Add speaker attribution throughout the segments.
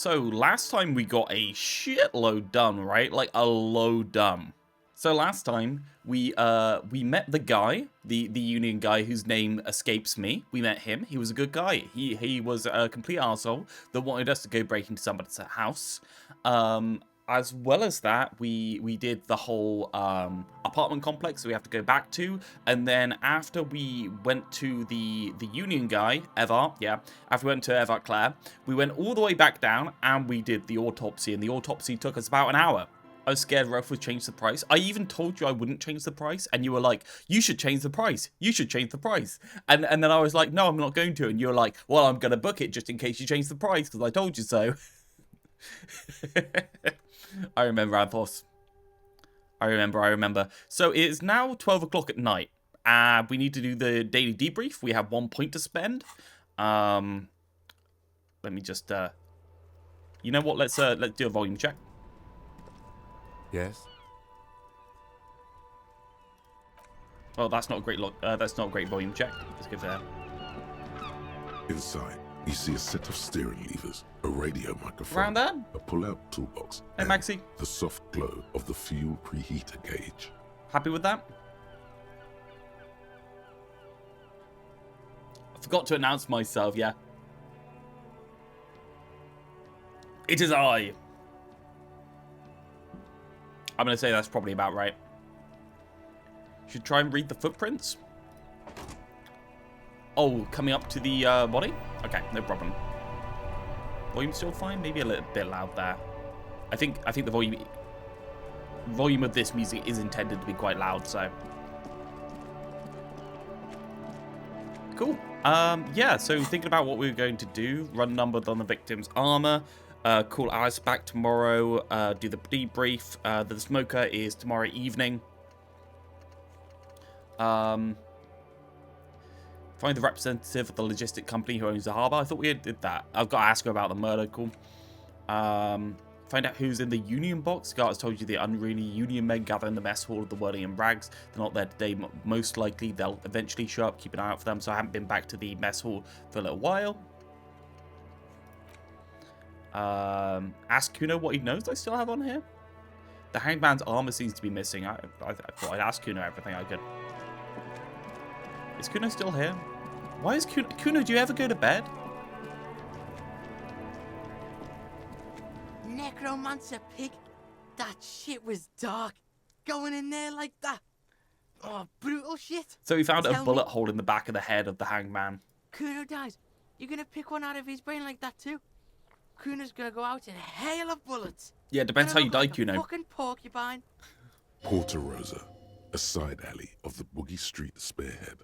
Speaker 1: So last time we got a shitload done, right? Like a load done. So last time we met the guy, the union guy whose name escapes me. We met him. He was a good guy. He was a complete arsehole that wanted us to go break into somebody's house. As well as that, we did the whole apartment complex we have to go back to, and then after we went to the union guy, Evart, after we went to Evart Claire, we went all the way back down and we did the autopsy, and the autopsy took us about an hour. I was scared Realth would change the price. I even told you I wouldn't change the price, and you were like, you should change the price. You should change the price. And then I was like, no, I'm not going to. And you were like, well, I'm going to book it just in case you change the price, because I told you so. I remember, Anthos. I remember. So it is now 12 o'clock at night. We need to do the daily debrief. We have 1 point to spend. Let me just, you know what? Let's do a volume check.
Speaker 2: Yes?
Speaker 1: Oh, that's not a great that's not a great volume check. Let's go there.
Speaker 3: Inside, you see a set of steering levers, a radio microphone,
Speaker 1: Around there?
Speaker 3: a pull-out toolbox,
Speaker 1: Hey,
Speaker 3: and
Speaker 1: Maxie.
Speaker 3: the soft glow of the fuel preheater gauge.
Speaker 1: Happy with that? I forgot to announce myself, yeah. It is I. I'm going to say that's probably about right. Should try and read the footprints. Oh, coming up to the body? Okay, no problem. Volume still fine? Maybe a little bit loud there. I think the volume of this music is intended to be quite loud, so. Cool. Yeah, so thinking about what we were going to do, run numbers on the victim's armor, call Alice back tomorrow, do the debrief. The smoker is tomorrow evening. Find the representative of the logistic company who owns the harbour. I thought we did that. I've got to ask her about the murder. Cool. Find out who's in the union box. Gart's told you the unruly union men gather in the mess hall of the Whirling in Rags. They're not there today. Most likely they'll eventually show up. Keep an eye out for them. So I haven't been back to the mess hall for a little while. Ask Kuno what he knows I still have on here. The hangman's armor seems to be missing. I thought I'd ask Kuno everything I could. Is Kuno still here? Why is Kuno... Kuno, do you ever go to bed?
Speaker 4: Necromancer pig. That shit was dark. Going in there like that. Oh, brutal shit.
Speaker 1: So we found a
Speaker 4: Tell
Speaker 1: bullet
Speaker 4: me-
Speaker 1: hole in the back of the head of the hangman.
Speaker 4: Kuno dies. You're gonna pick one out of his brain like that too? Kuno's gonna go out in a hail of bullets.
Speaker 1: Yeah, depends how
Speaker 4: Gonna
Speaker 1: you
Speaker 4: look
Speaker 1: die,
Speaker 4: like a
Speaker 1: Kuno.
Speaker 4: fucking porcupine.
Speaker 3: Porta Rosa, a side alley of the Boogie Street spearhead.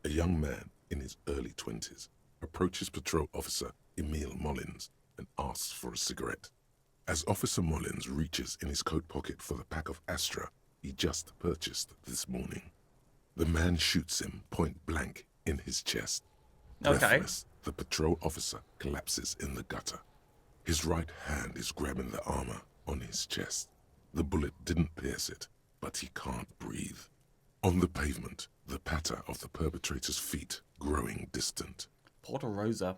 Speaker 3: A young man in his early 20s approaches patrol officer Emile Mullins and asks for a cigarette. As Officer Mullins reaches in his coat pocket for the pack of Astra he just purchased this morning, the man shoots him point blank in his chest.
Speaker 1: Okay.
Speaker 3: Breathless, the patrol officer collapses in the gutter. His right hand is grabbing the armor on his chest. The bullet didn't pierce it, but he can't breathe. On the pavement, the patter of the perpetrator's feet growing distant.
Speaker 1: Porta Rosa.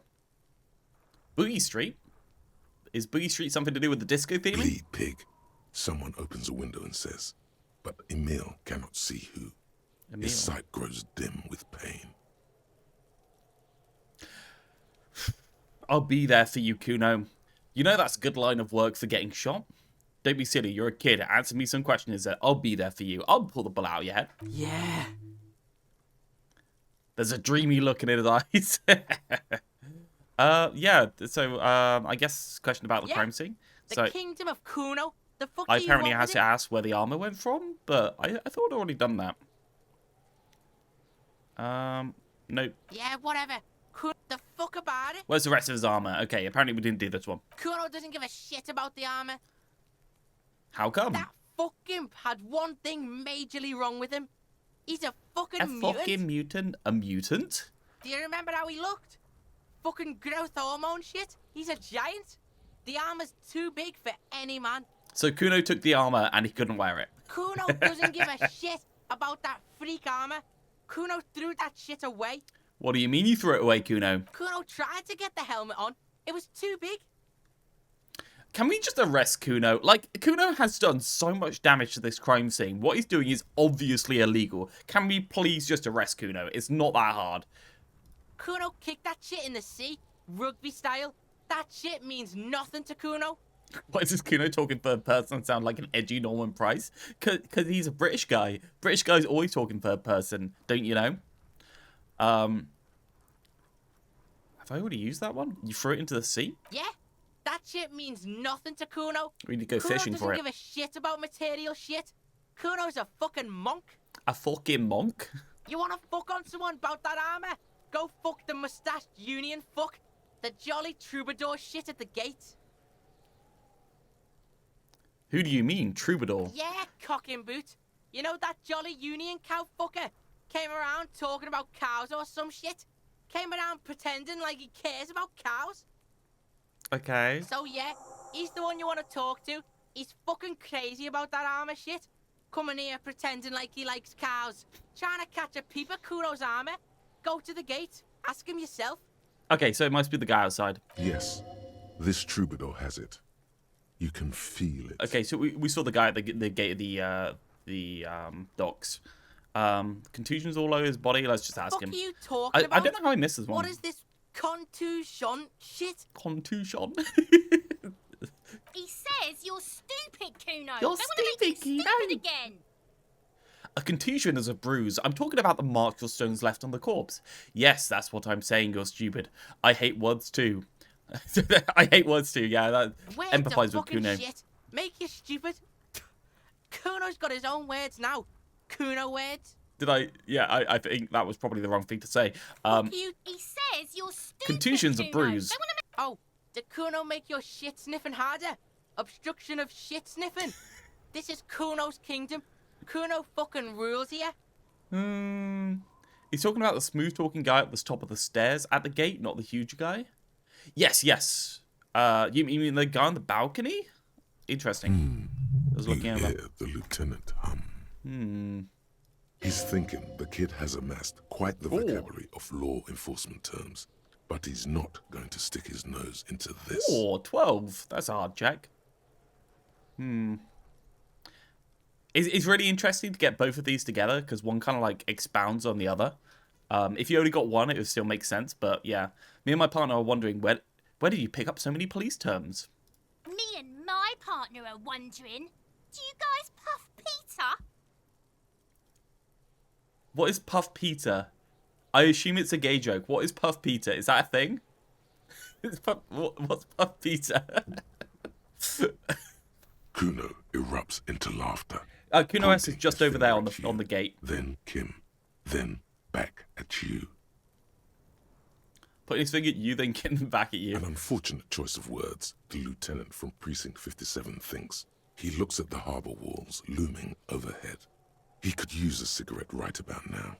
Speaker 1: Boogie Street? Is Boogie Street something to do with the disco theming?
Speaker 3: Bleed pig. Someone opens a window and says, but Emile cannot see who.
Speaker 1: Emile.
Speaker 3: His sight grows dim with pain.
Speaker 1: I'll be there for you, Kuno. You know that's a good line of work for getting shot? Don't be silly, you're a kid. Answer me some questions. I'll be there for you. I'll pull the bullet out of your head.
Speaker 4: Yeah.
Speaker 1: There's a dreamy look in his eyes. Yeah, so I guess question about the
Speaker 4: Yeah,
Speaker 1: crime scene.
Speaker 4: The
Speaker 1: So
Speaker 4: kingdom of Kuno. The fuck
Speaker 1: I
Speaker 4: do you
Speaker 1: apparently
Speaker 4: want
Speaker 1: had
Speaker 4: with
Speaker 1: to
Speaker 4: it?
Speaker 1: ask where the armor went from, but I thought I'd already done that. Nope.
Speaker 4: Yeah, whatever. Kuno, the fuck about it?
Speaker 1: Where's the rest of his armor? Okay, apparently we didn't do this one.
Speaker 4: Kuno doesn't give a shit about the armor.
Speaker 1: How come?
Speaker 4: That fucking had one thing majorly wrong with him. He's a fucking
Speaker 1: A
Speaker 4: mutant.
Speaker 1: fucking mutant? A mutant?
Speaker 4: Do you remember how he looked? Fucking growth hormone shit. He's a giant. The armor's too big for any man.
Speaker 1: So Kuno took the armor and he couldn't wear it.
Speaker 4: Kuno doesn't give a shit about that freak armor. Kuno threw that shit away.
Speaker 1: What do you mean you threw it away, Kuno?
Speaker 4: Kuno tried to get the helmet on. It was too big.
Speaker 1: Can we just arrest Kuno? Like, Kuno has done so much damage to this crime scene. What he's doing is obviously illegal. Can we please just arrest Kuno? It's not that hard.
Speaker 4: Kuno kicked that shit in the sea, rugby style. That shit means nothing to Kuno.
Speaker 1: Why is this Kuno talking third person and sound like an edgy Norman Price? Because he's a British guy. British guys always talk in third person, don't you know? Have I already used that one? You threw it into the sea?
Speaker 4: Yeah, that shit means nothing to Kuno.
Speaker 1: We need to go
Speaker 4: Kuno
Speaker 1: fishing for it.
Speaker 4: doesn't give a shit about material shit. Kuno's a fucking monk.
Speaker 1: A fucking monk?
Speaker 4: You wanna fuck on someone about that armor? Go fuck the mustached union fuck. The jolly troubadour shit at the gate.
Speaker 1: Who do you mean, troubadour?
Speaker 4: Yeah, cock in boot. You know that jolly union cow fucker? Came around talking about cows or some shit. Came around pretending like he cares about cows.
Speaker 1: Okay.
Speaker 4: So yeah, he's the one you want to talk to. He's fucking crazy about that armor shit. Coming here pretending like he likes cows. Trying to catch a peep at Kuno's armor. Go to the gate. Ask him yourself.
Speaker 1: Okay, so it must be the guy outside.
Speaker 3: Yes, this troubadour has it. You can feel it.
Speaker 1: Okay, so we saw the guy at the gate of the docks. Contusions all over his body. Let's just ask him.
Speaker 4: What are you talking about?
Speaker 1: I don't know how I missed this one.
Speaker 4: What is this contusion shit?
Speaker 1: Contusion?
Speaker 2: He says you're stupid, Kuno.
Speaker 1: You're
Speaker 2: They want to
Speaker 1: stupid,
Speaker 2: make you
Speaker 1: Kuno.
Speaker 2: stupid again.
Speaker 1: A contusion is a bruise. I'm talking about the marks or stones left on the corpse. Yes, that's what I'm saying. You're stupid. I hate words too. I hate words too. Yeah, that
Speaker 4: Where's
Speaker 1: empathize
Speaker 4: the
Speaker 1: with
Speaker 4: fucking
Speaker 1: Kuno.
Speaker 4: shit? Make you stupid. Kuno's got his own words now. Kuno words.
Speaker 1: Did I? Yeah, I think that was probably the wrong thing to say.
Speaker 2: He says you're stupid,
Speaker 1: Contusion's a
Speaker 2: Kuno.
Speaker 1: bruise.
Speaker 2: They want to
Speaker 4: Oh, did Kuno make your shit sniffing harder? Obstruction of shit sniffing. This is Kuno's kingdom. Kuno fucking rules here.
Speaker 1: He's talking about the smooth talking guy at the top of the stairs at the gate, not the huge guy. Yes, yes. You mean the guy on the balcony? Interesting. I was looking at
Speaker 3: You
Speaker 1: him.
Speaker 3: hear the lieutenant hum. He's thinking the kid has amassed quite the vocabulary of law enforcement terms, but he's not going to stick his nose into this.
Speaker 1: Oh, 12. That's a hard check. It's really interesting to get both of these together because one kind of like expounds on the other. If you only got one, it would still make sense. But yeah, me and my partner are wondering where did you pick up so many police terms?
Speaker 2: Me and my partner are wondering, do you guys puff Peter?
Speaker 1: What is Puff Peter? I assume it's a gay joke. What is Puff Peter? Is that a thing? What's Puff Peter?
Speaker 3: Kuno erupts into laughter.
Speaker 1: Kuno S is
Speaker 3: pointing
Speaker 1: just
Speaker 3: his
Speaker 1: over there
Speaker 3: finger at
Speaker 1: on
Speaker 3: you,
Speaker 1: the gate.
Speaker 3: Then Kim. Then back at you.
Speaker 1: Putting his finger at you, then getting back at you.
Speaker 3: An unfortunate choice of words, the lieutenant from Precinct 57 thinks. He looks at the harbour walls looming overhead. He could use a cigarette right about now.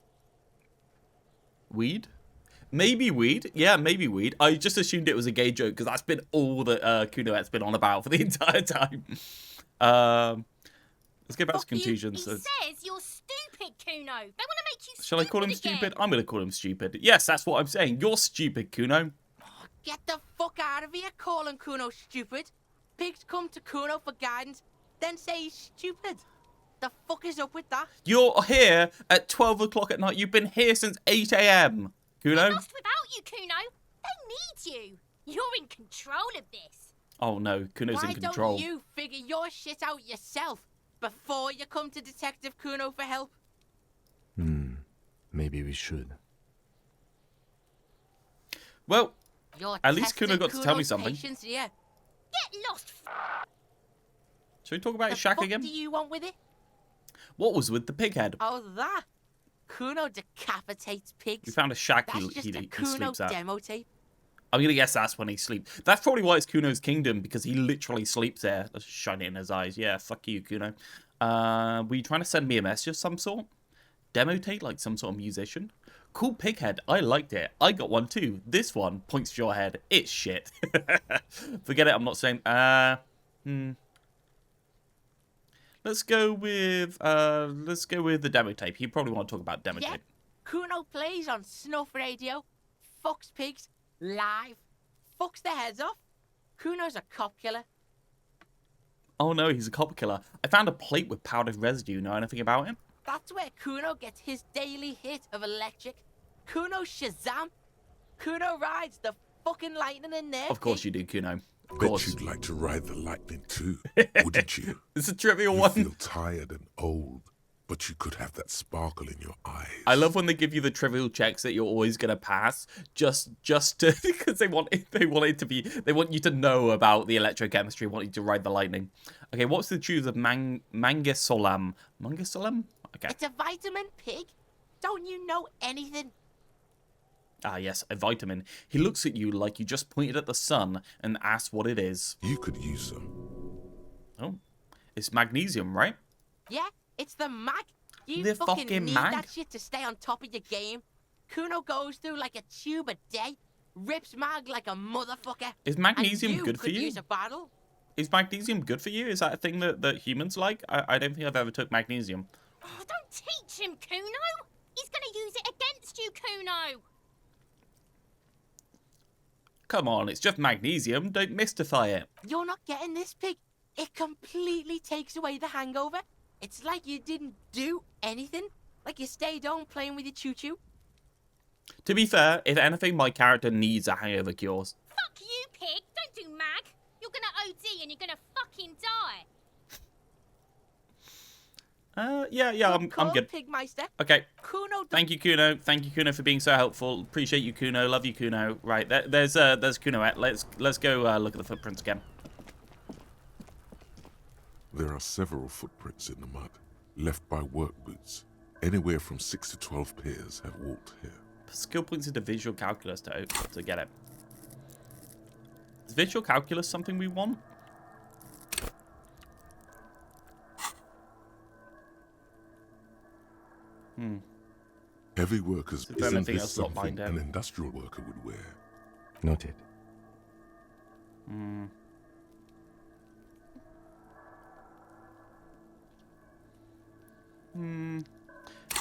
Speaker 1: Weed? Maybe weed. Yeah, maybe weed. I just assumed it was a gay joke because that's been all that Kunoet's been on about for the entire time. Let's get back to contusions.
Speaker 2: He says you're stupid, Kuno. They want to make you stupid.
Speaker 1: Shall I call him
Speaker 2: again.
Speaker 1: stupid? I'm going to call him stupid. Yes, that's what I'm saying. You're stupid, Kuno.
Speaker 4: Get the fuck out of here calling Kuno stupid. Pigs come to Kuno for guidance, then say he's stupid. The fuck is up with that?
Speaker 1: You're here at 12 o'clock at night. You've been here since 8 a.m. Kuno?
Speaker 2: They're lost without you, Kuno. They need you. You're in control of this.
Speaker 1: Oh no, Kuno's
Speaker 4: Why
Speaker 1: in control.
Speaker 4: don't you figure your shit out yourself before you come to Detective Kuno for help?
Speaker 5: Maybe we should.
Speaker 1: Well,
Speaker 4: You're
Speaker 1: at least
Speaker 4: testing
Speaker 1: Kuno got to tell me
Speaker 4: Kuno's
Speaker 1: something.
Speaker 4: patience here.
Speaker 2: Get lost.
Speaker 1: Shall we talk about
Speaker 4: The
Speaker 1: his shack
Speaker 4: fuck
Speaker 1: again?
Speaker 4: do you want with it?
Speaker 1: What was with the pig head?
Speaker 4: Oh, that. Kuno decapitates pigs.
Speaker 1: We found a shack
Speaker 4: That's
Speaker 1: he
Speaker 4: just a Kuno
Speaker 1: sleeps at.
Speaker 4: demo tape.
Speaker 1: I'm going to guess that's when he sleeps. That's probably why it's Kuno's kingdom, because he literally sleeps there. Let's shine it in his eyes. Yeah, fuck you, Kuno. Were you trying to send me a message of some sort? Demo tape, like some sort of musician? Cool pig head. I liked it. I got one too. This one points to your head. It's shit. Forget it. I'm not saying. Let's go with the demo tape. You probably want to talk about demo
Speaker 4: Yeah.
Speaker 1: tape.
Speaker 4: Kuno plays on snuff radio, fucks pigs, live, fucks their heads off. Kuno's a cop killer.
Speaker 1: Oh no, he's a copper killer. I found a plate with powdered residue. Know anything about him?
Speaker 4: That's where Kuno gets his daily hit of electric. Kuno Shazam. Kuno rides the fucking lightning in there.
Speaker 1: Of course you do, Kuno. Of
Speaker 3: Bet
Speaker 1: course.
Speaker 3: you'd like to ride the lightning too, wouldn't you?
Speaker 1: It's a trivial
Speaker 3: You
Speaker 1: one.
Speaker 3: feel tired and old, but you could have that sparkle in your eyes.
Speaker 1: I love when they give you the trivial checks that you're always gonna pass, just to because they want it to be, they want you to know about the electrochemistry, want you to ride the lightning. Okay, what's the juice of mangasolam? Mangasolam? Okay.
Speaker 4: It's a vitamin, pig. Don't you know anything?
Speaker 1: Ah, yes, a vitamin. He looks at you like you just pointed at the sun and asked what it is.
Speaker 3: You could use some.
Speaker 1: Oh, it's magnesium, right?
Speaker 4: Yeah, it's the mag. You
Speaker 1: The
Speaker 4: fucking
Speaker 1: fucking
Speaker 4: need
Speaker 1: mag?
Speaker 4: that shit to stay on top of your game. Kuno goes through like a tube a day, rips mag like a motherfucker.
Speaker 1: Is magnesium
Speaker 4: and you
Speaker 1: good for
Speaker 4: could
Speaker 1: you?
Speaker 4: use a battle.
Speaker 1: Is magnesium good for you? Is that a thing that humans like? I don't think I've ever took magnesium.
Speaker 2: Oh, don't teach him, Kuno. He's gonna use it against you, Kuno.
Speaker 1: Come on, it's just magnesium. Don't mystify it.
Speaker 4: You're not getting this, pig. It completely takes away the hangover. It's like you didn't do anything. Like you stayed home playing with your choo-choo.
Speaker 1: To be fair, if anything, my character needs a hangover cure.
Speaker 2: Fuck you, pig. Don't do mag. You're gonna OD and you're gonna fucking die.
Speaker 1: Yeah, I'm
Speaker 4: Call
Speaker 1: good.
Speaker 4: Pigmeister.
Speaker 1: Okay.
Speaker 4: Kuno.
Speaker 1: Thank you, Kuno. Thank you, Kuno, for being so helpful. Appreciate you, Kuno. Love you, Kuno. Right, there's Kuno. Let's go look at the footprints again.
Speaker 3: There are several footprints in the mud, left by work boots. Anywhere from 6 to 12 pairs have walked here.
Speaker 1: Skill points into visual calculus to get it. Is visual calculus something we want?
Speaker 3: Heavy workers
Speaker 1: Is there
Speaker 3: isn't
Speaker 1: anything
Speaker 3: this
Speaker 1: else not
Speaker 3: something
Speaker 1: lined
Speaker 3: an
Speaker 1: up?
Speaker 3: industrial worker would wear?
Speaker 5: Noted.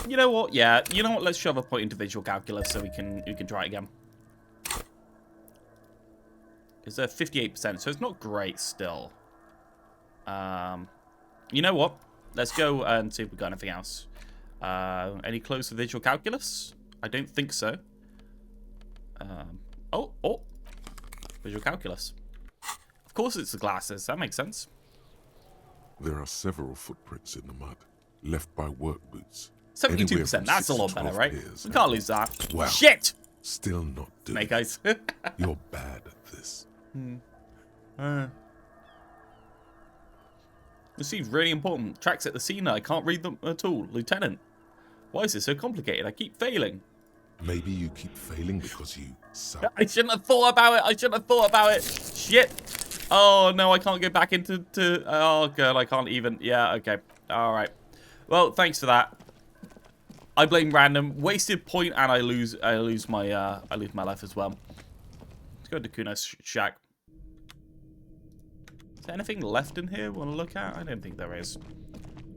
Speaker 1: You know what? Yeah, you know what? Let's shove a point into visual calculus so we can try it again. It's 58%, so it's not great still. You know what? Let's go and see if we've got anything else. Any clues for visual calculus? I don't think so. Oh, visual calculus. Of course it's the glasses. That makes sense.
Speaker 3: There are several footprints in the mud, left by work boots.
Speaker 1: 72%. That's a lot better, right? We can't lose that.
Speaker 3: Wow.
Speaker 1: Shit!
Speaker 3: Still not doing
Speaker 1: Snake
Speaker 3: it.
Speaker 1: eyes.
Speaker 3: You're bad at this.
Speaker 1: This seems really important. Tracks at the scene. I can't read them at all. Lieutenant, why is this so complicated? I keep failing.
Speaker 3: Maybe you keep failing because you suck.
Speaker 1: I shouldn't have thought about it. Shit. Oh, no, I can't go back into... Oh, God, I can't even... Yeah, okay. All right. Well, thanks for that. I blame random. Wasted point, and I lose my life as well. Let's go to Kuno's shack. Is there anything left in here we want to look at? I don't think there is.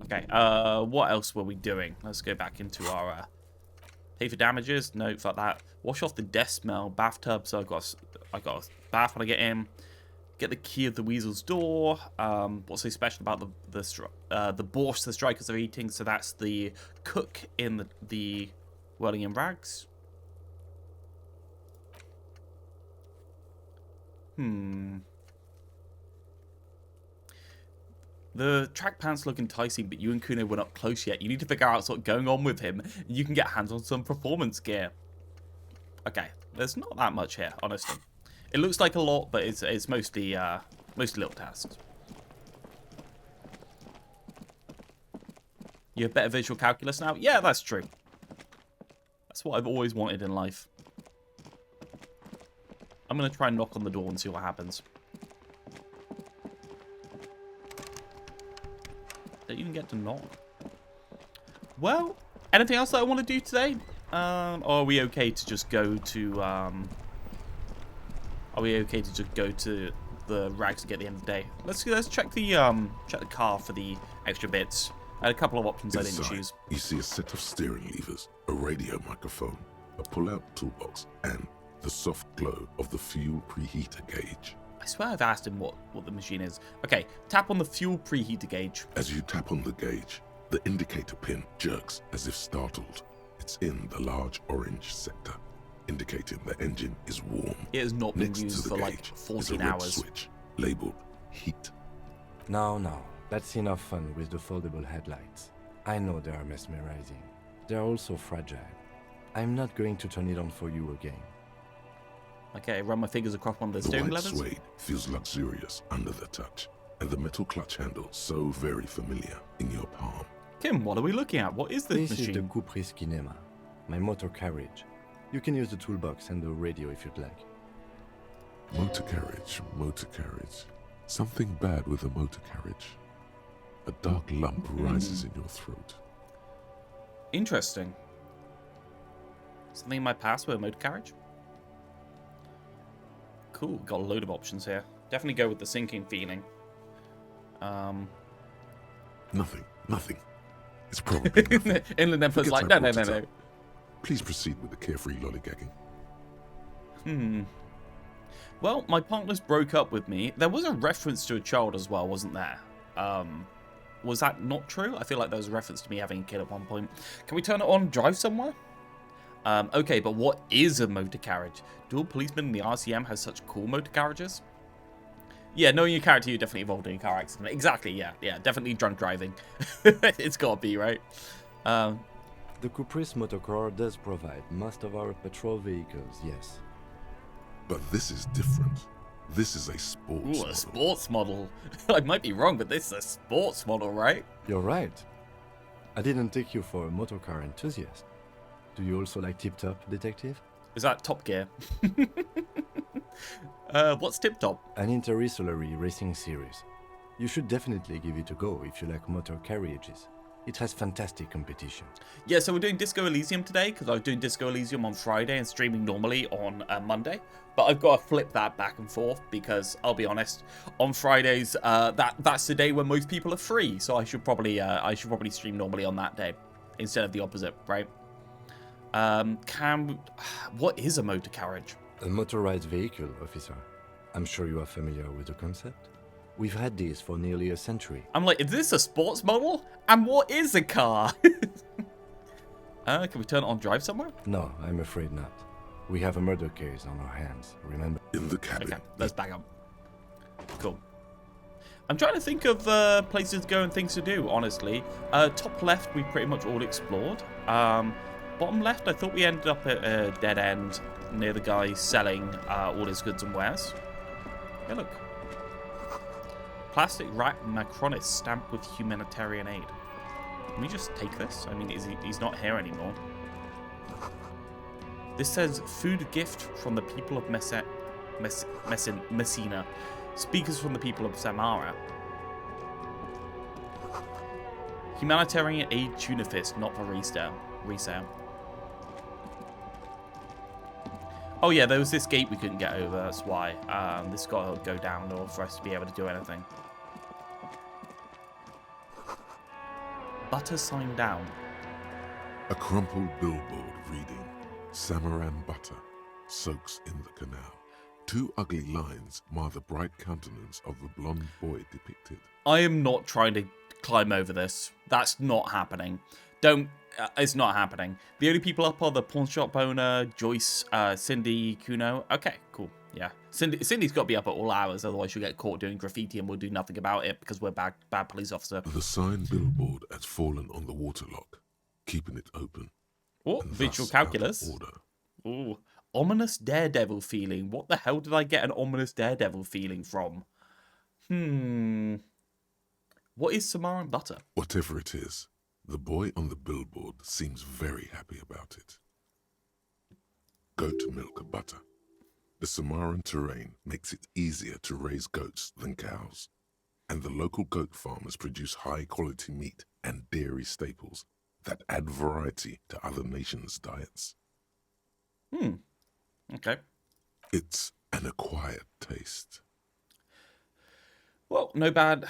Speaker 1: Okay, what else were we doing? Let's go back into our... Pay for damages? No, fuck that. Wash off the death smell. Bathtub. So I got a bath when I get in. Get the key of the weasel's door. What's so special about the borscht the strikers are eating? So that's the cook in the whirling in rags. The track pants look enticing, but you and Kuno were not close yet. You need to figure out what's going on with him. You can get hands on some performance gear. Okay, there's not that much here, honestly. It looks like a lot, but it's mostly little tasks. You have better visual calculus now? Yeah, that's true. That's what I've always wanted in life. I'm going to try and knock on the door and see what happens. Don't even get to knock. Well, anything else that I want to do today? Or are we okay to just go to... Are we okay to just go to the rags again at the end of the day? Let's check the car for the extra bits. I had a couple of options I didn't
Speaker 3: Inside,
Speaker 1: choose.
Speaker 3: you see a set of steering levers, a radio microphone, a pull-out toolbox, and the soft glow of the fuel preheater gauge.
Speaker 1: I swear I've asked him what the machine is. Okay, tap on the fuel preheater gauge.
Speaker 3: As you tap on the gauge, the indicator pin jerks as if startled. It's in the large orange sector, indicating the engine is warm.
Speaker 1: It has not been
Speaker 3: Next
Speaker 1: used
Speaker 3: to
Speaker 1: for
Speaker 3: the
Speaker 1: like
Speaker 3: gauge is a
Speaker 1: 14
Speaker 3: red
Speaker 1: hours.
Speaker 3: switch labeled heat.
Speaker 5: Now, that's enough fun with the foldable headlights. I know they are mesmerizing. They are also fragile. I'm not going to turn it on for you again.
Speaker 1: Okay, run my fingers across one of the
Speaker 3: The
Speaker 1: steering
Speaker 3: white
Speaker 1: levers.
Speaker 3: suede feels luxurious under the touch, and the metal clutch handle so very familiar in your palm.
Speaker 1: Kim, what are we looking at? What is this
Speaker 5: This is the
Speaker 1: machine?
Speaker 5: Kupris Kinema, my motor carriage. You can use the toolbox and the radio if you'd like.
Speaker 3: Motor carriage. Something bad with a motor carriage. A dark lump rises in your throat.
Speaker 1: Interesting. Something in my past with a motor carriage? Cool, got a load of options here. Definitely go with the sinking feeling.
Speaker 3: Nothing. It's probably nothing.
Speaker 1: Inland Empire's
Speaker 3: Forget
Speaker 1: like,
Speaker 3: I
Speaker 1: no.
Speaker 3: brought it up. Please proceed with the carefree lollygagging.
Speaker 1: Well, my partners broke up with me. There was a reference to a child as well, wasn't there? Was that not true? I feel like there was a reference to me having a kid at one point. Can we turn it on, drive somewhere? Okay, but what is a motor carriage? Do all policemen in the RCM have such cool motor carriages? Yeah, knowing your character, you're definitely involved in a car accident. Exactly, yeah, definitely drunk driving. It's gotta be, right?
Speaker 5: The Kupris Motorcar does provide most of our patrol vehicles, yes.
Speaker 3: But this is different. This is a sports
Speaker 1: Ooh,
Speaker 3: model.
Speaker 1: a sports model. I might be wrong, but this is a sports model, right?
Speaker 5: You're right. I didn't take you for a motorcar enthusiast. Do you also like Tip Top, Detective?
Speaker 1: Is that Top Gear? What's Tip Top?
Speaker 5: An interstellary racing series. You should definitely give it a go if you like motor carriages. It has fantastic competition.
Speaker 1: Yeah, so we're doing Disco Elysium today, because I was doing Disco Elysium on Friday and streaming normally on Monday. But I've got to flip that back and forth, because I'll be honest, on Fridays, that's the day when most people are free. So I should probably stream normally on that day, instead of the opposite, right? What is a motor carriage?
Speaker 5: A motorized vehicle, officer. I'm sure you are familiar with the concept. We've had these for nearly a century.
Speaker 1: I'm like, is this a sports model? And what is a car? Can we turn it on drive somewhere?
Speaker 5: No, I'm afraid not. We have a murder case on our hands, remember?
Speaker 3: In the cabin.
Speaker 1: Okay, let's back up. Cool. I'm trying to think of places to go and things to do, honestly. Top left, we pretty much all explored. Bottom left, I thought we ended up at a dead end near the guy selling all his goods and wares. Hey, look. Plastic wrap Macronis stamped with humanitarian aid. Can we just take this? I mean, he's not here anymore. This says, food gift from the people of Messina. Speakers from the people of Samara. Humanitarian aid tuna fist, not for resale. Oh yeah, there was this gate we couldn't get over, that's why. This got to go down in order for us to be able to do anything. Butter sign down.
Speaker 3: A crumpled billboard reading, Samaran butter soaks in the canal. Two ugly lines mar the bright countenance of the blonde boy depicted.
Speaker 1: I am not trying to climb over this. That's not happening. It's not happening. The only people up are the pawn shop owner, Joyce, Cindy, Kuno. Okay, cool. Yeah. Cindy's got to be up at all hours, otherwise she'll get caught doing graffiti and we'll do nothing about it because we're bad police officer.
Speaker 3: The sign billboard has fallen on the waterlock, keeping it open.
Speaker 1: Oh,
Speaker 3: and
Speaker 1: visual
Speaker 3: thus out of
Speaker 1: calculus.
Speaker 3: order.
Speaker 1: Ooh, ominous daredevil feeling. What the hell did I get an ominous daredevil feeling from? What is Samaran butter?
Speaker 3: Whatever it is, the boy on the billboard seems very happy about it. Goat milk butter. The Samaran terrain makes it easier to raise goats than cows, and the local goat farmers produce high-quality meat and dairy staples that add variety to other nations' diets.
Speaker 1: Okay.
Speaker 3: It's an acquired taste.
Speaker 1: Well, no bad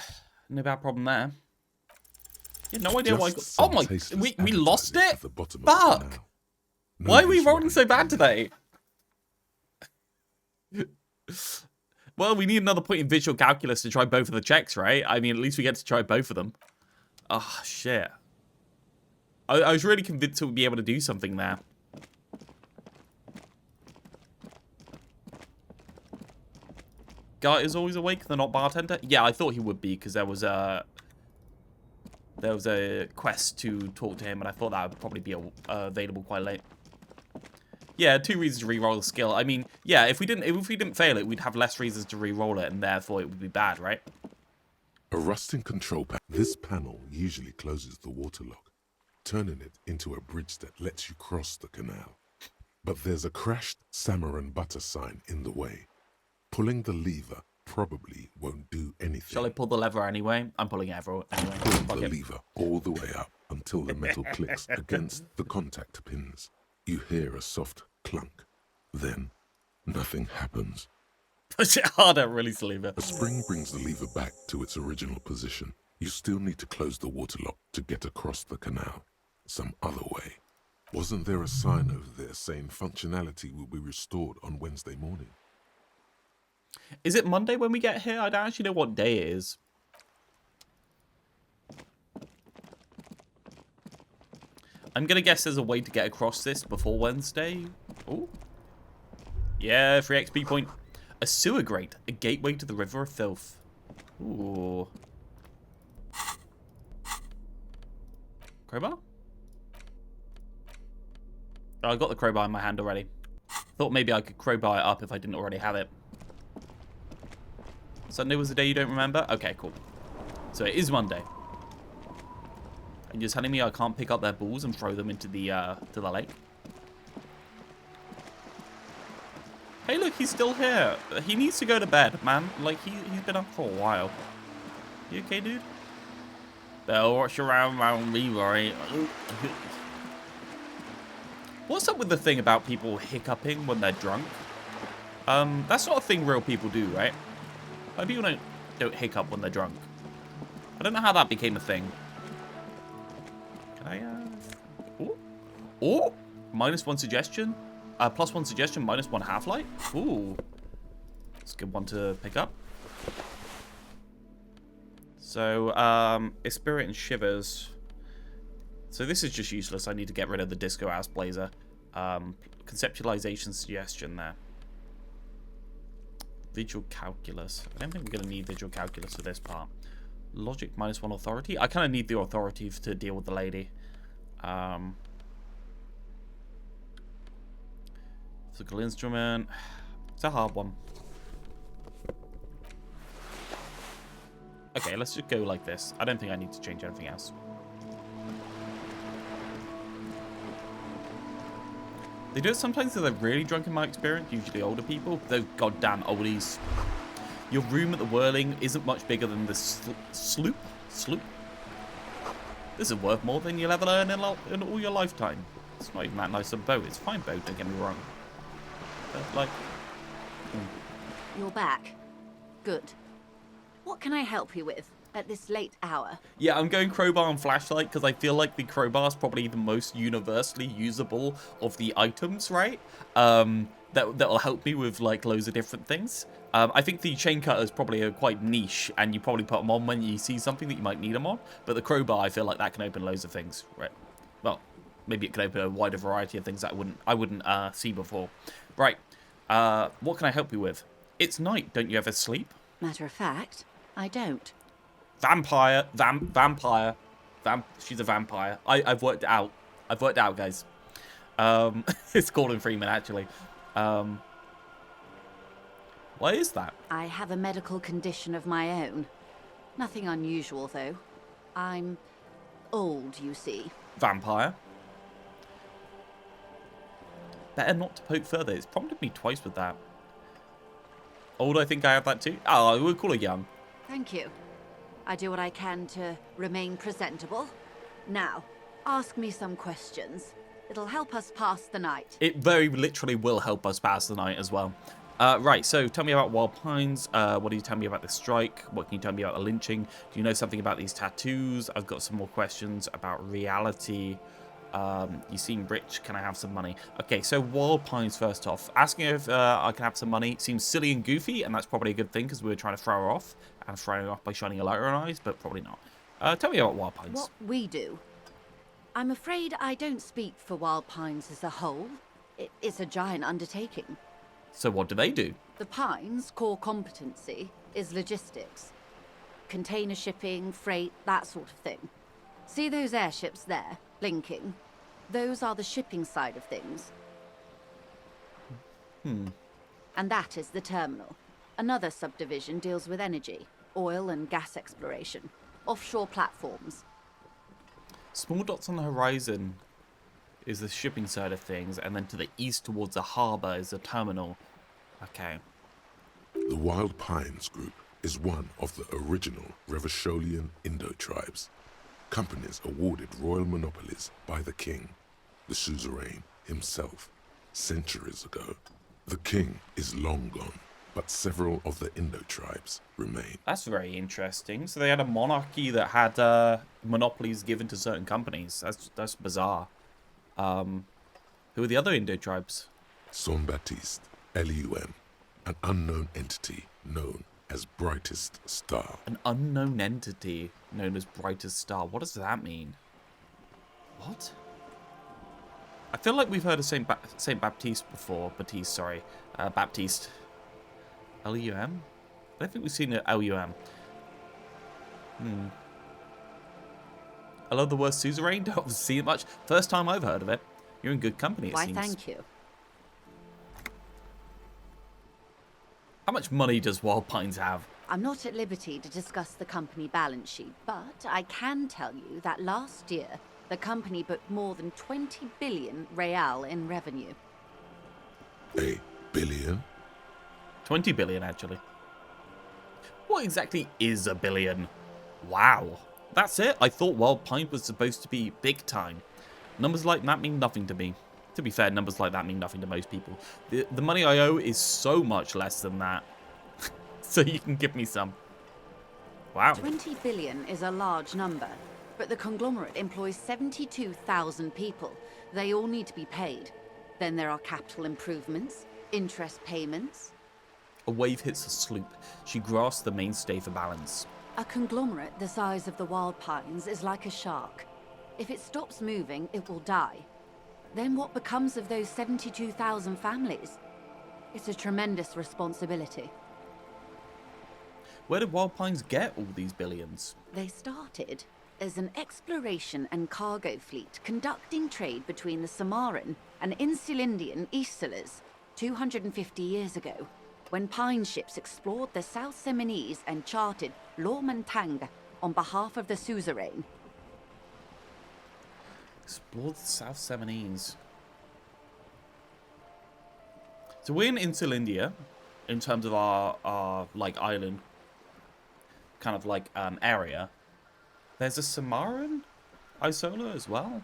Speaker 1: problem there. Yeah, no idea why I got...
Speaker 3: Just
Speaker 1: Oh
Speaker 3: some
Speaker 1: my...
Speaker 3: tasteless
Speaker 1: We lost
Speaker 3: advertising
Speaker 1: it?
Speaker 3: at the bottom of the
Speaker 1: Fuck!
Speaker 3: canal.
Speaker 1: Why are we
Speaker 3: Nobody's
Speaker 1: rolling so
Speaker 3: ready
Speaker 1: bad
Speaker 3: to
Speaker 1: today? Well, we need another point in visual calculus to try both of the checks, right? I mean, at least we get to try both of them. Oh, shit. I was really convinced it would be able to do something there. Guy is always awake, the not bartender? Yeah, I thought he would be, because there was a quest to talk to him, and I thought that would probably be available quite late. Yeah, 2 reasons to re-roll the skill. I mean, yeah, if we didn't fail it, we'd have less reasons to re-roll it, and therefore it would be bad, right?
Speaker 3: A rusting control panel. This panel usually closes the waterlock, turning it into a bridge that lets you cross the canal. But there's a crashed salmon and butter sign in the way. Pulling the lever probably won't do anything.
Speaker 1: Shall I pull the lever anyway? I'm pulling it anyway.
Speaker 3: Pull the lever all the way up until the metal clicks against the contact pins. You hear a soft clunk. Then, nothing happens.
Speaker 1: Push it harder, release the lever.
Speaker 3: A spring brings the lever back to its original position. You still need to close the waterlock to get across the canal. Some other way. Wasn't there a sign over there saying functionality will be restored on Wednesday morning?
Speaker 1: Is it Monday when we get here? I don't actually know what day it is. I'm going to guess there's a way to get across this before Wednesday. Oh. Yeah, free XP point. A sewer grate. A gateway to the River of Filth. Ooh. Crowbar? Oh, I got the crowbar in my hand already. Thought maybe I could crowbar it up if I didn't already have it. Sunday was the day you don't remember? Okay, cool. So it is Monday. And you're telling me I can't pick up their balls and throw them into the to the lake? Hey, look, he's still here. He needs to go to bed, man. Like, he's been up for a while. You okay, dude? They'll watch around me, right? What's up with the thing about people hiccuping when they're drunk? That's not a thing real people do, right? Like, people don't hiccup when they're drunk. I don't know how that became a thing. Can I, Ooh. Ooh! -1 suggestion. +1 suggestion, -1 half-light. Ooh. It's a good one to pick up. So, it's Spirit and Shivers. So this is just useless. I need to get rid of the Disco Ass Blazer. Conceptualization suggestion there. Visual calculus. I don't think we're going to need visual calculus for this part. Logic -1 authority. I kind of need the authority to deal with the lady. Physical instrument. It's a hard one. Okay, let's just go like this. I don't think I need to change anything else. They do it sometimes if they're really drunk in my experience, usually older people. Those goddamn oldies. Your room at the Whirling isn't much bigger than the sloop. Sloop? This is worth more than you'll ever earn in all your lifetime. It's not even that nice a boat. It's a fine boat, don't get me wrong. But, like...
Speaker 6: You're back. Good. What can I help you with at this late hour?
Speaker 1: Yeah, I'm going crowbar and flashlight because I feel like the crowbar is probably the most universally usable of the items, right? That'll help me with like loads of different things. I think the chain cutter is probably quite niche, and you probably put them on when you see something that you might need them on. But the crowbar, I feel like that can open loads of things, right? Well, maybe it can open a wider variety of things that I wouldn't see before. Right. What can I help you with? It's night. Don't you ever sleep?
Speaker 6: Matter of fact, I don't.
Speaker 1: Vampire. Vampire. She's a vampire. I've worked it out. I've worked it out, guys. It's Gordon Freeman, actually. Why is that?
Speaker 6: I have a medical condition of my own. Nothing unusual, though. I'm old, you see.
Speaker 1: Vampire. Better not to poke further. It's prompted me twice with that. Old, I think I have that too. Oh, we'll call her young.
Speaker 6: Thank you. I do what I can to remain presentable. Now, ask me some questions. It'll help us pass the night.
Speaker 1: It very literally will help us pass the night as well. Right, so tell me about Wild Pines. What do you tell me about the strike? What can you tell me about the lynching? Do you know something about these tattoos? I've got some more questions about reality. You seem rich. Can I have some money? Okay, so Wild Pines first off. Asking if I can have some money seems silly and goofy, and that's probably a good thing because we were trying to throw her off. And throwing her off by shining a light on her eyes, but probably not. Tell me about Wild Pines.
Speaker 6: What we do? I'm afraid I don't speak for Wild Pines as a whole. It's a giant undertaking.
Speaker 1: So what do they do?
Speaker 6: The Pines' core competency is logistics. Container shipping, freight, that sort of thing. See those airships there, blinking? Those are the shipping side of things. And that is the terminal. Another subdivision deals with energy, oil and gas exploration, offshore platforms.
Speaker 1: Small dots on the horizon is the shipping side of things, and then to the east towards the harbour is the terminal. Okay.
Speaker 3: The Wild Pines Group is one of the original Revacholian Indo-tribes. Companies awarded royal monopolies by the king, the suzerain himself, centuries ago. The king is long gone, but several of the Indo-tribes remain.
Speaker 1: That's very interesting. So they had a monarchy that had monopolies given to certain companies. That's bizarre. Who are the other Indo-tribes?
Speaker 3: Son Baptiste, Elysium, an unknown entity known as Brightest Star.
Speaker 1: An unknown entity known as Brightest Star. What does that mean? What? I feel like we've heard of Saint Baptiste before. Baptiste. L-U-M? I don't think we've seen L-U-M. I love the word suzerain. Don't see it much. First time I've heard of it. You're in good company, it
Speaker 6: Why,
Speaker 1: seems.
Speaker 6: thank you.
Speaker 1: How much money does Wild Pines have?
Speaker 6: I'm not at liberty to discuss the company balance sheet, but I can tell you that last year, the company booked more than 20 billion real in revenue.
Speaker 3: A billion?
Speaker 1: 20 billion, actually. What exactly is a billion? Wow. That's it? I thought Wild Pines was supposed to be big time. Numbers like that mean nothing to me. To be fair, numbers like that mean nothing to most people. The money I owe is so much less than that. So you can give me some. Wow.
Speaker 6: 20 billion is a large number, but the conglomerate employs 72,000 people. They all need to be paid. Then there are capital improvements, interest payments.
Speaker 1: A wave hits a sloop. She grasps the mainstay for balance.
Speaker 6: A conglomerate the size of the Wild Pines is like a shark. If it stops moving, it will die. Then what becomes of those 72,000 families? It's a tremendous responsibility.
Speaker 1: Where did Wild Pines get all these billions?
Speaker 6: They started as an exploration and cargo fleet conducting trade between the Samaran and Insulindian Isolas 250 years ago, when Pine ships explored the South Seminese and charted Lomantang on behalf of the suzerain.
Speaker 1: Explore the South Seminese. So we're in Insulindia, in terms of our like island, kind of like area. There's a Samaran Isola as well.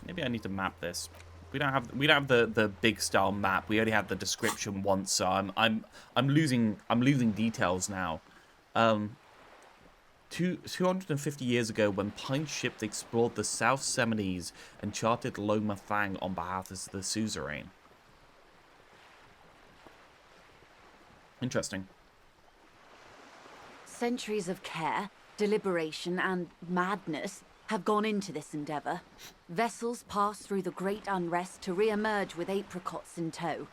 Speaker 1: Maybe I need to map this. We don't have the big style map. We only have the description once, so I'm losing details now. 250 years ago, when Pine ships explored the South Seminese and charted Loma Thang on behalf of the suzerain. Interesting.
Speaker 6: Centuries of care, deliberation, and madness have gone into this endeavor. Vessels pass through the Great Unrest to re-emerge with apricots in tow.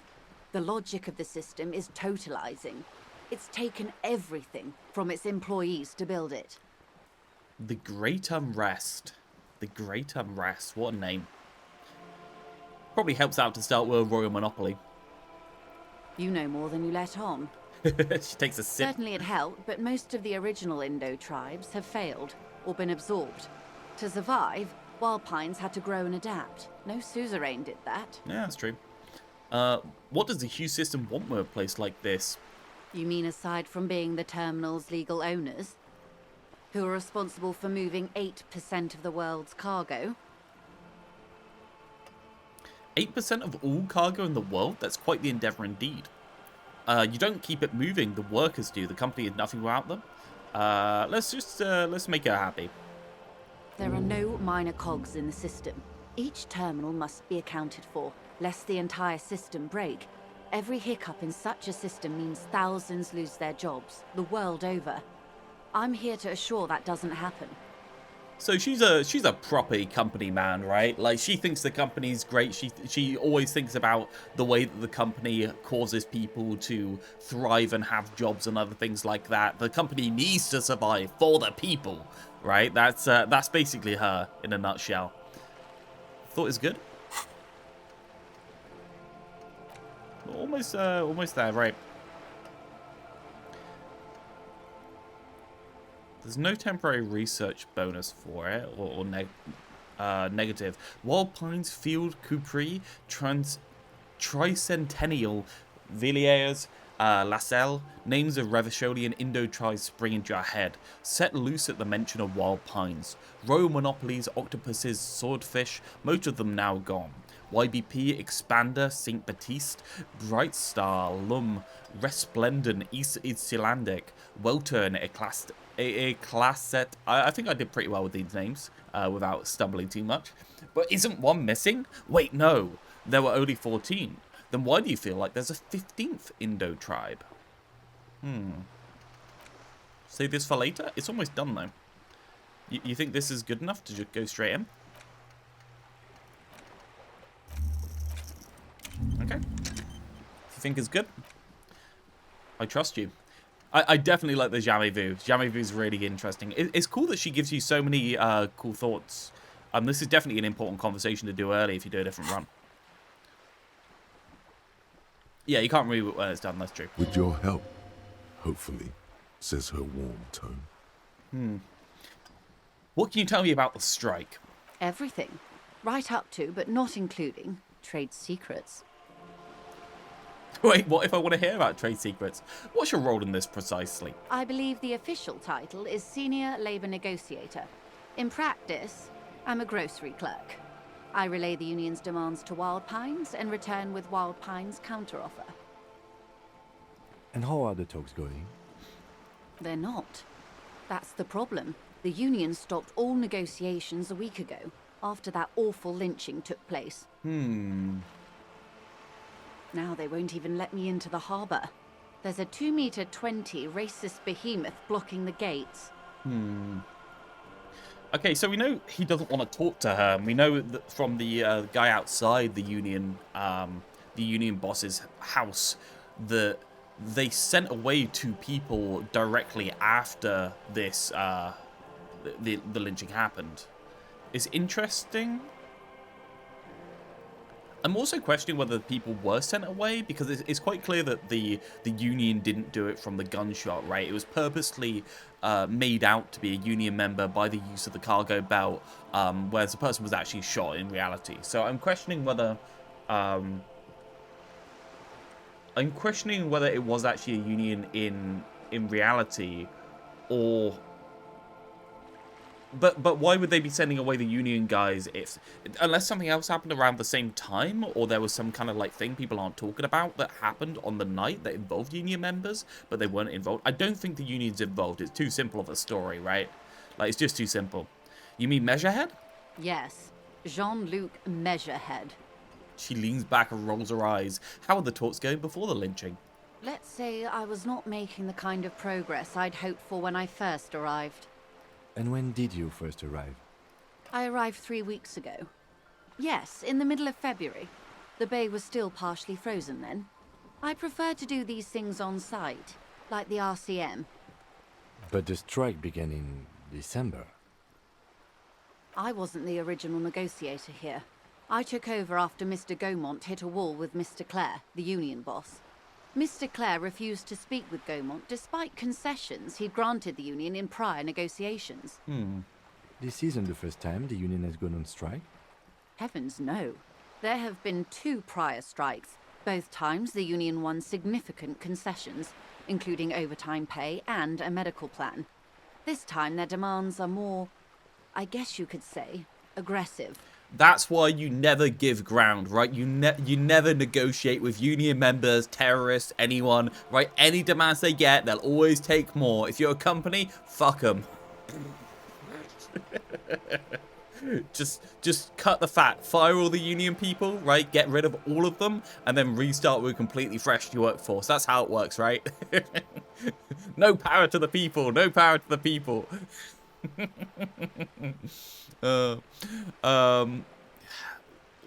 Speaker 6: The logic of the system is totalizing. It's taken everything from its employees to build it.
Speaker 1: The Great Unrest. The Great Unrest. What a name. Probably helps out to start with a royal monopoly.
Speaker 6: You know more than you let on.
Speaker 1: She takes a sip.
Speaker 6: Certainly it helped, but most of the original Indo tribes have failed or been absorbed. To survive, Wild Pines had to grow and adapt. No suzerain did that.
Speaker 1: Yeah, that's true. What does the Hughes system want with a place like this?
Speaker 6: You mean aside from being the terminal's legal owners? Who are responsible for moving 8% of the world's cargo?
Speaker 1: 8% of all cargo in the world? That's quite the endeavor indeed. You don't keep it moving, the workers do. The company is nothing without them. Let's make her happy.
Speaker 6: There are no minor cogs in the system. Each terminal must be accounted for, lest the entire system break. Every hiccup in such a system means thousands lose their jobs, the world over. I'm here to assure that doesn't happen.
Speaker 1: So she's a proper company man, right? Like, she thinks the company's great. She always thinks about the way that the company causes people to thrive and have jobs and other things like that. The company needs to survive for the people, right? That's basically her in a nutshell. Thought it was good. Almost there, right? There's no temporary research bonus for it, or negative. Wild Pines, Field, Capri, Tricentennial, Villiers, Lascelles, names of Revacholian Indo-tribes spring into your head. Set loose at the mention of Wild Pines. Royal monopolies, octopuses, swordfish, most of them now gone. YBP, Expander, St. Baptiste, Bright Star, Lum, Resplendent, East Icelandic, Weltern, Eclasset. I think I did pretty well with these names, without stumbling too much. But isn't one missing? Wait, no. There were only 14. Then why do you feel like there's a 15th Indo tribe? Save this for later? It's almost done, though. You think this is good enough to just go straight in? Okay. If you think it's good, I trust you. I definitely like the Jamais Vu. Jamais Vu is really interesting. It's cool that she gives you so many cool thoughts. This is definitely an important conversation to do early if you do a different run. Yeah, you can't read it when it's done, that's true.
Speaker 3: With your help, hopefully, says her warm tone.
Speaker 1: What can you tell me about the strike?
Speaker 6: Everything. Right up to, but not including, trade secrets.
Speaker 1: Wait, what if I want to hear about trade secrets? What's your role in this precisely?
Speaker 6: I believe the official title is Senior Labor Negotiator. In practice, I'm a grocery clerk. I relay the union's demands to Wild Pines and return with Wild Pines' counteroffer.
Speaker 5: And how are the talks going?
Speaker 6: They're not. That's the problem. The union stopped all negotiations a week ago, after that awful lynching took place. Now they won't even let me into the harbour. There's a 2-meter-20 racist behemoth blocking the gates.
Speaker 1: Okay, so we know he doesn't want to talk to her. And we know that from the guy outside the union boss's house, that they sent away 2 people directly after this the lynching happened. It's interesting. I'm also questioning whether the people were sent away, because it's quite clear that the union didn't do it from the gunshot, right? It was purposely made out to be a union member by the use of the cargo belt, whereas the person was actually shot in reality. So I'm questioning whether it was actually a union in reality, or. But why would they be sending away the union guys unless something else happened around the same time, or there was some kind of like thing people aren't talking about that happened on the night that involved union members, but they weren't involved? I don't think the union's involved. It's too simple of a story, right? Like, it's just too simple. You mean Measurehead?
Speaker 6: Yes, Jean-Luc Measurehead.
Speaker 1: She leans back and rolls her eyes. How were the talks going before the lynching?
Speaker 6: Let's say I was not making the kind of progress I'd hoped for when I first arrived.
Speaker 5: And when did you first arrive?
Speaker 6: I arrived 3 weeks ago. Yes, in the middle of February. The bay was still partially frozen then. I prefer to do these things on site, like the RCM.
Speaker 5: But the strike began in December.
Speaker 6: I wasn't the original negotiator here. I took over after Mr. Gaumont hit a wall with Mr. Clare, the union boss. Mr. Clare refused to speak with Gaumont despite concessions he'd granted the union in prior negotiations.
Speaker 5: This isn't the first time the union has gone on strike.
Speaker 6: Heavens no. There have been 2 prior strikes. Both times the union won significant concessions, including overtime pay and a medical plan. This time their demands are more, I guess you could say, aggressive.
Speaker 1: That's why you never give ground, right? You never negotiate with union members, terrorists, anyone, right? Any demands they get, they'll always take more. If you're a company, fuck them. Just cut the fat, fire all the union people, right? Get rid of all of them, and then restart with a completely fresh new workforce. That's how it works, right? No power to the people. No power to the people. uh, um,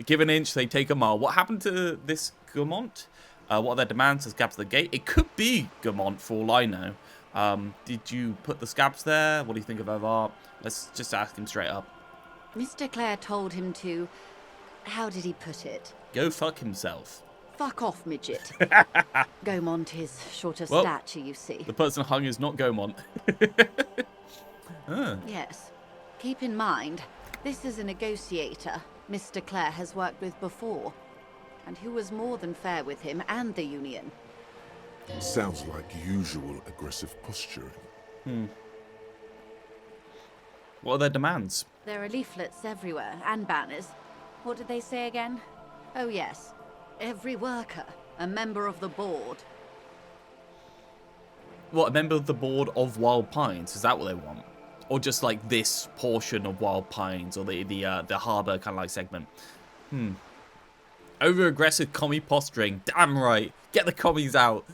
Speaker 1: Give an inch, they take a mile. What happened to this Gurmont? What are their demands? The scabs at the gate? It could be Gurmont for all I know. Did you put the scabs there? What do you think of Evar? Let's just ask him straight up.
Speaker 6: Mr. Clare told him to... How did he put it?
Speaker 1: Go fuck himself.
Speaker 6: Fuck off, midget. Gaumont is short of
Speaker 1: Well,
Speaker 6: stature, you see.
Speaker 1: The person hung is not Gaumont.
Speaker 6: Yes. Keep in mind, this is a negotiator Mr. Clare has worked with before, and who was more than fair with him and the Union.
Speaker 3: Sounds like usual aggressive posturing.
Speaker 1: What are their demands?
Speaker 6: There are leaflets everywhere, and banners. What did they say again? Oh yes. Every worker, a member of the board.
Speaker 1: What, a member of the board of Wild Pines? Is that what they want? Or just like this portion of Wild Pines, or the harbour kind of like segment? Over aggressive commie posturing. Damn right. Get the commies out.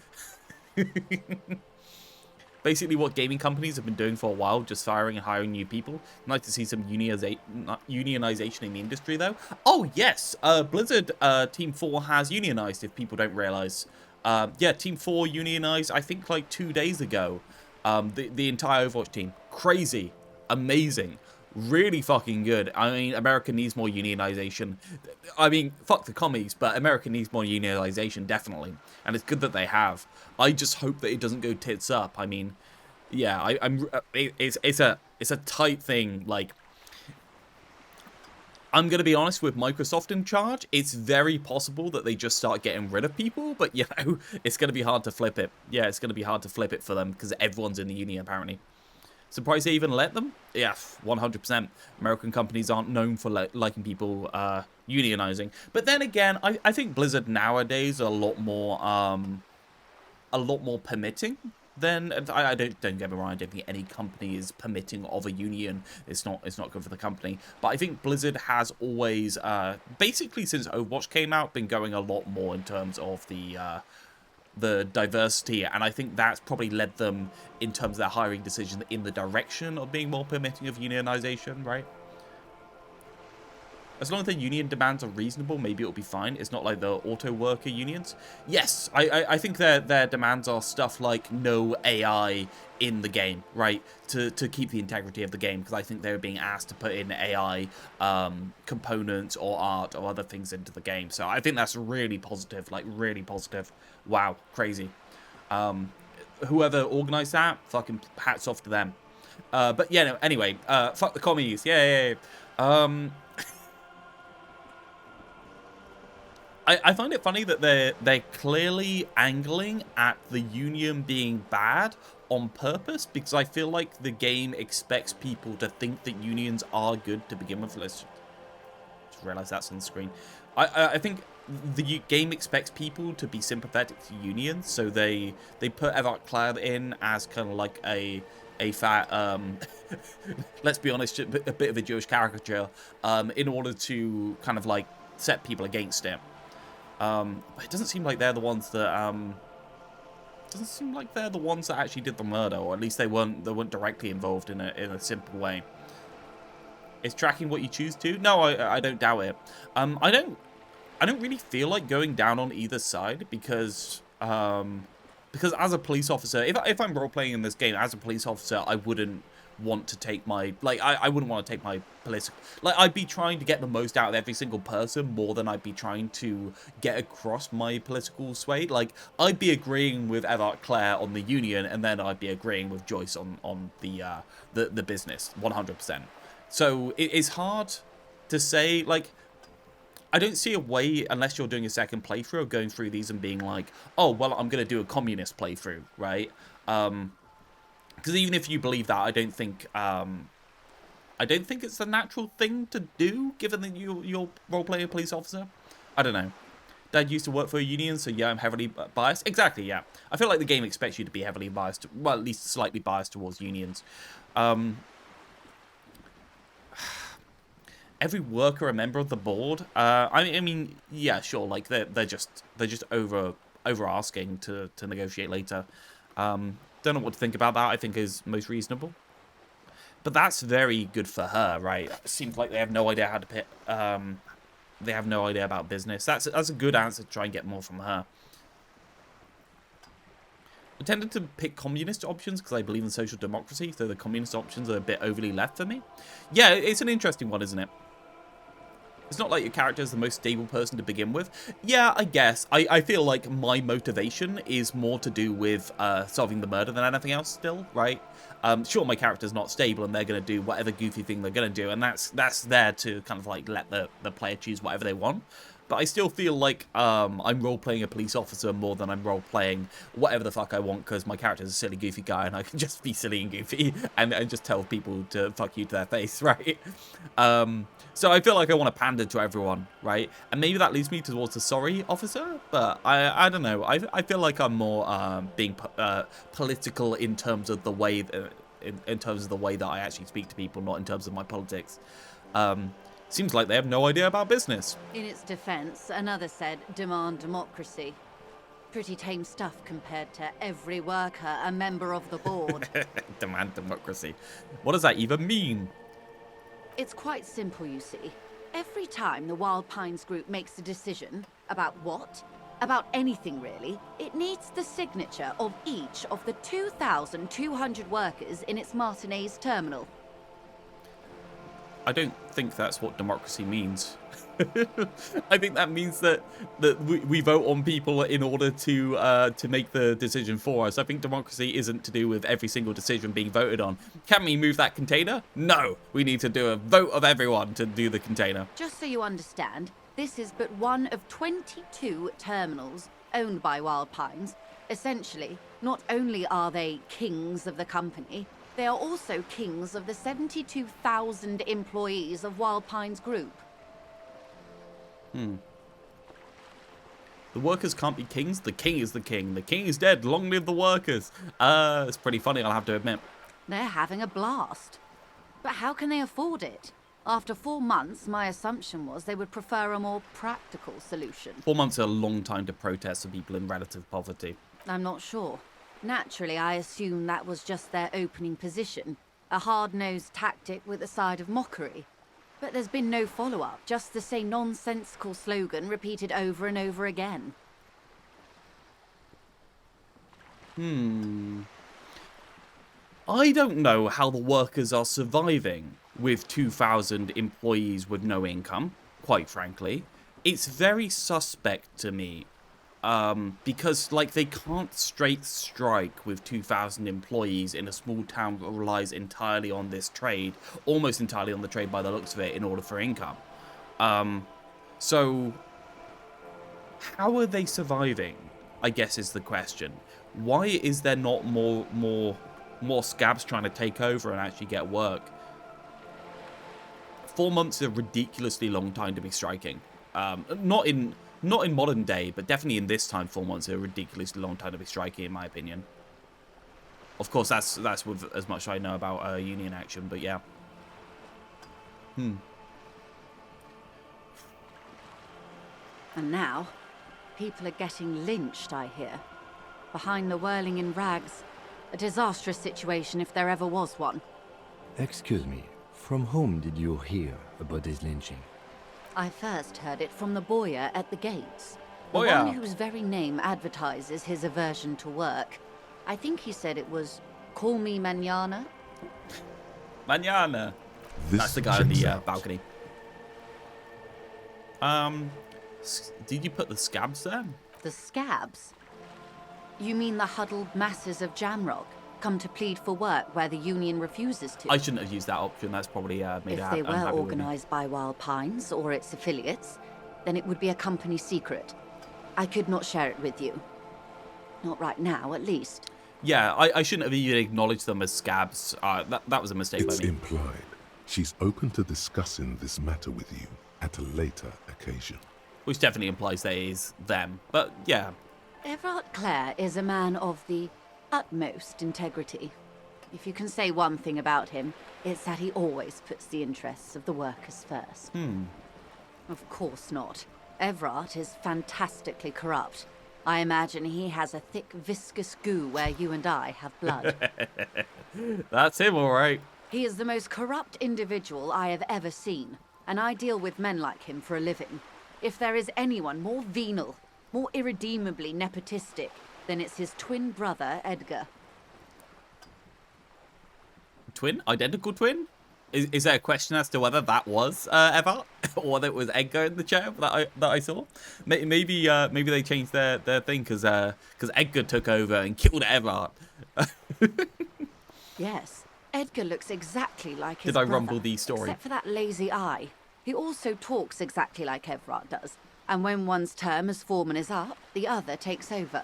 Speaker 1: Basically what gaming companies have been doing for a while, just firing and hiring new people. I'd like to see some unionization in the industry, though. Oh, yes. Blizzard Team 4 has unionized, if people don't realize. Yeah, Team 4 unionized, I think, like 2 days ago. The entire Overwatch team. Crazy. Amazing. Really fucking good. I mean, America needs more unionization. I mean, fuck the commies, but America needs more unionization, definitely. And it's good that they have. I just hope that it doesn't go tits up. I mean, yeah, it's a tight thing. Like, I'm going to be honest, with Microsoft in charge, it's very possible that they just start getting rid of people, but, you know, it's going to be hard to flip it. Yeah, it's going to be hard to flip it for them, because everyone's in the union, apparently. Surprised they even let them? Yeah, 100%. American companies aren't known for liking people unionizing. But then again, I think Blizzard nowadays are a lot more permitting than I don't get me wrong. I don't think any company is permitting of a union. It's not good for the company. But I think Blizzard has always basically since Overwatch came out been going a lot more in terms of the diversity, and I think that's probably led them in terms of their hiring decisions in the direction of being more permitting of unionization, right? As long as the union demands are reasonable, maybe it'll be fine. It's not like the auto worker unions. Yes, I think their demands are stuff like no AI in the game, right? To keep the integrity of the game, because I think they were being asked to put in AI components or art or other things into the game. So I think that's really positive, like really positive. Wow, crazy. Whoever organized that, fucking hats off to them. But yeah, no, anyway, fuck the commies. Yeah. I find it funny that they're clearly angling at the union being bad on purpose, because I feel like the game expects people to think that unions are good to begin with. Let's just realize that's on the screen. I think the game expects people to be sympathetic to unions, so they put Everett Cloud in as kind of like a fat, let's be honest, a bit of a Jewish caricature, in order to kind of like set people against it. But it doesn't seem like they're the ones that actually did the murder, or at least they weren't directly involved in a simple way. Is tracking what you choose to? No, I don't doubt it. I don't really feel like going down on either side, because as a police officer, if I'm role playing in this game as a police officer, I wouldn't want to take my, like, I wouldn't want to take my political, like, I'd be trying to get the most out of every single person more than I'd be trying to get across my political sway. Like, I'd be agreeing with Everett Clare on the union, and then I'd be agreeing with Joyce on the business, 100%. So it's hard to say, like, I don't see a way, unless you're doing a second playthrough, of going through these and being like, oh, well, I'm going to do a communist playthrough, right? Because even if you believe that, I don't think it's the natural thing to do, given that you're role-playing a police officer. I don't know. Dad used to work for a union, so yeah, I'm heavily biased. Exactly, yeah. I feel like the game expects you to be heavily biased, well, at least slightly biased towards unions. Every worker a member of the board. I mean, yeah, sure. Like they're just over asking to negotiate later. Don't know what to think about that. I think is most reasonable. But that's very good for her, right? Seems like they have no idea how to pick. They have no idea about business. That's a good answer to try and get more from her. I tended to pick communist options because I believe in social democracy, so the communist options are a bit overly left for me. Yeah, it's an interesting one, isn't it? It's not like your character is the most stable person to begin with. Yeah, I guess. I feel like my motivation is more to do with solving the murder than anything else still, right? Sure, my character's not stable and they're going to do whatever goofy thing they're going to do, and that's there to kind of like let the player choose whatever they want. But I still feel like I'm role-playing a police officer more than I'm role-playing whatever the fuck I want, because my character's a silly, goofy guy, and I can just be silly and goofy and just tell people to fuck you to their face, right? So I feel like I want to pander to everyone, right? And maybe that leads me towards the sorry officer, but I don't know. I feel like I'm more being political in terms of the way that, in terms of the way that I actually speak to people, not in terms of my politics. Seems like they have no idea about business.
Speaker 6: In its defense, another said, demand democracy. Pretty tame stuff compared to every worker a member of the board.
Speaker 1: Demand democracy. What does that even mean?
Speaker 6: It's quite simple, you see. Every time the Wild Pines group makes a decision, about what? About anything really, it needs the signature of each of the 2,200 workers in its Martinez terminal.
Speaker 1: I don't think that's what democracy means. I think that means that we vote on people in order to make the decision for us. I think democracy isn't to do with every single decision being voted on. Can we move that container? No, we need to do a vote of everyone to do the container.
Speaker 6: Just so you understand, this is but one of 22 terminals owned by Wild Pines. Essentially, not only are they kings of the company, they are also kings of the 72,000 employees of Wild Pines Group.
Speaker 1: The workers can't be kings. The king is the king. The king is dead. Long live the workers. It's pretty funny, I'll have to admit.
Speaker 6: They're having a blast. But how can they afford it? After 4 months, my assumption was they would prefer a more practical solution.
Speaker 1: 4 months is a long time to protest for people in relative poverty.
Speaker 6: I'm not sure. Naturally, I assume that was just their opening position. A hard-nosed tactic with a side of mockery. But there's been no follow-up, just the same nonsensical slogan repeated over and over again.
Speaker 1: I don't know how the workers are surviving with 2,000 employees with no income, quite frankly. It's very suspect to me. Because, like, they can't straight strike with 2,000 employees in a small town that relies entirely on this trade, almost entirely on the trade by the looks of it, in order for income. So, how are they surviving, I guess is the question. Why is there not more scabs trying to take over and actually get work? 4 months is a ridiculously long time to be striking. Not in modern day, but definitely in this time, 4 months is a ridiculously long time to be striking, in my opinion. Of course, that's with as much as I know about union action, but yeah.
Speaker 6: And now, people are getting lynched, I hear. Behind the whirling in rags. A disastrous situation if there ever was one.
Speaker 5: Excuse me, from whom did you hear about this lynching?
Speaker 6: I first heard it from the boyar at the gates. The
Speaker 1: Boyar.
Speaker 6: one whose very name advertises his aversion to work. I think he said it was, "Call me mañana."
Speaker 1: Mañana.
Speaker 3: This
Speaker 1: That's the guy on
Speaker 3: checks
Speaker 1: the
Speaker 3: out.
Speaker 1: balcony. Did you put the scabs there?
Speaker 6: The scabs? You mean the huddled masses of Jamrock, come to plead for work where the union refuses to?
Speaker 1: I shouldn't have used that option. That's probably made
Speaker 6: If
Speaker 1: it
Speaker 6: they were
Speaker 1: unhappy with me.
Speaker 6: organized by Wild Pines or its affiliates, then it would be a company secret. I could not share it with you. Not right now, at least.
Speaker 1: Yeah, I shouldn't have even acknowledged them as scabs. That was a mistake by
Speaker 3: It's
Speaker 1: me.
Speaker 3: implied she's open to discussing this matter with you at a later occasion.
Speaker 1: Which definitely implies that it is them. But yeah.
Speaker 6: Everard Clare is a man of the utmost integrity. If you can say one thing about him, it's that he always puts the interests of the workers first. Of course not. Everard is fantastically corrupt. I imagine he has a thick, viscous goo where you and I have blood.
Speaker 1: That's him, all right.
Speaker 6: He is the most corrupt individual I have ever seen, and I deal with men like him for a living. If there is anyone more venal, more irredeemably nepotistic, then it's his twin brother, Edgar.
Speaker 1: Twin? Identical twin? Is there a question as to whether that was Everard or whether it was Edgar in the chair that I saw? Maybe they changed their thing because Edgar took over and killed Everard.
Speaker 6: Yes, Edgar looks exactly like his
Speaker 1: Did I
Speaker 6: brother,
Speaker 1: rumble the story?
Speaker 6: except for that lazy eye. He also talks exactly like Everard does, and when one's term as foreman is up, the other takes over.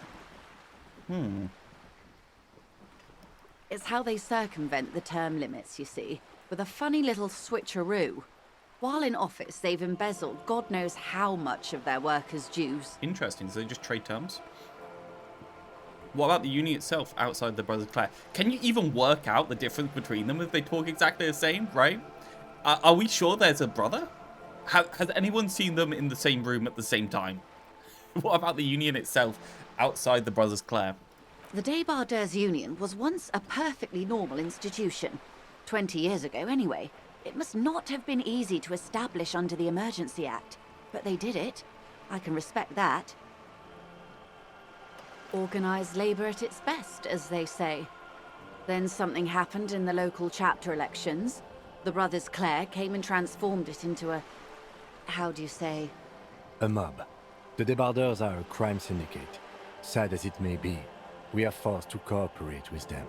Speaker 6: It's how they circumvent the term limits, you see, with a funny little switcheroo. While in office, they've embezzled God knows how much of their workers' dues.
Speaker 1: Interesting. So they just trade terms. What about the union itself outside the Brothers Clare? Can you even work out the difference between them if they talk exactly the same, right? Are we sure there's a brother? Has anyone seen them in the same room at the same time? What about the union itself outside the Brothers Clare?
Speaker 6: The Débardeurs Union was once a perfectly normal institution. 20 years ago, anyway. It must not have been easy to establish under the Emergency Act, but they did it. I can respect that. Organised labour at its best, as they say. Then something happened in the local chapter elections. The Brothers Clare came and transformed it into a... how do you say?
Speaker 5: A mob. The Débardeurs are a crime syndicate. Sad as it may be, we are forced to cooperate with them.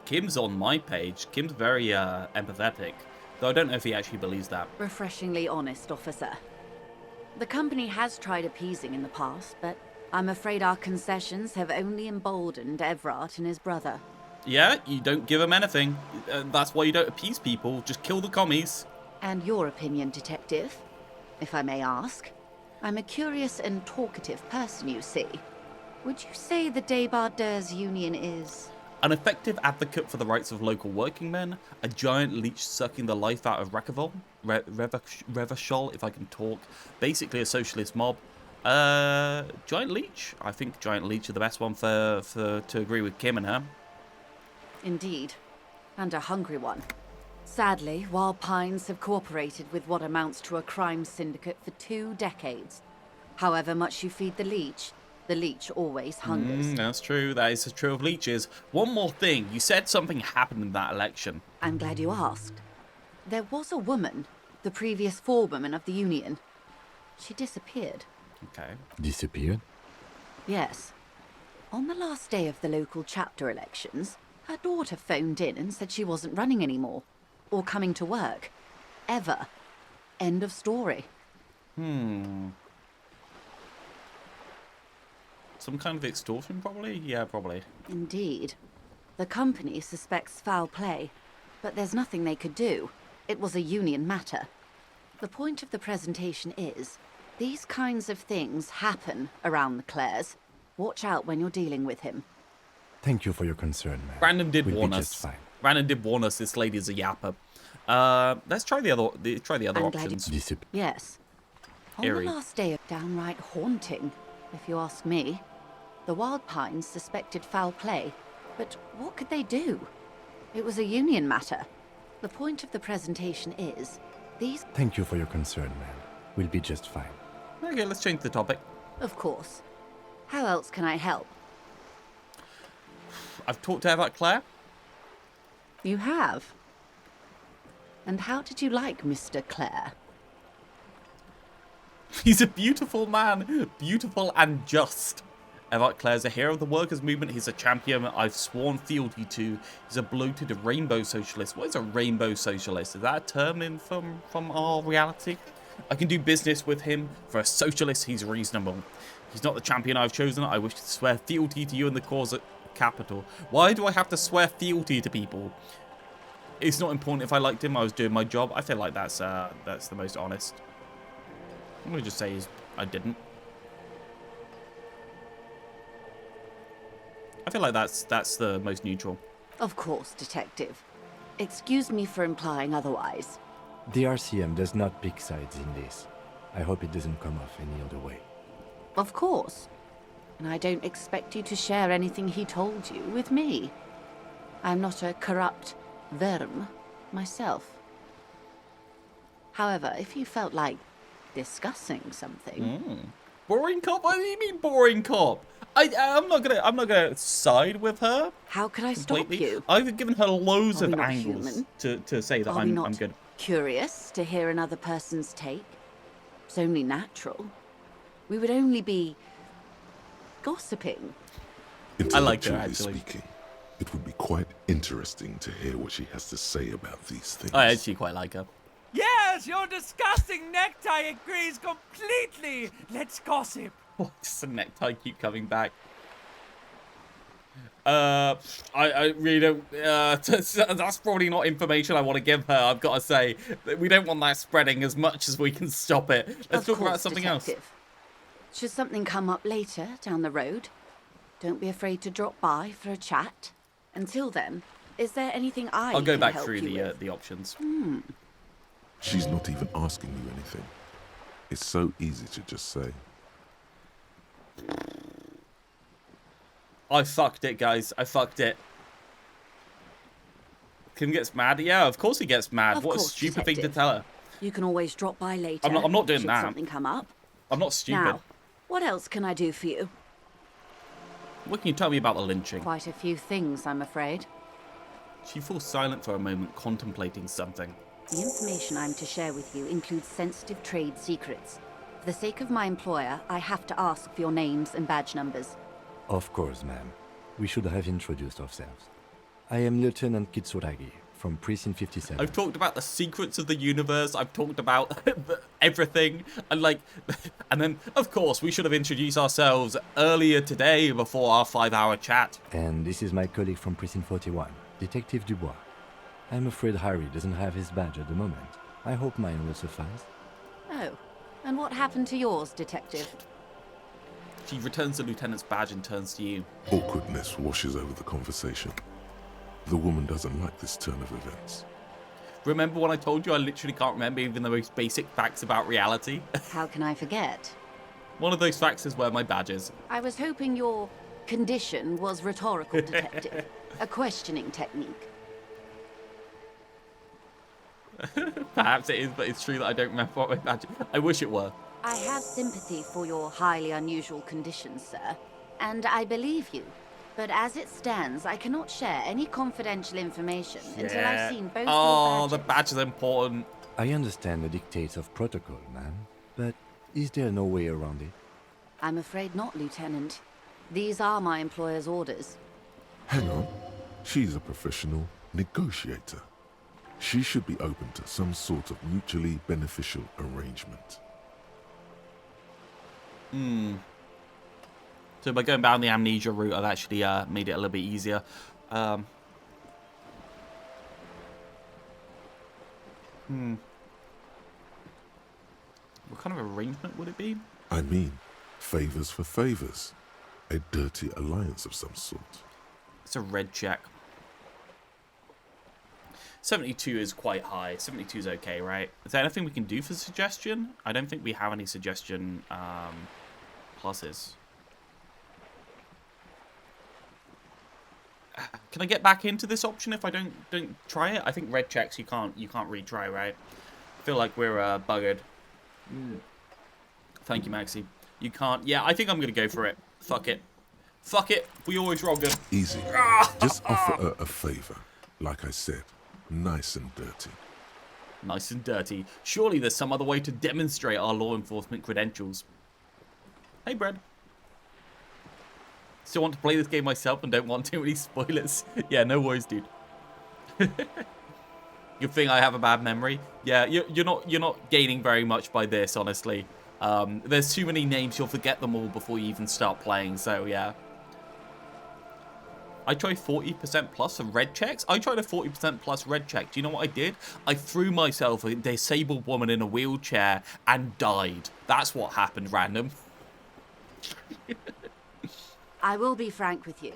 Speaker 1: Kim's on my page. Kim's very empathetic, though I don't know if he actually believes that.
Speaker 6: Refreshingly honest, officer. The company has tried appeasing in the past, but I'm afraid our concessions have only emboldened Everard and his brother.
Speaker 1: Yeah, you don't give them anything. That's why you don't appease people. Just kill the commies.
Speaker 6: And your opinion, detective, if I may ask? I'm a curious and talkative person, you see. Would you say the Débardeurs Union is...
Speaker 1: An effective advocate for the rights of local working men, a giant leech sucking the life out of Revachol, if I can talk. Basically a socialist mob. Giant leech? I think giant leech are the best one to agree with Kim and her.
Speaker 6: Indeed. And a hungry one. Sadly, Wild Pines have cooperated with what amounts to a crime syndicate for 2 decades. However much you feed the leech always hungers.
Speaker 1: That's true. That is true of leeches. One more thing. You said something happened in that election.
Speaker 6: I'm glad you asked. There was a woman, the previous forewoman of the union. She disappeared.
Speaker 1: Okay.
Speaker 5: Disappeared?
Speaker 6: Yes. On the last day of the local chapter elections, her daughter phoned in and said she wasn't running anymore. Or coming to work. Ever. End of story.
Speaker 1: Some kind of extortion, probably? Yeah, probably.
Speaker 6: Indeed. The company suspects foul play, but there's nothing they could do. It was a union matter. The point of the presentation is, these kinds of things happen around the Clares. Watch out when you're dealing with him.
Speaker 5: Thank you for your concern, man.
Speaker 1: Random did
Speaker 5: We'll
Speaker 1: warn
Speaker 5: be
Speaker 1: us.
Speaker 5: just fine.
Speaker 1: Random did warn us this lady's a yapper. Let's try the other
Speaker 6: I'm glad
Speaker 1: options.
Speaker 6: Yes. On
Speaker 1: Eerie.
Speaker 6: the last day of downright haunting, if you ask me. The Wild Pines suspected foul play, but what could they do? It was a union matter. The point of the presentation is, these...
Speaker 5: Thank you for your concern, man. We'll be just fine.
Speaker 1: Okay, let's change the topic.
Speaker 6: Of course. How else can I help?
Speaker 1: I've talked to her about Claire.
Speaker 6: You have? And how did you like Mr. Clare?
Speaker 1: He's a beautiful man. Beautiful and just. Everard Clare's a hero of the workers' movement. He's a champion I've sworn fealty to. He's a bloated rainbow socialist. What is a rainbow socialist? Is that a term from our reality? I can do business with him. For a socialist, he's reasonable. He's not the champion I've chosen. I wish to swear fealty to you in the cause at capital. Why do I have to swear fealty to people? It's not important if I liked him. I was doing my job. I feel like that's the most honest. I'm gonna just say I didn't. I feel like that's the most neutral.
Speaker 6: Of course, Detective. Excuse me for implying otherwise.
Speaker 5: The RCM does not pick sides in this. I hope it doesn't come off any other way.
Speaker 6: Of course. And I don't expect you to share anything he told you with me. I'm not a corrupt verm myself. However, if you felt like discussing something...
Speaker 1: Boring cop? What do you mean boring cop? I'm not gonna side with her.
Speaker 6: How could I
Speaker 1: Completely.
Speaker 6: stop you?
Speaker 1: I've given her loads
Speaker 6: Are
Speaker 1: of
Speaker 6: we not
Speaker 1: angles
Speaker 6: human?
Speaker 1: to say that
Speaker 6: Are we
Speaker 1: I'm
Speaker 6: not
Speaker 1: good.
Speaker 6: curious to hear another person's take? It's only natural. We would only be gossiping.
Speaker 1: I like her,
Speaker 3: Intellectually
Speaker 1: actually.
Speaker 3: speaking, it would be quite interesting to hear what she has to say about these things.
Speaker 1: I actually quite like her.
Speaker 7: Yes, your disgusting necktie agrees completely. Let's gossip.
Speaker 1: Oh, just the necktie keep coming back. I really don't. That's probably not information I want to give her. I've got to say, we don't want that spreading as much as we can stop it. Let's
Speaker 6: Of
Speaker 1: talk about
Speaker 6: course,
Speaker 1: something
Speaker 6: Detective.
Speaker 1: else.
Speaker 6: Should something come up later down the road, don't be afraid to drop by for a chat. Until then, is there anything
Speaker 1: I'll go
Speaker 6: can
Speaker 1: back
Speaker 6: help
Speaker 1: through
Speaker 6: you with?
Speaker 1: the options.
Speaker 3: She's not even asking you anything. It's so easy to just say.
Speaker 1: I fucked it, guys. I fucked it. Kim gets mad. Yeah, of course he gets mad.
Speaker 6: Of
Speaker 1: What a
Speaker 6: course,
Speaker 1: stupid thing to
Speaker 6: Detective.
Speaker 1: tell her.
Speaker 6: You can always drop by later.
Speaker 1: I'm not doing
Speaker 6: should
Speaker 1: that.
Speaker 6: something come up.
Speaker 1: I'm not stupid.
Speaker 6: Now, what else can I do for you?
Speaker 1: What can you tell me about the lynching?
Speaker 6: Quite a few things, I'm afraid.
Speaker 1: She falls silent for a moment, contemplating something.
Speaker 6: The information I'm to share with you includes sensitive trade secrets. For the sake of my employer, I have to ask for your names and badge numbers.
Speaker 5: Of course, ma'am. We should have introduced ourselves. I am Lieutenant Kitsuragi from Precinct 57.
Speaker 1: I've talked about the secrets of the universe. I've talked about everything. And then, of course, we should have introduced ourselves earlier today before our 5-hour chat.
Speaker 5: And this is my colleague from Precinct 41, Detective Dubois. I'm afraid Harry doesn't have his badge at the moment. I hope mine will suffice.
Speaker 6: Oh, and what happened to yours, Detective?
Speaker 1: She returns the lieutenant's badge and turns to you.
Speaker 3: Awkwardness washes over the conversation. The woman doesn't like this turn of events.
Speaker 1: Remember when I told you I literally can't remember even the most basic facts about reality?
Speaker 6: How can I forget?
Speaker 1: One of those facts is where my badge is.
Speaker 6: I was hoping your condition was rhetorical, Detective. A questioning technique.
Speaker 1: Perhaps it is, but it's true that I don't remember what my badge is. I wish it were.
Speaker 6: I have sympathy for your highly unusual condition, sir, and I believe you. But as it stands, I cannot share any confidential information until I've seen both
Speaker 1: Oh,
Speaker 6: your
Speaker 1: the
Speaker 6: badges.
Speaker 1: badge is important.
Speaker 5: I understand the dictates of protocol, ma'am, but is there no way around it?
Speaker 6: I'm afraid not, Lieutenant. These are my employer's orders.
Speaker 3: Hang on. She's a professional negotiator. She should be open to some sort of mutually beneficial arrangement.
Speaker 1: So by going down the amnesia route, I've actually made it a little bit easier. What kind of arrangement would it be?
Speaker 3: I mean, favors for favors. A dirty alliance of some sort.
Speaker 1: It's a red check. 72 is quite high. 72 is okay, right? Is there anything we can do for suggestion? I don't think we have any suggestion pluses. Can I get back into this option if I don't try it? I think red checks you can't retry, right? I feel like we're buggered. Thank you, Maxie. You can't. Yeah, I think I'm gonna go for it. Fuck it. Fuck it. We always roll good.
Speaker 3: Easy. Just offer her a favor. Like I said, nice and dirty.
Speaker 1: Nice and dirty. Surely there's some other way to demonstrate our law enforcement credentials. Hey, Brad. Still want to play this game myself and don't want too many spoilers. Yeah, no worries, dude. You think I have a bad memory? Yeah, you're not gaining very much by this, honestly. There's too many names, you'll forget them all before you even start playing, so yeah. I tried 40% plus for red checks. I tried a 40% plus red check. Do you know what I did? I threw myself a disabled woman in a wheelchair and died. That's what happened, random.
Speaker 6: I will be frank with you.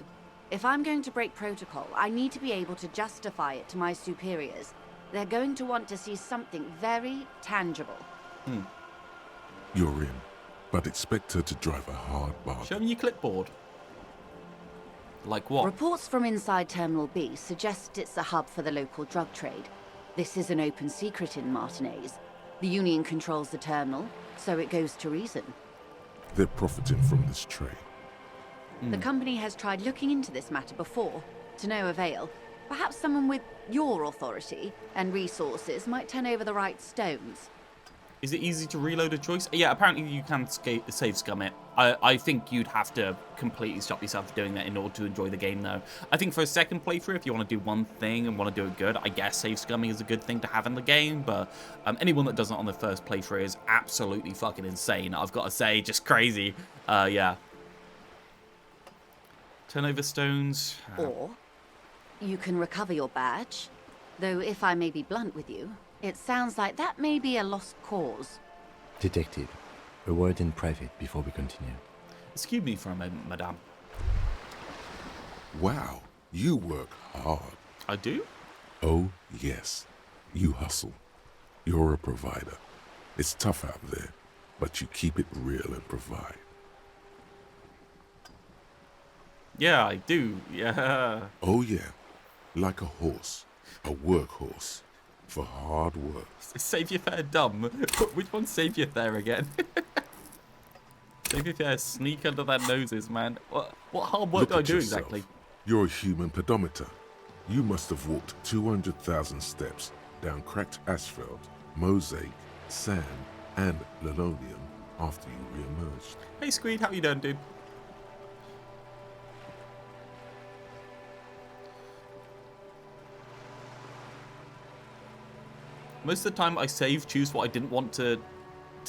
Speaker 6: If I'm going to break protocol, I need to be able to justify it to my superiors. They're going to want to see something very tangible.
Speaker 3: You're in, but expect her to drive a hard bargain.
Speaker 1: Show me your clipboard. Like what?
Speaker 6: Reports from inside Terminal B suggest it's a hub for the local drug trade. This is an open secret in Martinez. The Union controls the terminal, so it goes to reason.
Speaker 3: They're profiting from this trade.
Speaker 6: The company has tried looking into this matter before, to no avail. Perhaps someone with your authority and resources might turn over the right stones.
Speaker 1: Is it easy to reload a choice? Yeah, apparently you can save scum it. I think you'd have to completely stop yourself doing that in order to enjoy the game, though. I think for a second playthrough, if you want to do one thing and want to do it good, I guess save scumming is a good thing to have in the game, but anyone that does it on the first playthrough is absolutely fucking insane. I've got to say, just crazy. Yeah. Turnover stones.
Speaker 6: Or you can recover your badge. Though if I may be blunt with you, it sounds like that may be a lost cause.
Speaker 5: Detective, a word in private before we continue.
Speaker 1: Excuse me for a moment, madame.
Speaker 3: Wow, you work hard.
Speaker 1: I do?
Speaker 3: Oh, yes. You hustle. You're a provider. It's tough out there, but you keep it real and provide.
Speaker 1: Yeah, I do. Yeah.
Speaker 3: Oh, yeah. Like a horse. A workhorse. For hard work.
Speaker 1: Savior Fair dumb. Which one's Savior Fair again? Savior Fair sneak under their noses, man. What hard work
Speaker 3: Look
Speaker 1: do I
Speaker 3: at
Speaker 1: do
Speaker 3: yourself.
Speaker 1: exactly?
Speaker 3: You're a human pedometer. You must have walked 200,000 steps down cracked asphalt, mosaic, sand, and linoleum after you re-emerged.
Speaker 1: Hey Squeed, how you doing, dude? Most of the time I save, choose what I didn't want to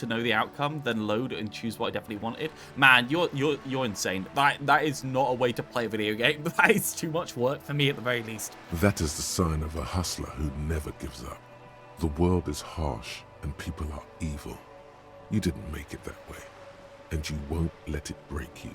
Speaker 1: know the outcome, then load and choose what I definitely wanted. Man, you're insane. That is not a way to play a video game. That is too much work for me at the very least.
Speaker 3: That is the sign of a hustler who never gives up. The world is harsh and people are evil. You didn't make it that way, and you won't let it break you.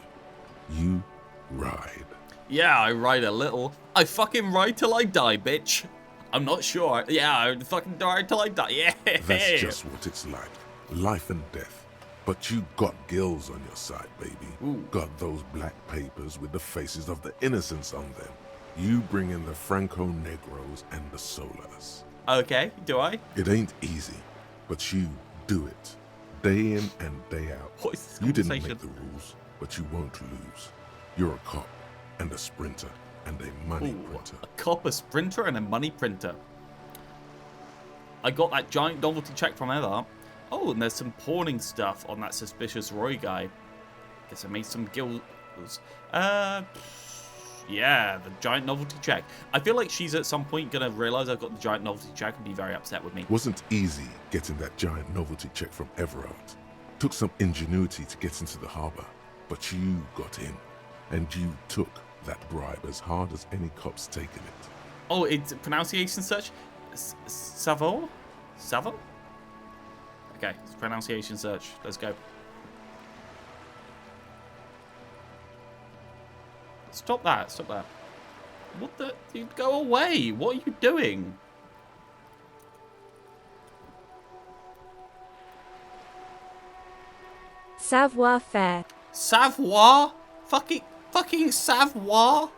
Speaker 3: You ride.
Speaker 1: Yeah, I ride a little. I fucking ride till I die, bitch. I'm not sure. Yeah, I fucking ride till I die. Yeah.
Speaker 3: That's just what it's like. Life and death. But you got gills on your side, baby.
Speaker 1: Ooh.
Speaker 3: Got those black papers with the faces of the innocents on them. You bring in the Franco Negros and the Solas.
Speaker 1: Okay, do I?
Speaker 3: It ain't easy, but you do it. Day in and day out.
Speaker 1: What is this
Speaker 3: You didn't
Speaker 1: conversation?
Speaker 3: make the rules, but you won't lose. You're a cop and a sprinter and a money
Speaker 1: Ooh,
Speaker 3: printer.
Speaker 1: a cop, a sprinter, and a money printer. I got that giant novelty check from Heather. Oh, and there's some pawning stuff on that suspicious Roy guy. Guess I made some gills. Yeah, the giant novelty check. I feel like she's at some point gonna realize I've got the giant novelty check and be very upset with me.
Speaker 3: Wasn't easy getting that giant novelty check from Everard. Took some ingenuity to get into the harbor, but you got in, and you took that bribe as hard as any cop's taken it.
Speaker 1: Oh, it's pronunciation search? Savon? Savon? Okay, it's pronunciation search. Let's go. Stop that, stop that. What the? Dude, go away. What are you doing?
Speaker 8: Savoir faire.
Speaker 1: Savoir? Fucking savoir?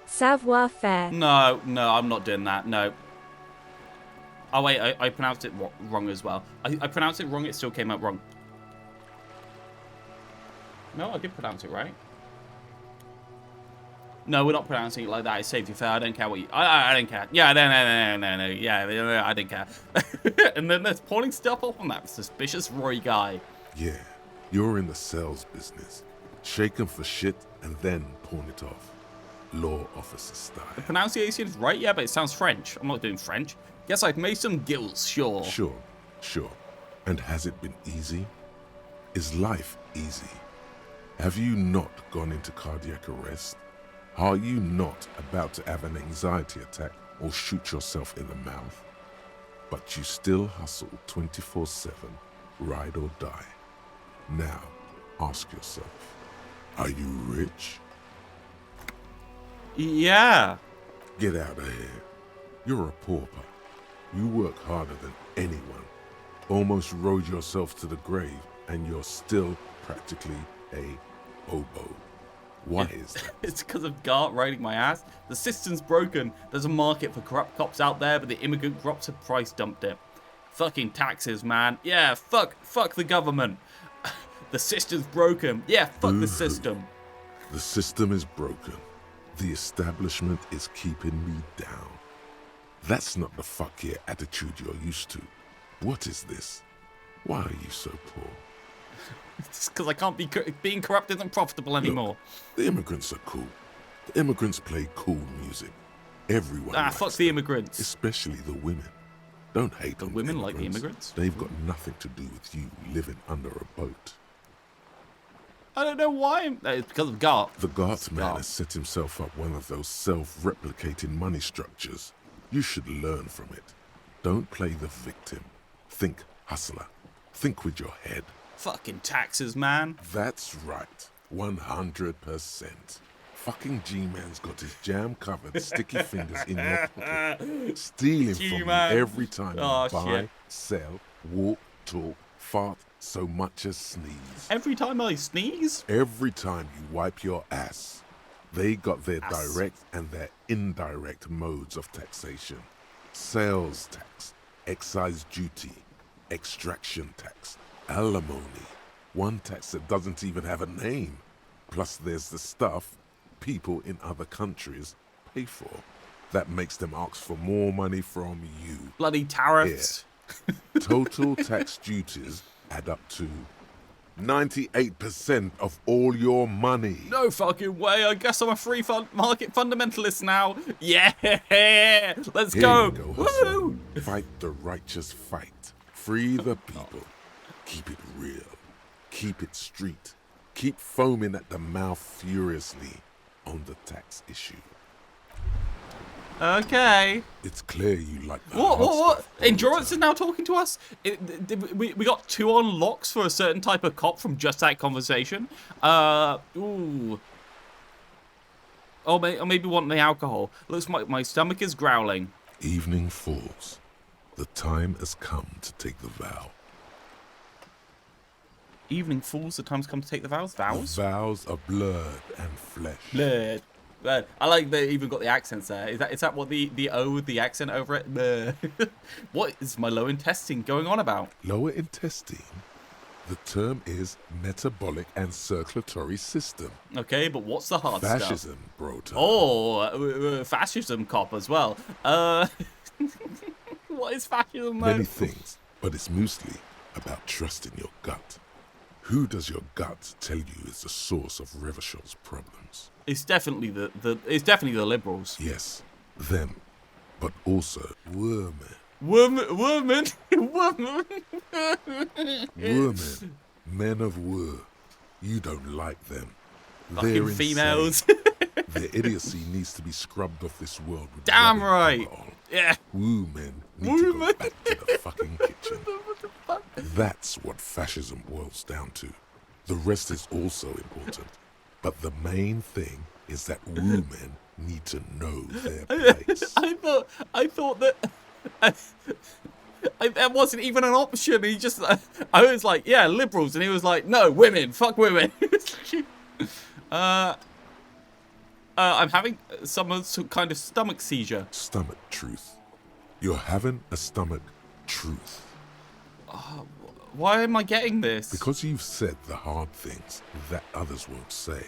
Speaker 8: Savoir faire.
Speaker 1: No, I'm not doing that. No. Oh, wait, I pronounced it wrong as well. I pronounced it wrong, it still came out wrong. No, I did pronounce it right. No, we're not pronouncing it like that. It's safety fair. I don't care what you... I don't care. Yeah, no. Yeah, I don't care. And then there's pulling stuff off on that suspicious Roy guy.
Speaker 3: Yeah, you're in the sales business. Shake 'em for shit and then pawn it off. Law officer style.
Speaker 1: The pronunciation is right, yeah, but it sounds French. I'm not doing French. Yes, I've made some gills, sure.
Speaker 3: Sure. And has it been easy? Is life easy? Have you not gone into cardiac arrest? Are you not about to have an anxiety attack or shoot yourself in the mouth? But you still hustle 24/7, ride or die. Now, Ask yourself, are you rich?
Speaker 1: Yeah.
Speaker 3: Get out of here. You're a pauper. You work harder than anyone. Almost rode yourself to the grave, and you're still practically a hobo. Why is that?
Speaker 1: It's because of Gart riding my ass. The system's broken. There's a market for corrupt cops out there, but the immigrant cops have price dumped it. Fucking taxes, man. Yeah, fuck the government. The system's broken. Yeah, fuck the system.
Speaker 3: The system is broken. The establishment is keeping me down. That's not the fuck yeah attitude you're used to. What is this? Why are you so poor?
Speaker 1: It's because I can't be being corrupt isn't profitable anymore.
Speaker 3: Look, the immigrants are cool. The immigrants play cool music. Everyone likes
Speaker 1: fuck the immigrants.
Speaker 3: Especially the women. Don't hate
Speaker 1: The
Speaker 3: on
Speaker 1: women like the immigrants?
Speaker 3: They've got nothing to do with you living under a boat.
Speaker 1: I don't know why. It's because of Gart.
Speaker 3: The Garth man has set himself up one of those self-replicating money structures. You should learn from it. Don't play the victim. Think hustler. Think with your head.
Speaker 1: Fucking taxes, man.
Speaker 3: That's right. 100%. Fucking G-Man's got his jam-covered sticky fingers in your pocket, stealing from you every time you buy, sell, walk, talk, fart, so much as sneeze.
Speaker 1: Every time I sneeze?
Speaker 3: Every time you wipe your ass. They got their direct and their indirect modes of taxation. Sales tax, excise duty, extraction tax, alimony. One tax that doesn't even have a name. Plus there's the stuff people in other countries pay for. That makes them ask for more money from you.
Speaker 1: Bloody tariffs.
Speaker 3: Total tax duties add up to 98% of all your money.
Speaker 1: No fucking way. I guess I'm a free market fundamentalist now. Yeah. Let's go.
Speaker 3: Here you go, hustler. Fight the righteous fight. Free the people. Keep it real. Keep it street. Keep foaming at the mouth furiously on the tax issue.
Speaker 1: Okay.
Speaker 3: It's clear you like that.
Speaker 1: What? Endurance is now talking to us? We got 2 unlocks for a certain type of cop from just that conversation. Ooh. Or maybe want the alcohol. Looks like my stomach is growling.
Speaker 3: Evening falls. The time has come to take the vow.
Speaker 1: Evening falls, the time's come to take the vows? Vows?
Speaker 3: The vows are blood and flesh.
Speaker 1: Blood. I like they even got the accents there. Is that what the O with the accent over it? What is my low intestine going on about?
Speaker 3: Lower intestine? The term is metabolic and circulatory system.
Speaker 1: Okay, but what's the hard stuff?
Speaker 3: Fascism, bro.
Speaker 1: Oh, fascism cop as well. What is fascism, though?
Speaker 3: Many things, but it's mostly about trusting your gut. Who does your gut tell you is the source of Revishal's problems?
Speaker 1: It's definitely the liberals.
Speaker 3: Yes, them, but also women.
Speaker 1: Women.
Speaker 3: Women, men of war. You don't like them.
Speaker 1: Fucking females.
Speaker 3: Their idiocy needs to be scrubbed off this world with
Speaker 1: damn
Speaker 3: rubbing
Speaker 1: right.
Speaker 3: alcohol.
Speaker 1: Yeah.
Speaker 3: Women need to go back to the fucking kitchen. That's what fascism boils down to. The rest is also important. But the main thing is that women need to know their place.
Speaker 1: I thought that that wasn't even an option. He just, I was like, yeah, liberals, and he was like, no, women, fuck women. I'm having some kind of stomach seizure.
Speaker 3: Stomach truth. You're having a stomach truth.
Speaker 1: Why am I getting this?
Speaker 3: Because you've said the hard things that others won't say.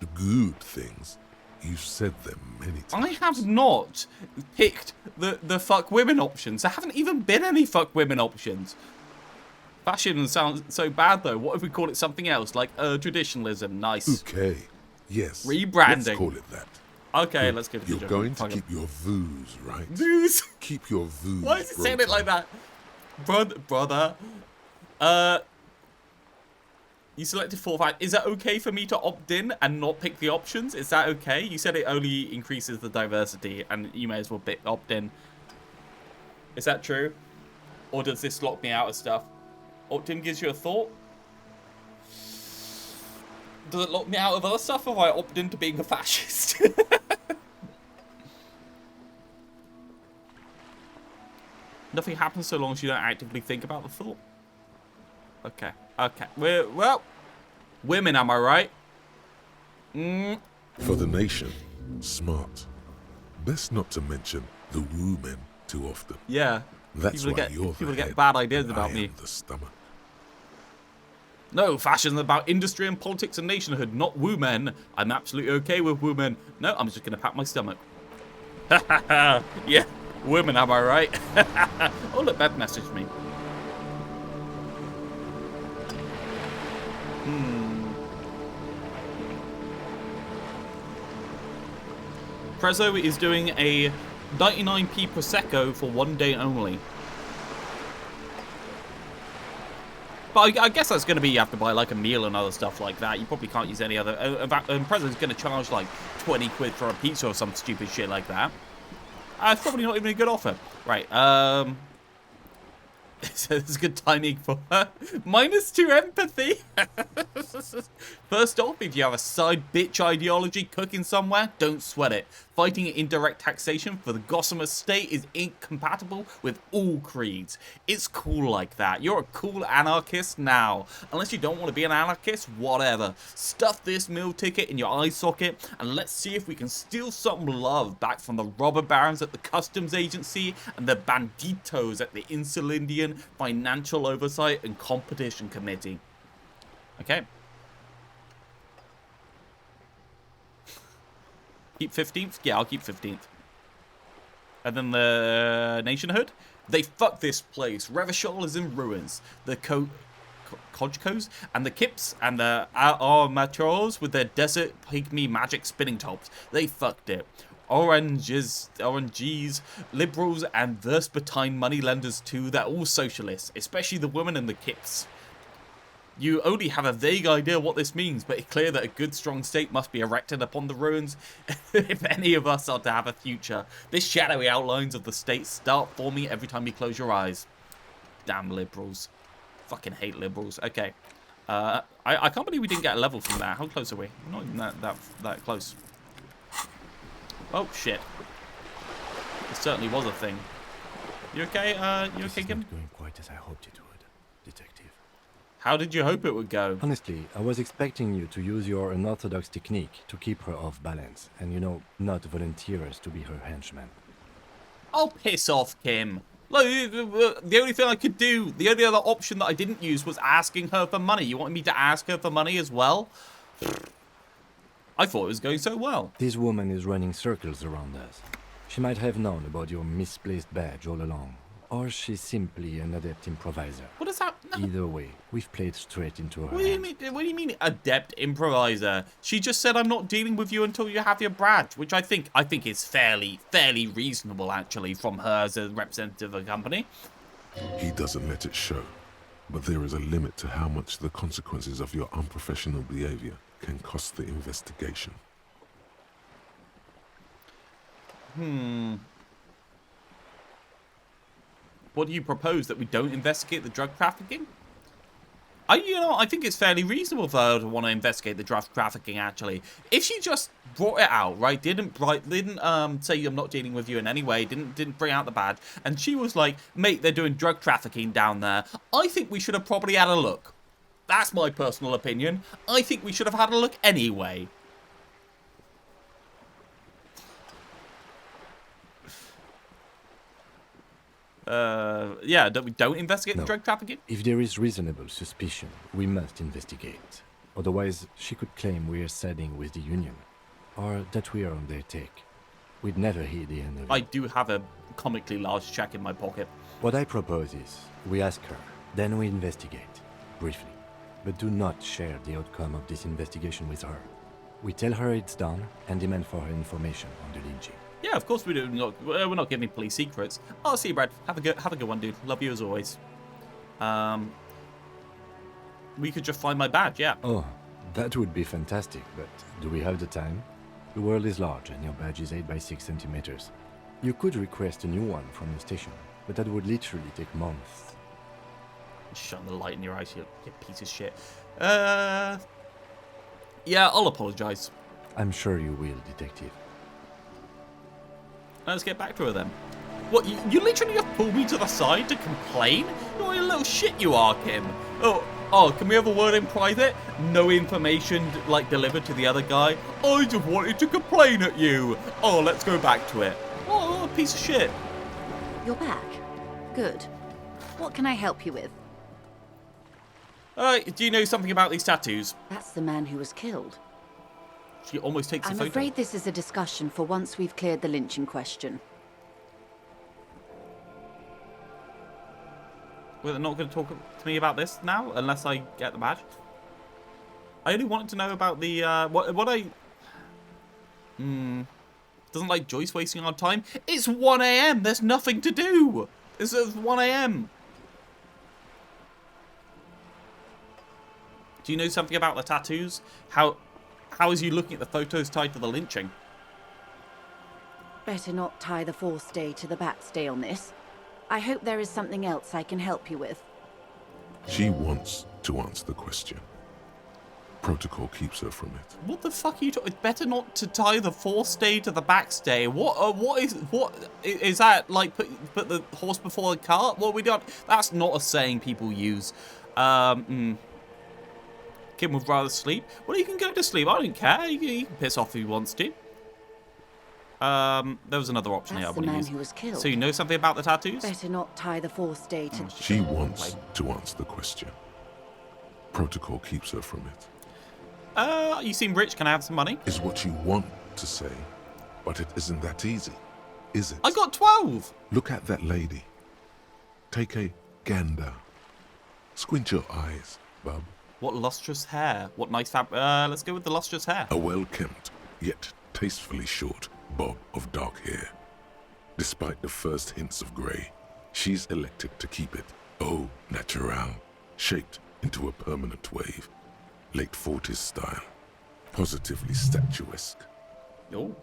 Speaker 3: The good things, you've said them many times.
Speaker 1: I have not picked the fuck women options. There haven't even been any fuck women options. Fashion sounds so bad though. What if we call it something else, like traditionalism? Nice.
Speaker 3: Okay. Yes.
Speaker 1: Rebranding.
Speaker 3: Let's call it that.
Speaker 1: Okay, let's give it a
Speaker 3: You're going to keep your vooz, right?
Speaker 1: Vooz?
Speaker 3: Keep your vooz.
Speaker 1: Why is he saying it like that? Brother. You selected 4-5. Is that okay for me to opt in and not pick the options? Is that okay? You said it only increases the diversity and you may as well opt in. Is that true? Or does this lock me out of stuff? Opt in gives you a thought? Does it lock me out of other stuff, or have I opted into being a fascist? Nothing happens so long as you don't actively think about the thought. Okay. Okay. Well, women, am I right?
Speaker 3: For the nation, smart. Best not to mention the woo men too often.
Speaker 1: Yeah.
Speaker 3: That's why you're
Speaker 1: people
Speaker 3: the
Speaker 1: get
Speaker 3: head
Speaker 1: bad ideas
Speaker 3: and
Speaker 1: about
Speaker 3: I
Speaker 1: me.
Speaker 3: am the stomach.
Speaker 1: No, fashion is about industry and politics and nationhood, not woo men. I'm absolutely okay with women. No, I'm just gonna pat my stomach. Yeah, women, am I right? Oh, look, Beth messaged me. Prezzo is doing a 99p Prosecco for 1 day only. But I guess that's going to be, you have to buy like a meal and other stuff like that. You probably can't use any other... Prezzo's going to charge like 20 quid for a pizza or some stupid shit like that. It's probably not even a good offer. Right, it's good timing for her. -2 empathy. First off, if you have a side bitch ideology cooking somewhere, don't sweat it. Fighting indirect taxation for the Gossamer state is incompatible with all creeds. It's cool like that. You're a cool anarchist now. Unless you don't want to be an anarchist, whatever. Stuff this meal ticket in your eye socket and let's see if we can steal some love back from the robber barons at the customs agency and the banditos at the Insulindian Financial Oversight and Competition Committee. Okay. Keep 15th? Yeah, I'll keep 15th. And then the nationhood? They fucked this place. Revachol is in ruins. The Kojkos and the Kips and the Armators with their desert pygmy magic spinning tops. They fucked it. Oranges, liberals, and Versbatine moneylenders too. They're all socialists, especially the women and the Kips. You only have a vague idea what this means, but it's clear that a good, strong state must be erected upon the ruins if any of us are to have a future. This shadowy outlines of the state start forming every time you close your eyes. Damn liberals. Fucking hate liberals. Okay. I can't believe we didn't get a level from that. How close are we? Not even that close. Oh, shit. It certainly was a thing. You okay? You okay, Kim?
Speaker 5: Not going quite as I hoped it would, detective.
Speaker 1: How did you hope it would go?
Speaker 5: Honestly, I was expecting you to use your unorthodox technique to keep her off balance, and, you know, not volunteer us to be her henchman.
Speaker 1: Oh, piss off, Kim. Look, the only thing I could do, the only other option that I didn't use was asking her for money. You wanted me to ask her for money as well? I thought it was going so well.
Speaker 5: This woman is running circles around us. She might have known about your misplaced badge all along, or she's simply an adept improviser.
Speaker 1: What does that... No.
Speaker 5: Either way, we've played straight into her
Speaker 1: What do you mean, adept improviser? She just said I'm not dealing with you until you have your badge, which I think is fairly reasonable actually from her as a representative of the company.
Speaker 3: He doesn't let it show, but there is a limit to how much the consequences of your unprofessional behavior can cost the investigation.
Speaker 1: What do you propose, that we don't investigate the drug trafficking? I think it's fairly reasonable for her to want to investigate the drug trafficking, actually. If she just brought it out, right, didn't say I'm not dealing with you in any way, didn't bring out the badge, and she was like, mate, they're doing drug trafficking down there, I think we should have probably had a look. That's my personal opinion. I think we should have had a look anyway. Yeah, we don't investigate the drug trafficking?
Speaker 5: If there is reasonable suspicion, we must investigate. Otherwise, she could claim we are siding with the Union, or that we are on their take. We'd never hear the end of it.
Speaker 1: I do have a comically large check in my pocket.
Speaker 5: What I propose is, we ask her, then we investigate, briefly. But do not share the outcome of this investigation with her. We tell her it's done, and demand for her information on the lynching.
Speaker 1: Yeah, of course we do. We're not giving police secrets. Oh, see you, Brad. Have a good one, dude. Love you as always. We could just find my badge, yeah.
Speaker 5: Oh, that would be fantastic, but do we have the time? The world is large, and your badge is 8 by 6 centimeters. You could request a new one from the station, but that would literally take months.
Speaker 1: Shut the light in your eyes, you piece of shit. Yeah, I'll apologise.
Speaker 5: I'm sure you will, Detective.
Speaker 1: Let's get back to her then. What, you literally just pulled me to the side to complain? You're a little shit you are, Kim. Oh, can we have a word in private? No information, like, delivered to the other guy? I just wanted to complain at you. Oh, let's go back to it. Oh, piece of shit.
Speaker 6: You're back. Good. What can I help you with?
Speaker 1: Do you know something about these tattoos?
Speaker 6: That's the man who was killed.
Speaker 1: She almost takes a
Speaker 6: I'm
Speaker 1: photo.
Speaker 6: afraid this is a discussion for once we've cleared the lynching question.
Speaker 1: Well, they're not going to talk to me about this now, unless I get the badge. I only wanted to know about the, doesn't like Joyce wasting our time? It's 1 AM, there's nothing to do! It's 1 AM. Do you know something about the tattoos? How is you looking at the photos tied to the lynching?
Speaker 6: Better not tie the forestay to the backstay on this. I hope there is something else I can help you with.
Speaker 3: She wants to answer the question. Protocol keeps her from it.
Speaker 1: What the fuck are you talking? It's better not to tie the forestay to the backstay. What is that? Like put the horse before the cart? What are we doing? That's not a saying people use. Kim would rather sleep. Well, you can go to sleep. I don't care. You can piss off if he wants to. There was another option here I
Speaker 6: That's the
Speaker 1: want to
Speaker 6: man
Speaker 1: use.
Speaker 6: who was killed.
Speaker 1: So you know something about the tattoos?
Speaker 6: Better not tie the forestay to...
Speaker 3: She wants to answer the question. Protocol keeps her from it.
Speaker 1: You seem rich. Can I have some money?
Speaker 3: Is what you want to say, but it isn't that easy, is it?
Speaker 1: I got 12.
Speaker 3: Look at that lady. Take a gander. Squint your eyes, bub.
Speaker 1: What lustrous hair. What nice let's go with the lustrous hair.
Speaker 3: A well-kempt, yet tastefully short bob of dark hair. Despite the first hints of grey, she's elected to keep it au naturel, shaped into a permanent wave. Late 40s style. Positively statuesque.
Speaker 1: Oh.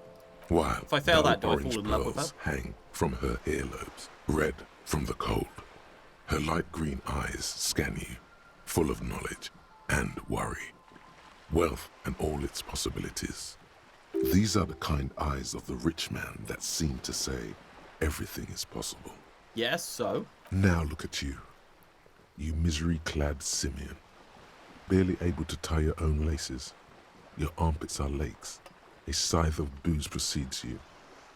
Speaker 3: While
Speaker 1: If I fail that, do I
Speaker 3: orange
Speaker 1: fall in love with
Speaker 3: pearls
Speaker 1: her?
Speaker 3: hang from her earlobes, red from the cold. Her light green eyes scan you, full of knowledge and worry. Wealth and all its possibilities. These are the kind eyes of the rich man that seem to say everything is possible.
Speaker 1: Yes, so?
Speaker 3: Now look at you. You misery-clad simian. Barely able to tie your own laces. Your armpits are lakes. A scythe of booze precedes you.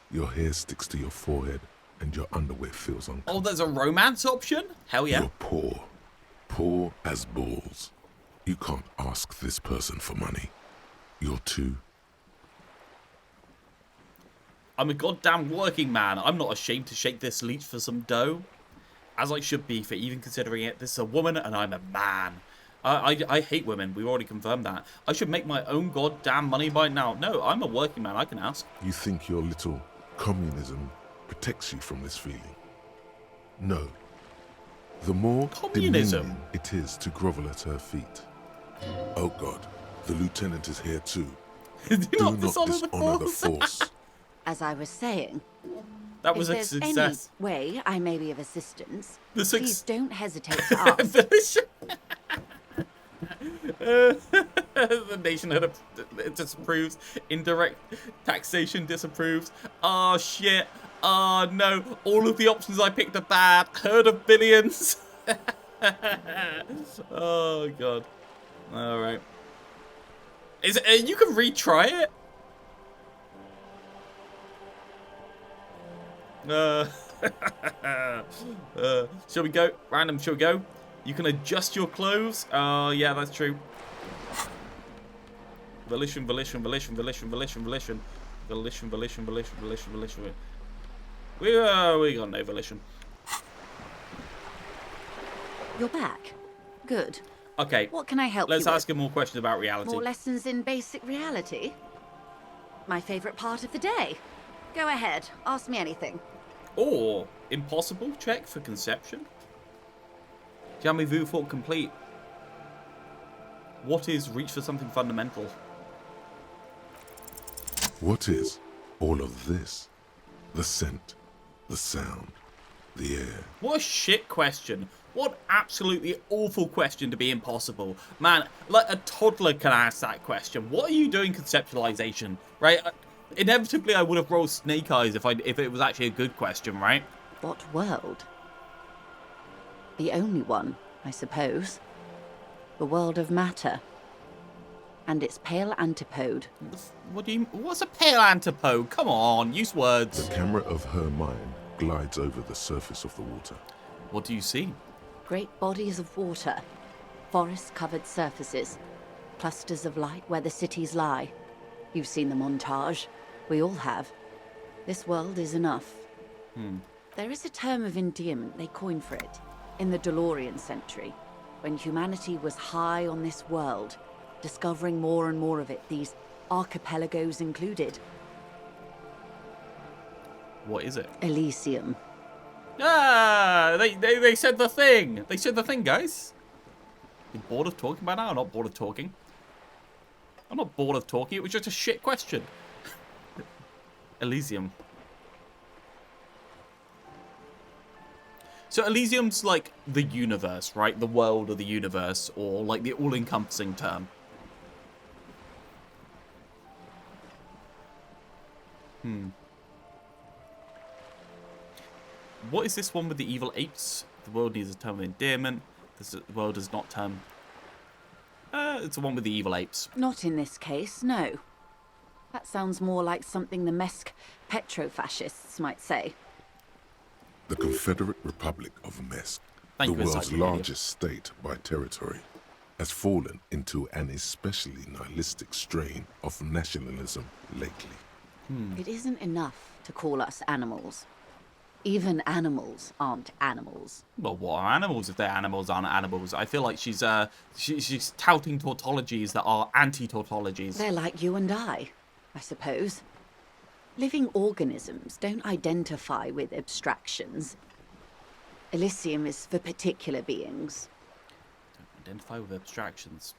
Speaker 3: Your hair sticks to your forehead and your underwear feels uncomfortable.
Speaker 1: Oh, there's a romance option? Hell yeah.
Speaker 3: You're poor. Poor as balls. You can't ask this person for money. You're too...
Speaker 1: I'm a goddamn working man. I'm not ashamed to shake this leech for some dough. As I should be for even considering it. This is a woman and I'm a man. I hate women. We've already confirmed that. I should make my own goddamn money by now. No, I'm a working man. I can ask.
Speaker 3: You think your little communism protects you from this feeling? No. The more
Speaker 1: Communism?
Speaker 3: demeaning it is to grovel at her feet. Oh God, the lieutenant is here too.
Speaker 1: Do
Speaker 3: Do
Speaker 1: not
Speaker 3: not
Speaker 1: dishonor
Speaker 3: dishonor the force.
Speaker 6: As I was saying,
Speaker 1: That was
Speaker 6: if
Speaker 1: a
Speaker 6: there's
Speaker 1: success.
Speaker 6: any way I may be of assistance,
Speaker 1: The suc-
Speaker 6: please don't hesitate to ask.
Speaker 1: The nationhood disapproves. Indirect taxation disapproves. Oh shit. Oh no. All of the options I picked are bad. Herd of billions. Oh god. Alright. Is it, you can retry it? Shall we go? Random, shall we go? You can adjust your clothes. Oh, yeah, that's true. Volition, volition, volition, volition, volition, volition. Volition, volition, volition, volition, volition. We got no volition.
Speaker 6: You're back. Good.
Speaker 1: Okay.
Speaker 6: What can I help you
Speaker 1: Let's
Speaker 6: with?
Speaker 1: ask him more questions about reality.
Speaker 6: More lessons in basic reality? My favorite part of the day. Go ahead, ask me anything.
Speaker 1: Or impossible check for conception. Jamais vu thought complete. What is reach for something fundamental?
Speaker 3: What is all of this? The scent, the sound, The air.
Speaker 1: What a shit question. What absolutely awful question to be impossible. Man, like a toddler can ask that question. What are you doing conceptualization, right? Inevitably, I would have rolled snake eyes if it was actually a good question, right?
Speaker 6: What world? The only one, I suppose. The world of matter. And its pale antipode.
Speaker 1: What's a pale antipode? Come on, use words.
Speaker 3: The camera of her mind glides over the surface of the water.
Speaker 1: What do you see?
Speaker 6: Great bodies of water. Forest-covered surfaces. Clusters of light where the cities lie. You've seen the montage. We all have. This world is enough. There is a term of endearment they coined for it. In the DeLorean century, when humanity was high on this world, discovering more and more of it, these archipelagos included.
Speaker 1: What is it?
Speaker 6: Elysium.
Speaker 1: Ah, they said the thing. They said the thing, guys. You bored of talking about it? I'm not bored of talking. I'm not bored of talking. It was just a shit question. Elysium. So Elysium's like the universe, right? The world of the universe, or like the all-encompassing term. What is this one with the evil apes? The world needs a term of endearment. The world is not term. It's the one with the evil apes.
Speaker 6: Not in this case, no. That sounds more like something the Mesk petrofascists might say.
Speaker 3: The Confederate Republic of Mesk,
Speaker 1: Thank
Speaker 3: the
Speaker 1: you for
Speaker 3: world's
Speaker 1: citing me,
Speaker 3: largest state by territory, has fallen into an especially nihilistic strain of nationalism lately.
Speaker 6: It isn't enough to call us animals. Even animals aren't animals.
Speaker 1: Well, what are animals if their animals aren't animals? I feel like she's touting tautologies that are anti-tautologies.
Speaker 6: They're like you and I suppose. Living organisms don't identify with abstractions. Elysium is for particular beings.
Speaker 1: Don't identify with abstractions.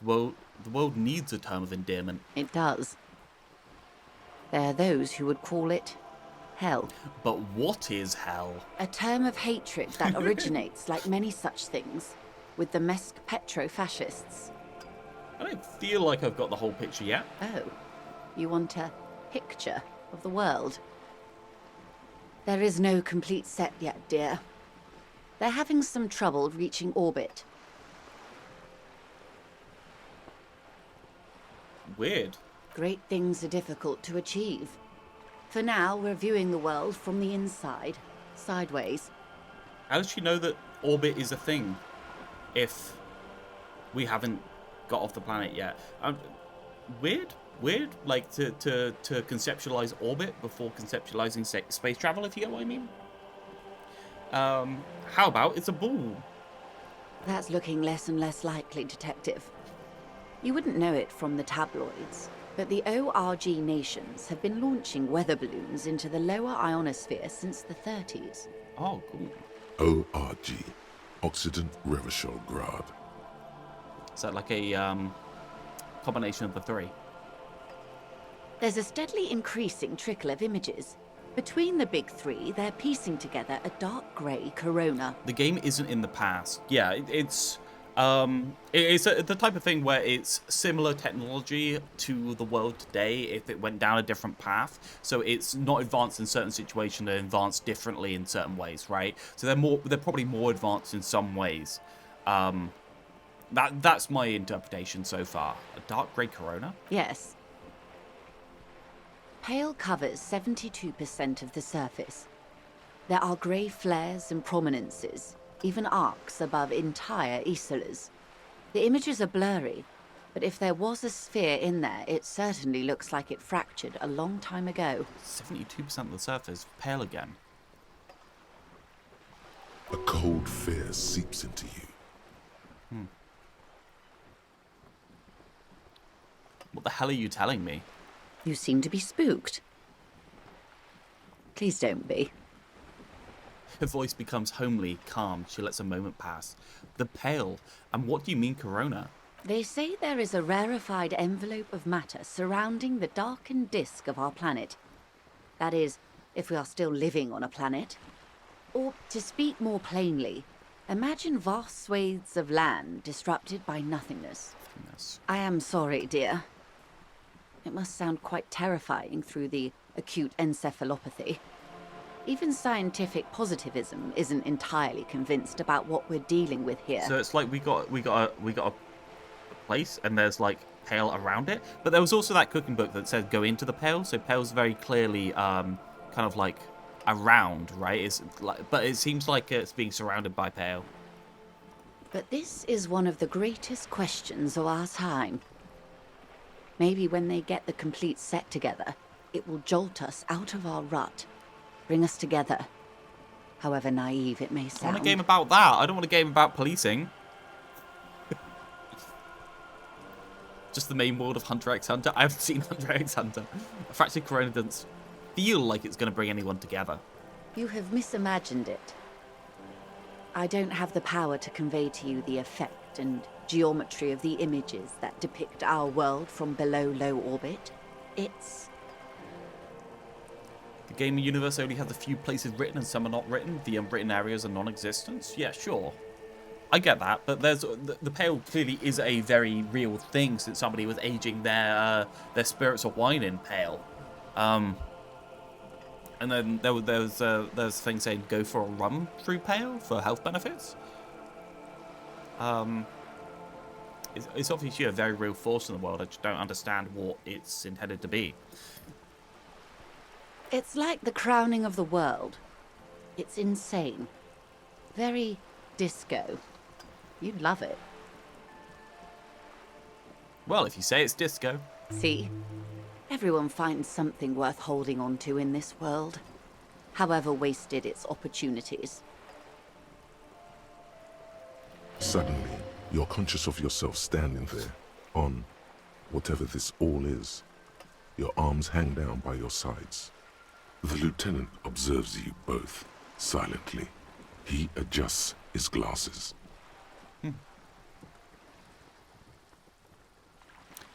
Speaker 1: The world needs a term of endearment.
Speaker 6: It does. There are those who would call it hell.
Speaker 1: But what is hell?
Speaker 6: A term of hatred that originates, like many such things, with the Mesk petrofascists.
Speaker 1: I don't feel like I've got the whole picture yet.
Speaker 6: Oh, you want a picture of the world? There is no complete set yet, dear. They're having some trouble reaching orbit.
Speaker 1: Weird.
Speaker 6: Great things are difficult to achieve. For now, we're viewing the world from the inside, sideways.
Speaker 1: How does she know that orbit is a thing if we haven't got off the planet yet? Weird, like to conceptualize orbit before conceptualizing space travel, if you get what I mean. How about it's a ball?
Speaker 6: That's looking less and less likely, Detective. You wouldn't know it from the tabloids, but the ORG nations have been launching weather balloons into the lower ionosphere since the 30s.
Speaker 1: Oh, cool.
Speaker 3: ORG, Occident Revichol-Grad.
Speaker 1: Is that like a combination of the three?
Speaker 6: There's a steadily increasing trickle of images. Between the big three, they're piecing together a dark grey corona.
Speaker 1: The game isn't in the past. Yeah, it's the type of thing where it's similar technology to the world today if it went down a different path. So it's not advanced in certain situations and advanced differently in certain ways, right? So they're probably more advanced in some ways. That's my interpretation so far. A dark grey corona?
Speaker 6: Yes. Pale covers 72% of the surface. There are grey flares and prominences, even arcs above entire isolas. The images are blurry, but if there was a sphere in there, it certainly looks like it fractured a long time ago.
Speaker 1: 72% of the surface, pale again.
Speaker 3: A cold fear seeps into you.
Speaker 1: What the hell are you telling me?
Speaker 6: You seem to be spooked. Please don't be.
Speaker 1: Her voice becomes homely, calm. She lets a moment pass. The pale. And what do you mean corona?
Speaker 6: They say there is a rarefied envelope of matter surrounding the darkened disk of our planet. That is, if we are still living on a planet. Or, to speak more plainly, imagine vast swathes of land disrupted by nothingness.
Speaker 1: Yes.
Speaker 6: I am sorry, dear. It must sound quite terrifying through the acute encephalopathy. Even scientific positivism isn't entirely convinced about what we're dealing with here.
Speaker 1: So it's like we got a place, and there's like pail around it. But there was also that cooking book that said go into the pail. So pail's very clearly kind of like around, right? It's like, but it seems like it's being surrounded by pail.
Speaker 6: But this is one of the greatest questions of our time. Maybe when they get the complete set together, it will jolt us out of our rut, bring us together. However naive it may
Speaker 1: I
Speaker 6: sound.
Speaker 1: want a game about that. I don't want a game about policing. Just the main world of Hunter x Hunter. I haven't seen Hunter x Hunter. A Fractured Corona doesn't feel like it's going to bring anyone together.
Speaker 6: You have misimagined it. I don't have the power to convey to you the effect and geometry of the images that depict our world from below low orbit. It's...
Speaker 1: The game universe only has a few places written and some are not written. The unwritten areas are non-existent. Yeah, sure. I get that, but there's the pale clearly is a very real thing since somebody was aging their spirits of wine in pale. And then there's things saying go for a run through pale for health benefits. It's obviously a very real force in the world. I just don't understand what it's intended to be.
Speaker 6: It's like the crowning of the world. It's insane. Very disco. You'd love it.
Speaker 1: Well, if you say it's disco.
Speaker 6: See? Everyone finds something worth holding on to in this world, however wasted its opportunities.
Speaker 3: Suddenly, you're conscious of yourself standing there, on whatever this all is. Your arms hang down by your sides. The lieutenant observes you both, silently. He adjusts his glasses.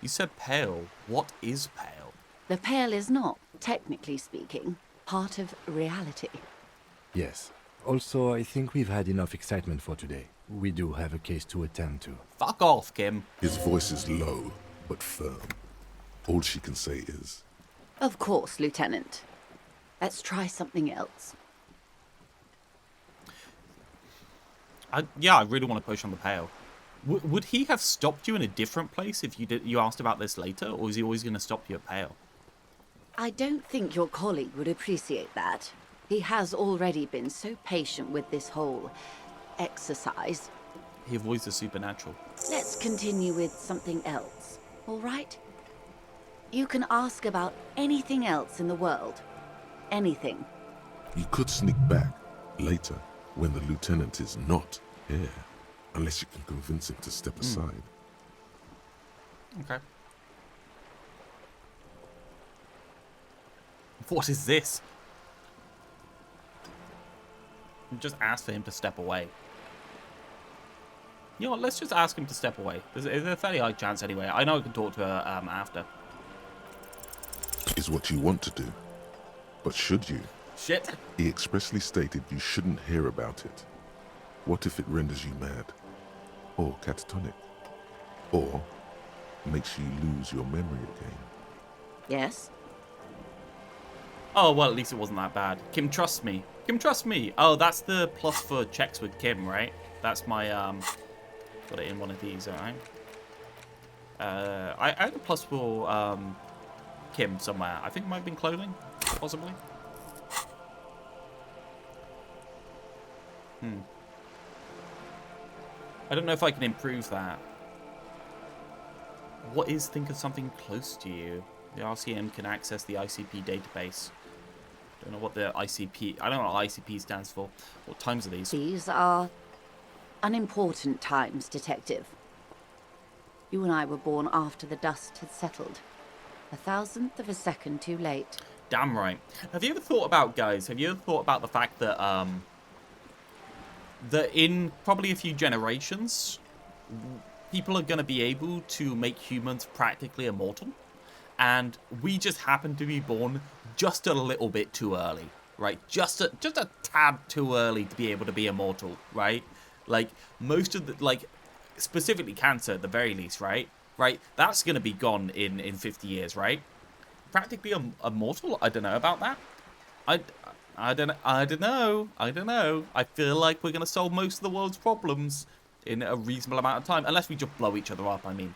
Speaker 1: You said pale. What is pale?
Speaker 6: The Pale is not, technically speaking, part of reality.
Speaker 5: Yes. Also, I think we've had enough excitement for today. We do have a case to attend to.
Speaker 1: Fuck off, Kim.
Speaker 3: His voice is low, but firm. All she can say is,
Speaker 6: Of course, Lieutenant. Let's try something else.
Speaker 1: Yeah, I really want to push on the pale. Would he have stopped you in a different place if you asked about this later, or is he always going to stop you at pale?
Speaker 6: I don't think your colleague would appreciate that. He has already been so patient with this whole exercise.
Speaker 1: He avoids the supernatural.
Speaker 6: Let's continue with something else, all right? You can ask about anything else in the world. Anything.
Speaker 3: you could sneak back later when the lieutenant is not here. Unless you can convince him to step aside.
Speaker 1: Okay. What is this? Just ask for him to step away. You know what, let's just ask him to step away. There's a fairly high chance anyway. I know I can talk to her after.
Speaker 3: Is what you want to do. But should you?
Speaker 1: Shit.
Speaker 3: He expressly stated you shouldn't hear about it. What if it renders you mad? Or catatonic? Or makes you lose your memory again?
Speaker 6: Yes?
Speaker 1: Oh, well, at least it wasn't that bad. Kim trusts me. Kim trusts me. Oh, that's the plus for checks with Kim, right? That's my, got it in one of these, alright? I had a plus for, Kim somewhere. I think it might have been clothing, possibly. I don't know if I can improve that. What is think of something close to you? The RCM can access the ICP database. Don't know what the ICP... I don't know what ICP stands for. What times are these?
Speaker 6: These are unimportant times, Detective. You and I were born after the dust had settled. 1,000th of a second too late.
Speaker 1: Damn right. Have you ever thought about, guys, have you ever thought about the fact that, that in probably a few generations, people are going to be able to make humans practically immortal? And we just happen to be born just a little bit too early. right? Just a tad too early to be able to be immortal, right? Like, most of the, like, specifically cancer at the very least, right? Right? That's going to be gone in 50 years, right? Practically immortal? I don't know about that. I don't know. I feel like we're going to solve most of the world's problems in a reasonable amount of time. Unless we just blow each other up, I mean.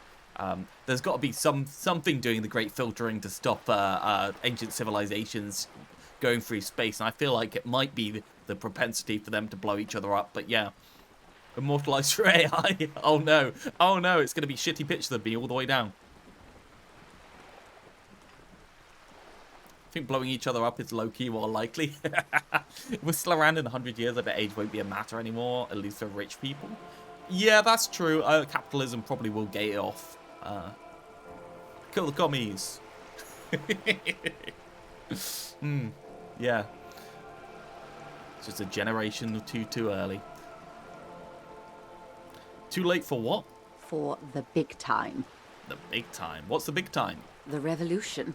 Speaker 1: There's got to be something doing the great filtering to stop ancient civilizations going through space. And I feel like it might be the propensity for them to blow each other up. But yeah. Immortalized for AI. Oh no. Oh no, it's going to be shitty pictures of me all the way down. I think blowing each other up is low-key more likely. If we're still around in 100 years, I bet age won't be a matter anymore, at least for rich people. Yeah, that's true. Capitalism probably will gate it off. Kill the commies. Yeah. It's just a generation or two too early. Too late for what?
Speaker 6: For the big time.
Speaker 1: The big time? What's the big time?
Speaker 6: The revolution.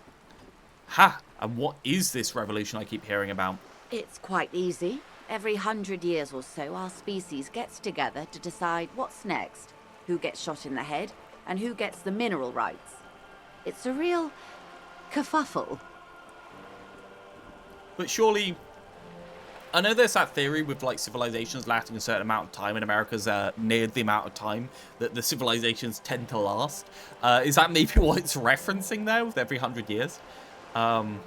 Speaker 1: Ha! And what is this revolution I keep hearing about?
Speaker 6: It's quite easy. Every 100 years or so, our species gets together to decide what's next, who gets shot in the head, and who gets the mineral rights. It's a real kerfuffle.
Speaker 1: But surely, I know there's that theory with like civilizations lasting a certain amount of time, and America's neared the amount of time that the civilizations tend to last. Is that maybe what it's referencing there with every 100 years? Who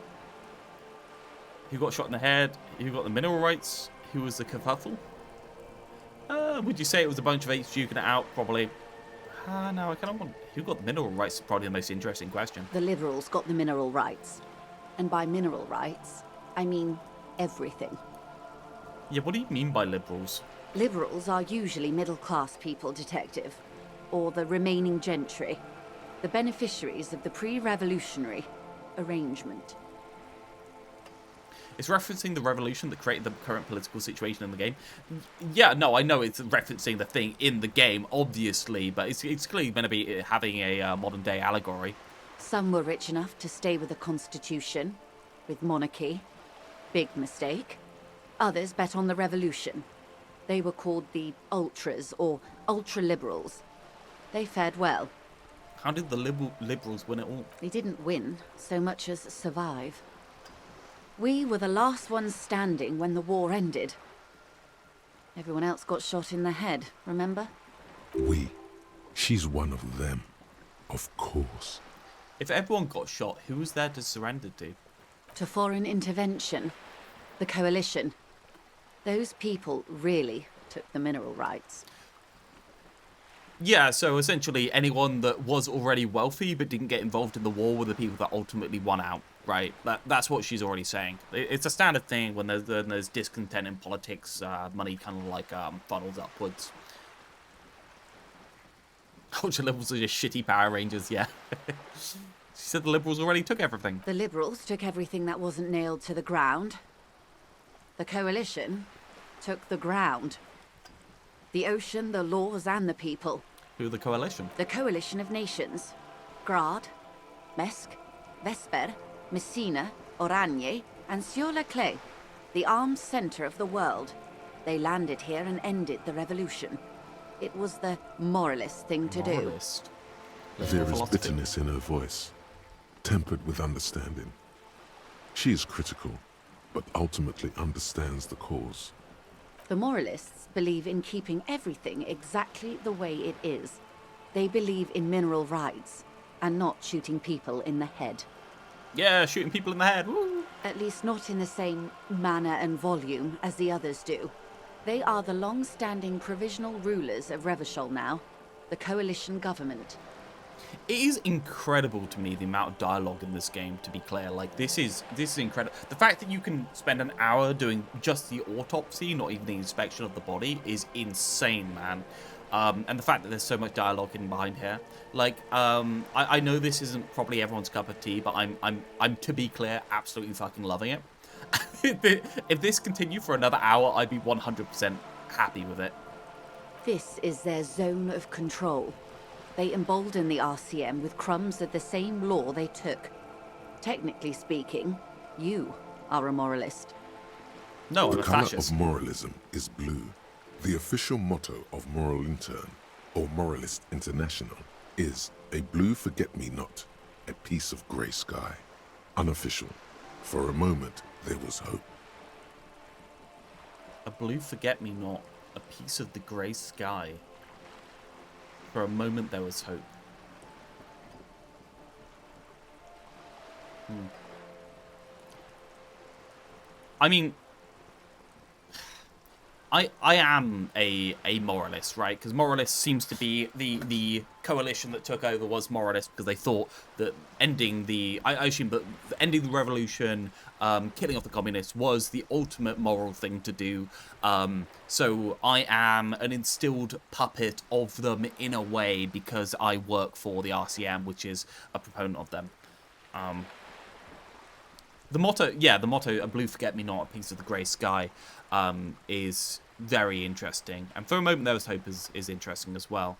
Speaker 1: got shot in the head? Who got the mineral rights? Who was the kerfuffle? Would you say it was a bunch of apes duking it out? Probably. No, I kind of want... Who got the mineral rights is probably the most interesting question.
Speaker 6: The liberals got the mineral rights. And by mineral rights, I mean everything.
Speaker 1: Yeah, what do you mean by liberals?
Speaker 6: Liberals are usually middle-class people, Detective. Or the remaining gentry. The beneficiaries of the pre-revolutionary arrangement.
Speaker 1: It's referencing the revolution that created the current political situation in the game. Yeah, no, I know it's referencing the thing in the game, obviously, but it's clearly going to be having a modern-day allegory.
Speaker 6: Some were rich enough to stay with the Constitution, with monarchy. Big mistake. Others bet on the revolution. They were called the Ultras, or Ultra-Liberals. They fared well.
Speaker 1: How did the liberals win it all?
Speaker 6: They didn't win so much as survive. We were the last ones standing when the war ended. Everyone else got shot in the head, remember?
Speaker 3: We. She's one of them. Of course.
Speaker 1: If everyone got shot, who was there to surrender to?
Speaker 6: To foreign intervention. The Coalition. Those people really took the mineral rights.
Speaker 1: Yeah, so essentially anyone that was already wealthy but didn't get involved in the war were the people that ultimately won out, right? That's what she's already saying. It's a standard thing when there's discontent in politics, money kind of like funnels upwards. Ultra liberals are just shitty Power Rangers, yeah. She said the liberals already took everything.
Speaker 6: The liberals took everything that wasn't nailed to the ground. The Coalition took the ground. The ocean, the laws, and the people.
Speaker 1: Who are the Coalition?
Speaker 6: The Coalition of Nations. Grad, Mesk, Vesper, Messina, Oranje, and Sur-le-Clay. The armed center of the world. They landed here and ended the revolution. It was the moralist thing to
Speaker 1: Moralist.
Speaker 6: do.
Speaker 3: There is bitterness in her voice, tempered with understanding. She is critical, but ultimately understands the cause.
Speaker 6: The moralists believe in keeping everything exactly the way it is. They believe in mineral rights, and not shooting people in the head.
Speaker 1: Yeah, shooting people in the head. Woo.
Speaker 6: At least not in the same manner and volume as the others do. They are the long-standing provisional rulers of Revachol now, the coalition government.
Speaker 1: It is incredible to me the amount of dialogue in this game, to be clear. Like, this is incredible. The fact that you can spend an hour doing just the autopsy, not even the inspection of the body, is insane, man. And the fact that there's so much dialogue in behind here. Like, I know this isn't probably everyone's cup of tea, but I'm to be clear, absolutely fucking loving it. If this continued for another hour, I'd be 100% happy with it.
Speaker 6: This is their zone of control. They embolden the RCM with crumbs of the same law they took. Technically speaking, you are a moralist.
Speaker 1: No, I'm
Speaker 3: The
Speaker 1: a
Speaker 3: color
Speaker 1: fascist.
Speaker 3: of moralism is blue. The official motto of Moral Intern, or Moralist International, is a blue forget-me-not, a piece of grey sky. Unofficial. For a moment, there was hope.
Speaker 1: A blue forget-me-not, a piece of the grey sky. For a moment, there was hope. I mean, I am a moralist, right? Because moralist seems to be the coalition that took over was moralist because they thought that ending the I assume that ending the revolution, killing off the communists was the ultimate moral thing to do. So I am an instilled puppet of them in a way because I work for the RCM, which is a proponent of them. The motto, a blue forget-me-not, a piece of the grey sky, is very interesting. And for a moment there was hope is interesting as well.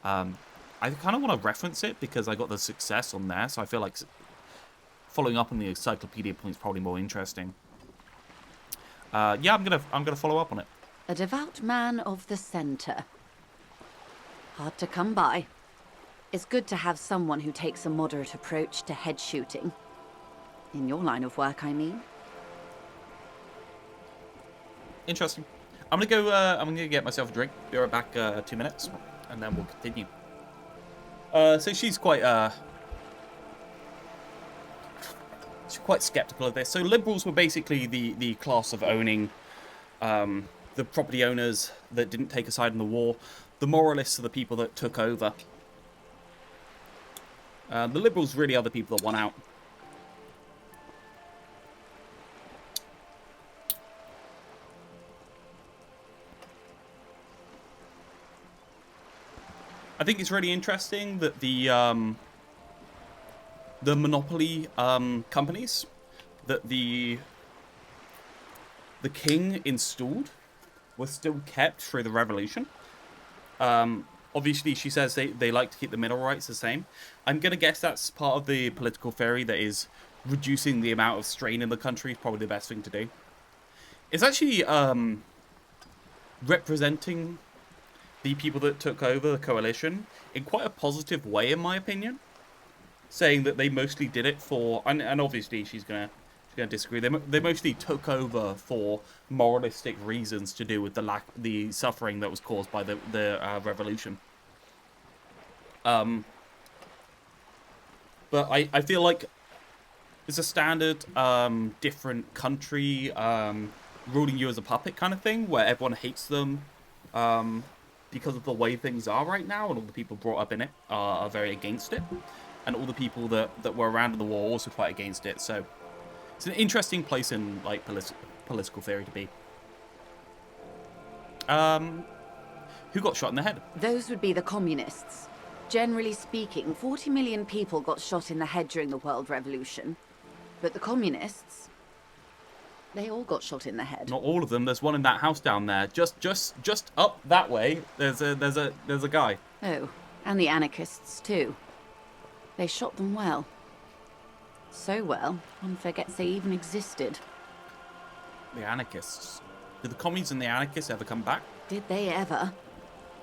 Speaker 1: I kind of want to reference it because I got the success on there, so I feel like following up on the encyclopedia point is probably more interesting. Yeah, I'm gonna follow up on it.
Speaker 6: A devout man of the center. Hard to come by. It's good to have someone who takes a moderate approach to head shooting. In your line of work, I mean.
Speaker 1: Interesting. I'm gonna get myself a drink. Be right back, 2 minutes, and then we'll continue. So she's quite skeptical of this. So liberals were basically the class of owning, the property owners that didn't take a side in the war. The moralists are the people that took over. The liberals really are the people that won out. I think it's really interesting that the monopoly companies that the king installed were still kept through the revolution. Obviously, she says they like to keep the mineral rights the same. I'm going to guess that's part of the political theory that is reducing the amount of strain in the country is probably the best thing to do. It's actually representing the people that took over the coalition in quite a positive way, in my opinion. Saying that they mostly did it for, and obviously she's gonna disagree. They mostly took over for moralistic reasons to do with the suffering that was caused by the revolution. But I feel like it's a standard different country ruling you as a puppet kind of thing, where everyone hates them because of the way things are right now, and all the people brought up in it are very against it. And all the people that were around in the war also quite against it. So it's an interesting place in like political theory to be. Who got shot in the head?
Speaker 6: Those would be the communists. Generally speaking, 40 million people got shot in the head during the World Revolution. But the communists, they all got shot in the head.
Speaker 1: Not all of them. There's one in that house down there. Just up that way. There's a guy.
Speaker 6: Oh, and the anarchists too. They shot them well. So well, one forgets they even existed.
Speaker 1: The anarchists. Did the commies and the anarchists ever come back?
Speaker 6: Did they ever?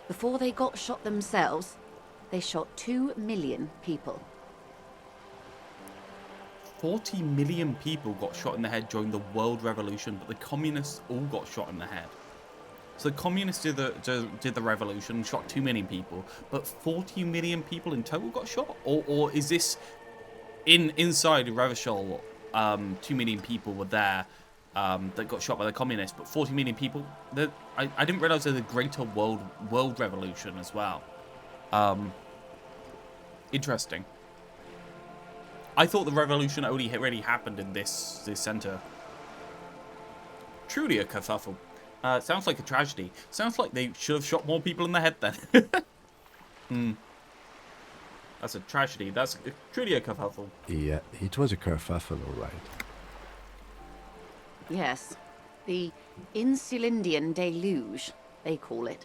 Speaker 6: Before they got shot themselves, they shot 2 million people.
Speaker 1: 40 million people got shot in the head during the World Revolution, but the communists all got shot in the head. So the communists did the revolution, shot 2 million people, but 40 million people in total got shot? Or is this inside Revachol, 2 million people were there that got shot by the communists, but 40 million people? I didn't realize there's a greater world revolution as well. Interesting. I thought the revolution only really happened in this center. Truly a kerfuffle. Sounds like a tragedy. Sounds like they should have shot more people in the head then. That's a tragedy. That's truly a kerfuffle.
Speaker 5: Yeah, it was a kerfuffle, all right.
Speaker 6: Yes, the Insulindian deluge, they call it.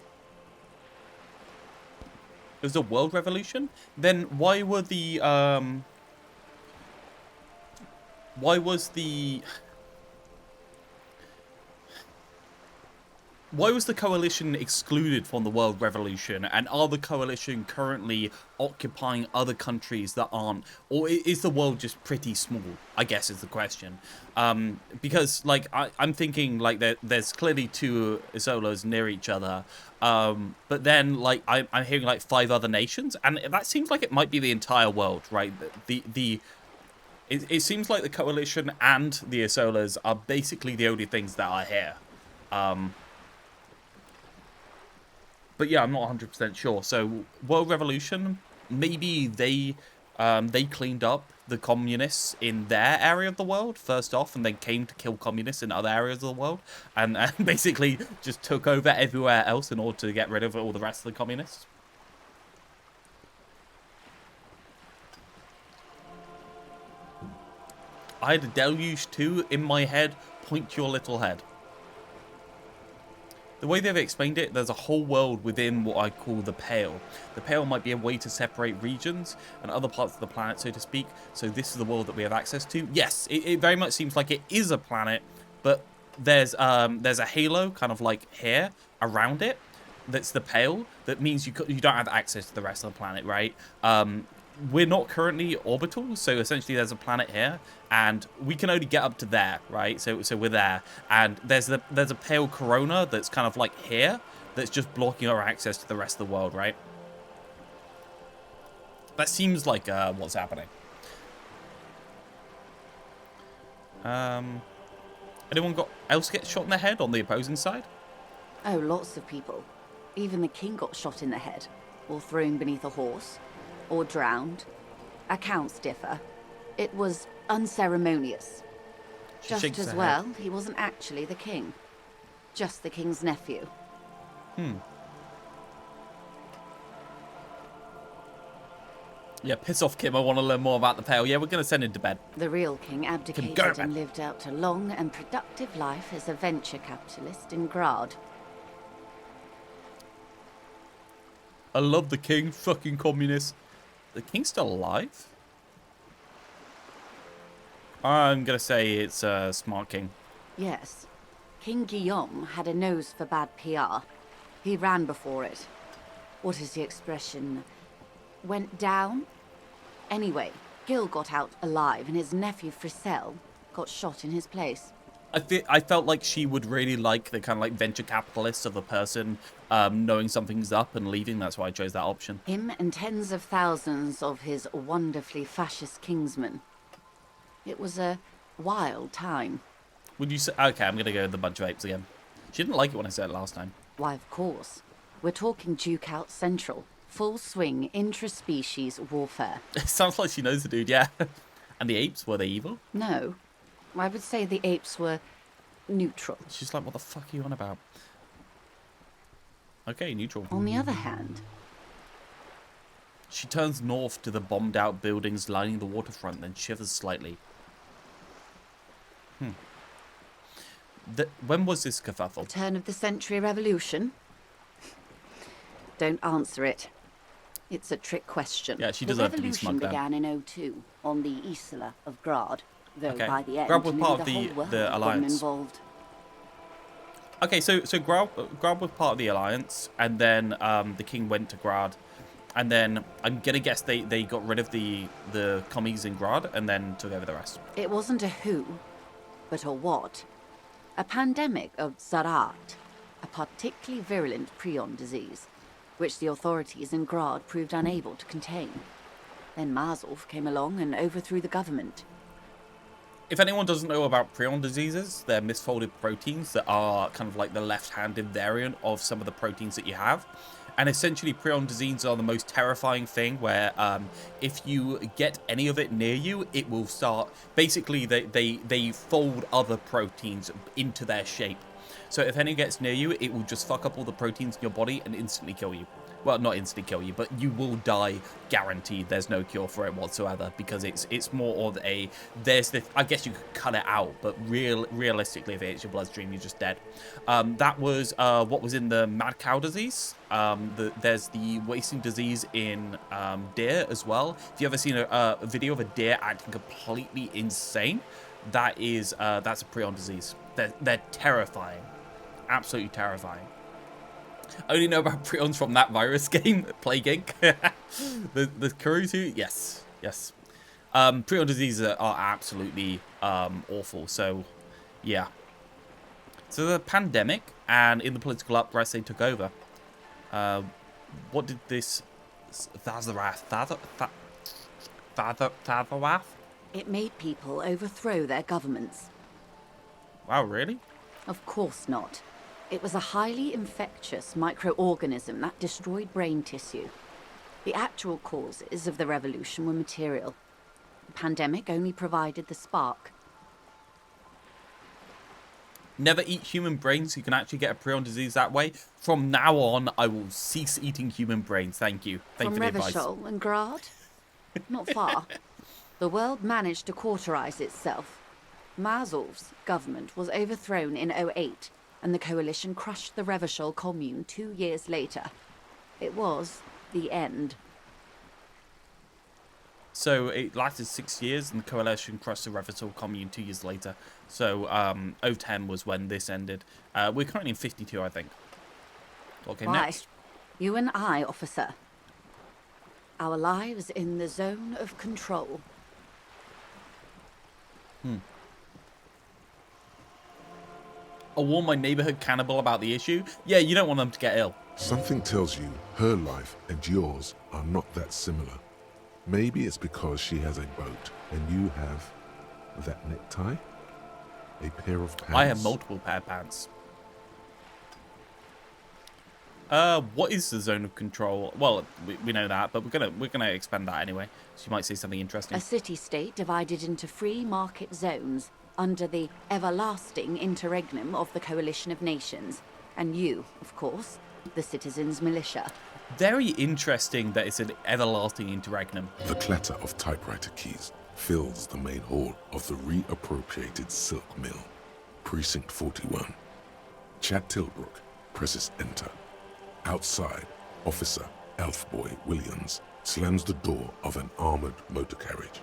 Speaker 1: It was a world revolution? Then why were the Why was the Coalition excluded from the World Revolution? And are the Coalition currently occupying other countries that aren't? Or is the world just pretty small, I guess is the question. Because, like, I'm thinking, like, there's clearly 2 Isolas near each other. But then, like, I'm hearing, like, 5 other nations. And that seems like it might be the entire world, right? It seems like the Coalition and the Isolas are basically the only things that are here. But yeah, I'm not 100% sure. So World Revolution, maybe they cleaned up the communists in their area of the world first off, and then came to kill communists in other areas of the world, and basically just took over everywhere else in order to get rid of all the rest of the communists. I had a deluge too in my head. Point your little head. The way they've explained it, there's a whole world within what I call the Pale. The Pale might be a way to separate regions and other parts of the planet, so to speak. So this is the world that we have access to. Yes, it very much seems like it is a planet, but there's a halo kind of like here around it. That's the Pale. That means you don't have access to the rest of the planet, right? We're not currently orbital, so essentially there's a planet here, and we can only get up to there, right? So we're there, and there's a pale corona that's kind of like here, that's just blocking our access to the rest of the world, right? That seems like what's happening. Anyone else get shot in the head on the opposing side?
Speaker 6: Oh, lots of people. Even the king got shot in the head, or thrown beneath a horse, or drowned. Accounts differ. It was unceremonious. Just as well, he wasn't actually the king. Just the king's nephew.
Speaker 1: Yeah, piss off, Kim. I want to learn more about the Pale. Yeah, we're going to send him to bed.
Speaker 6: The real king abdicated and lived out a long and productive life as a venture capitalist in Grad.
Speaker 1: I love the king. Fucking communist. The king's still alive? I'm going to say it's a smart king.
Speaker 6: Yes. King Guillaume had a nose for bad PR. He ran before it. What is the expression? Went down? Anyway, Gil got out alive and his nephew Frisell got shot in his place.
Speaker 1: I felt like she would really like the kind of like venture capitalist of a person knowing something's up and leaving. That's why I chose that option.
Speaker 6: Him and tens of thousands of his wonderfully fascist kingsmen. It was a wild time.
Speaker 1: Would you say... Okay, I'm going to go with the bunch of apes again. She didn't like it when I said it last time.
Speaker 6: Why, of course. We're talking Duke Out Central. Full swing intra-species warfare.
Speaker 1: It sounds like she knows the dude, yeah. And the apes, were they evil?
Speaker 6: No. I would say the apes were neutral.
Speaker 1: She's like, what the fuck are you on about? Okay, neutral.
Speaker 6: On the other hand...
Speaker 1: She turns north to the bombed-out buildings lining the waterfront, then shivers slightly. When was this kerfuffle?
Speaker 6: Turn of the century revolution? Don't answer it. It's a trick question.
Speaker 1: Yeah, she doesn't have to be smug.
Speaker 6: The revolution began in 02 on the Isla of Grad, though
Speaker 1: okay.
Speaker 6: by the end,
Speaker 1: Grad was part of
Speaker 6: the
Speaker 1: alliance.
Speaker 6: Involved.
Speaker 1: Okay, so Grad was part of the alliance, and then the king went to Grad, and then I'm gonna guess they got rid of the commies in Grad and then took over the rest.
Speaker 6: It wasn't a who, but a what. A pandemic of Zarat, a particularly virulent prion disease, which the authorities in Grad proved unable to contain. Then Marzolf came along and overthrew the government.
Speaker 1: If anyone doesn't know about prion diseases, they're misfolded proteins that are kind of like the left-handed variant of some of the proteins that you have. And essentially, prion diseases are the most terrifying thing where if you get any of it near you, it will start... Basically, they fold other proteins into their shape. So if any gets near you, it will just fuck up all the proteins in your body and instantly kill you. Well, not instantly kill you, but you will die, guaranteed. There's no cure for it whatsoever, because it's more of a... I guess you could cut it out, but realistically, if it hits your bloodstream, you're just dead. That was what was in the mad cow disease. There's the wasting disease in deer as well. If you ever seen a video of a deer acting completely insane, that's a prion disease. They're terrifying. absolutely terrifying. I only know about prions from that virus game, Plague Inc. the Kurutu, yes. Prion diseases are absolutely awful. So, yeah. So the pandemic and in the political uprising they took over. What did this Thazarath?
Speaker 6: It made people overthrow their governments.
Speaker 1: Wow, really?
Speaker 6: Of course not. It was a highly infectious microorganism that destroyed brain tissue. The actual causes of the revolution were material. The pandemic only provided the spark.
Speaker 1: Never eat human brains. You can actually get a prion disease that way. From now on, I will cease eating human brains. Thank you. Thank you for the advice.
Speaker 6: From Revachol and Grad? Not far. The world managed to cauterize itself. Mazov's government was overthrown in 08, and the coalition crushed the Revachol commune 2 years later. It was the end.
Speaker 1: So it lasted 6 years, and the coalition crushed the Revachol commune 2 years later. So 010 was when this ended. We're currently in 52, I think. Okay,
Speaker 6: Why?
Speaker 1: next.
Speaker 6: You and I, officer. Our lives in the zone of control.
Speaker 1: I'll warn my neighborhood cannibal about the issue. Yeah, you don't want them to get ill.
Speaker 3: Something tells you her life and yours are not that similar. Maybe it's because she has a boat and you have that necktie? A pair of pants?
Speaker 1: I have multiple pair of pants. What is the zone of control? Well, we know that, but we're gonna expand that anyway. So you might say something interesting.
Speaker 6: A city-state divided into free market zones under the everlasting interregnum of the Coalition of Nations. And you, of course, the citizens' militia.
Speaker 1: Very interesting that it's an everlasting interregnum.
Speaker 3: The clatter of typewriter keys fills the main hall of the reappropriated silk mill. Precinct 41. Chad Tilbrook presses enter. Outside, Officer Elfboy Williams slams the door of an armored motor carriage.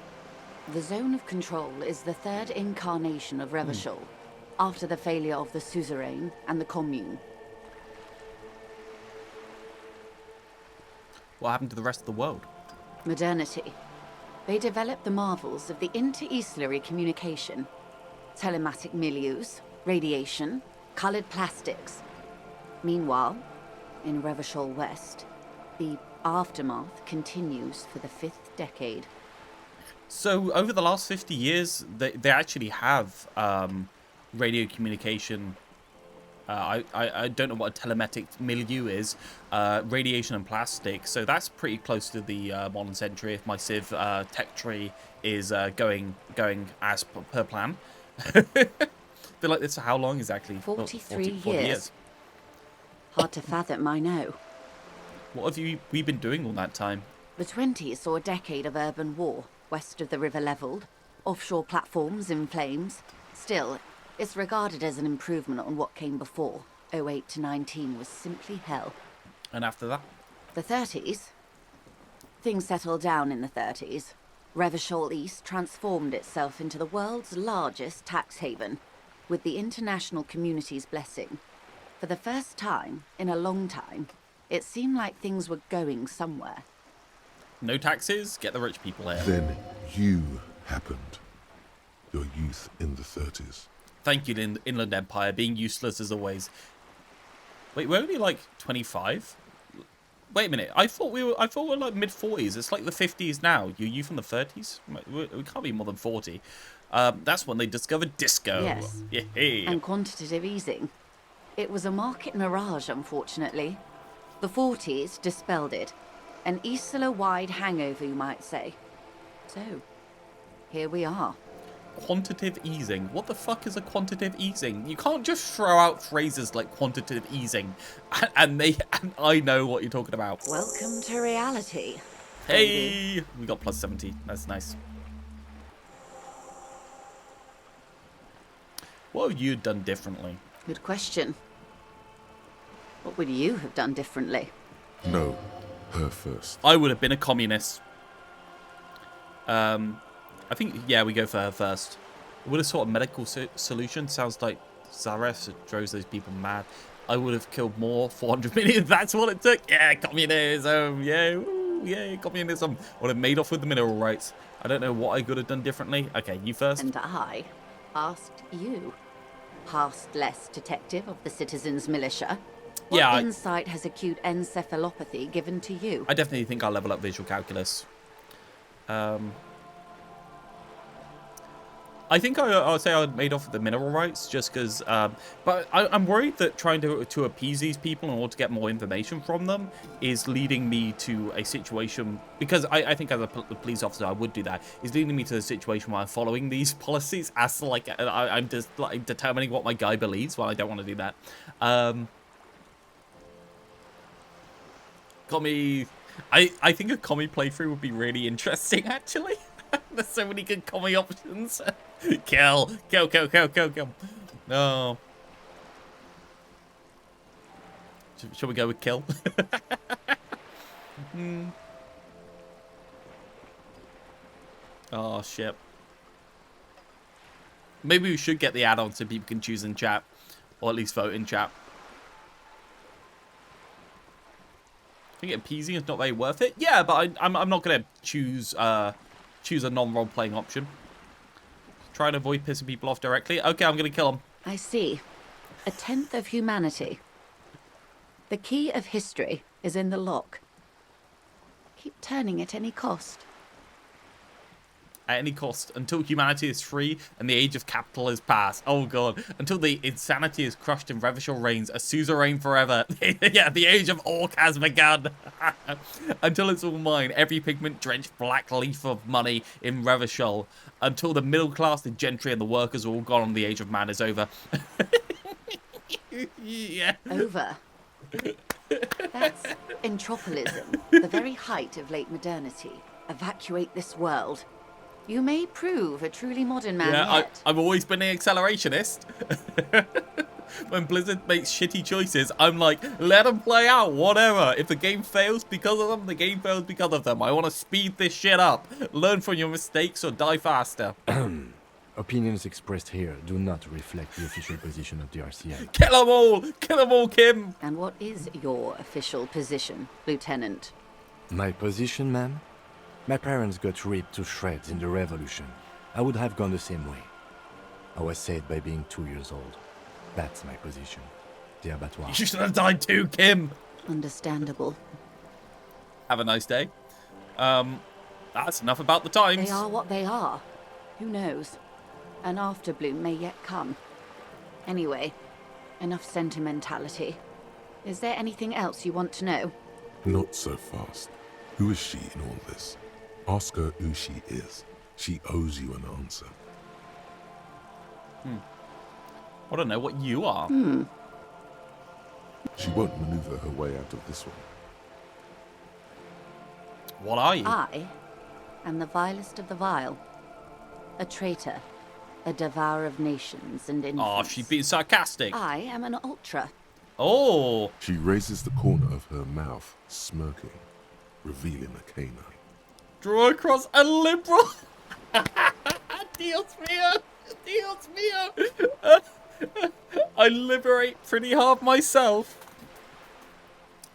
Speaker 6: The zone of control is the third incarnation of Revachol, after the failure of the suzerain and the commune.
Speaker 1: What happened to the rest of the world?
Speaker 6: Modernity. They developed the marvels of the inter-eastlery communication. Telematic milieus, radiation, colored plastics. Meanwhile, in Revachol West, the aftermath continues for the 5th decade.
Speaker 1: So over the last 50 years, they actually have radio communication. I don't know what a telematic milieu is. Radiation and plastic. So that's pretty close to the modern century if my Civ tech tree is going as per plan. Feel like this for how long exactly?
Speaker 6: 43 years. Hard to fathom, I know.
Speaker 1: What have we been doing all that time?
Speaker 6: The 20s saw a decade of urban war, west of the river leveled, offshore platforms in flames. Still, it's regarded as an improvement on what came before. 08 to 19 was simply hell.
Speaker 1: And after that?
Speaker 6: The 30s? Things settled down in the 30s. Revachol East transformed itself into the world's largest tax haven, with the international community's blessing. For the first time in a long time, it seemed like things were going somewhere.
Speaker 1: No taxes, get the rich people here.
Speaker 3: Then you happened. Your youth in the 30s.
Speaker 1: Thank you, Inland Empire, being useless as always. Wait, we're only like 25? Wait a minute, I thought we were like mid-40s. It's like the 50s now. You from the 30s? We can't be more than 40. That's when they discovered disco.
Speaker 6: Yes.
Speaker 1: Yeah.
Speaker 6: And quantitative easing. It was a market mirage, unfortunately. The 40s dispelled it. An Isla-wide hangover, you might say. So, here we are.
Speaker 1: Quantitative easing. What the fuck is a quantitative easing? You can't just throw out phrases like quantitative easing and I know what you're talking about.
Speaker 6: Welcome to reality.
Speaker 1: Hey, we got plus 70. That's nice. What have you done differently?
Speaker 6: Good question. What would you have done differently?
Speaker 3: No, her first.
Speaker 1: I would have been a communist. I think, yeah, we go for her first. Would have sought a medical solution. Sounds like Zareth drove those people mad. I would have killed more. 400 million. That's what it took. Yeah, communism. Yeah, woo, yeah, communism. Would have made off with the mineral rights. I don't know what I could have done differently. Okay, you first.
Speaker 6: And I asked you, past less detective of the citizens' militia. What
Speaker 1: Yeah,
Speaker 6: insight has acute encephalopathy given to you?
Speaker 1: I definitely think I'll level up visual calculus. I think I'll say I made off with the mineral rights just because, but I'm worried that trying to appease these people in order to get more information from them is leading me to a situation, because I think as a police officer I would do that, is leading me to a situation where I'm following these policies as like I'm just like determining what my guy believes. Well, I don't want to do that. Commie, I think a commie playthrough would be really interesting actually. There's so many good commie options. Kill. No. Shall we go with kill? Oh, shit. Maybe we should get the add-on so people can choose in chat. Or at least vote in chat. I think appeasing is not very worth it. Yeah, but I'm not going to choose a non-role-playing option. Try and avoid pissing people off directly. Okay, I'm going to kill them.
Speaker 6: I see. A tenth of humanity. The key of history is in the lock. Keep turning at any cost.
Speaker 1: At any cost, until humanity is free and the age of capital is past. Oh god. Until the insanity is crushed in Revachol reigns, a suzerain forever. Yeah, the age of Orc has begun. Until it's all mine, every pigment-drenched black leaf of money in Revachol. Until the middle class, the gentry, and the workers are all gone and the age of man is over. Yeah.
Speaker 6: Over. That's entropolism, the very height of late modernity. Evacuate this world. You may prove a truly modern man yet.
Speaker 1: I've always been an accelerationist. When Blizzard makes shitty choices, I'm like, let them play out, whatever. If the game fails because of them, the game fails because of them. I want to speed this shit up. Learn from your mistakes or die faster.
Speaker 5: Opinions expressed here do not reflect the official position of the RCI.
Speaker 1: Kill them all! Kill them all, Kim!
Speaker 6: And what is your official position, Lieutenant?
Speaker 5: My position, ma'am? My parents got ripped to shreds in the revolution. I would have gone the same way. I was saved by being 2 years old. That's my position. The abattoir.
Speaker 1: You should have died too, Kim!
Speaker 6: Understandable.
Speaker 1: Have a nice day. That's enough about the times.
Speaker 6: They are what they are. Who knows? An afterbloom may yet come. Anyway, enough sentimentality. Is there anything else you want to know?
Speaker 3: Not so fast. Who is she in all this? Ask her who she is. She owes you an answer.
Speaker 1: I don't know what you are.
Speaker 3: She won't maneuver her way out of this one.
Speaker 1: What are you?
Speaker 6: I am the vilest of the vile. A traitor. A devourer of nations and infants.
Speaker 1: Oh, she's being sarcastic.
Speaker 6: I am an ultra.
Speaker 1: Oh.
Speaker 3: She raises the corner of her mouth, smirking, revealing a canine.
Speaker 1: Draw across a liberal. Dios mío. Dios mío. I liberate pretty hard myself.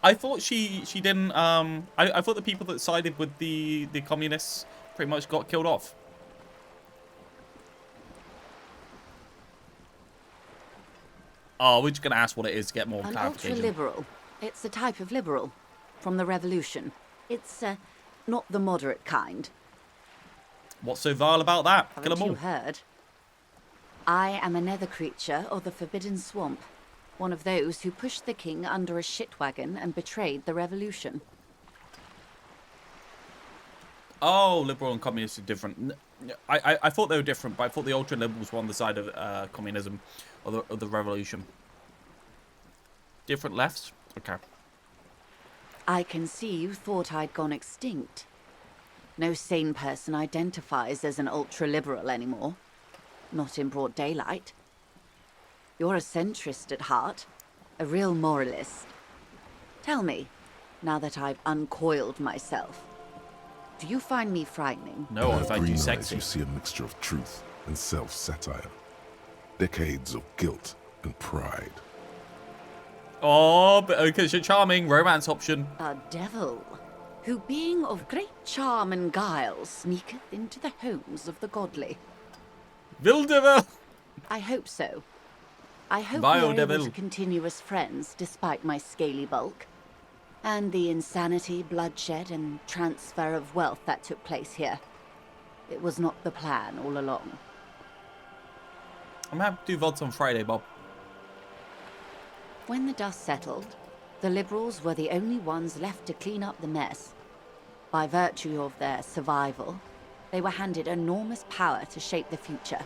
Speaker 1: I thought she didn't, I thought the people that sided with the communists pretty much got killed off. Oh, we're just going to ask what it is to get more
Speaker 6: An
Speaker 1: clarification.
Speaker 6: ultra-liberal. It's a type of liberal. From the revolution. It's, not the moderate kind.
Speaker 1: What's so vile about that? Kill
Speaker 6: Haven't
Speaker 1: them all.
Speaker 6: you heard? I am a nether creature of the Forbidden Swamp. One of those who pushed the king under a shit wagon and betrayed the revolution.
Speaker 1: Oh, liberal and communist are different. I thought they were different, but I thought the ultra-liberals were on the side of communism or the revolution. Different lefts? Okay.
Speaker 6: I can see you thought I'd gone extinct. No sane person identifies as an ultra-liberal anymore. Not in broad daylight. You're a centrist at heart. A real moralist. Tell me, now that I've uncoiled myself, do you find me frightening?
Speaker 1: No, I
Speaker 3: In her
Speaker 1: find you
Speaker 3: green eyes,
Speaker 1: sexy.
Speaker 3: you see a mixture of truth and self-satire. Decades of guilt and pride.
Speaker 1: Oh, but because you're charming, romance option.
Speaker 6: A devil, who being of great charm and guile, sneaketh into the homes of the godly.
Speaker 1: Vildevil.
Speaker 6: I hope so. I hope
Speaker 1: Vile
Speaker 6: we are able
Speaker 1: devil.
Speaker 6: to continue as friends despite my scaly bulk. And the insanity, bloodshed, and transfer of wealth that took place here. It was not the plan all along.
Speaker 1: I'm happy to do VODs on Friday, Bob.
Speaker 6: When the dust settled, the Liberals were the only ones left to clean up the mess. By virtue of their survival, they were handed enormous power to shape the future.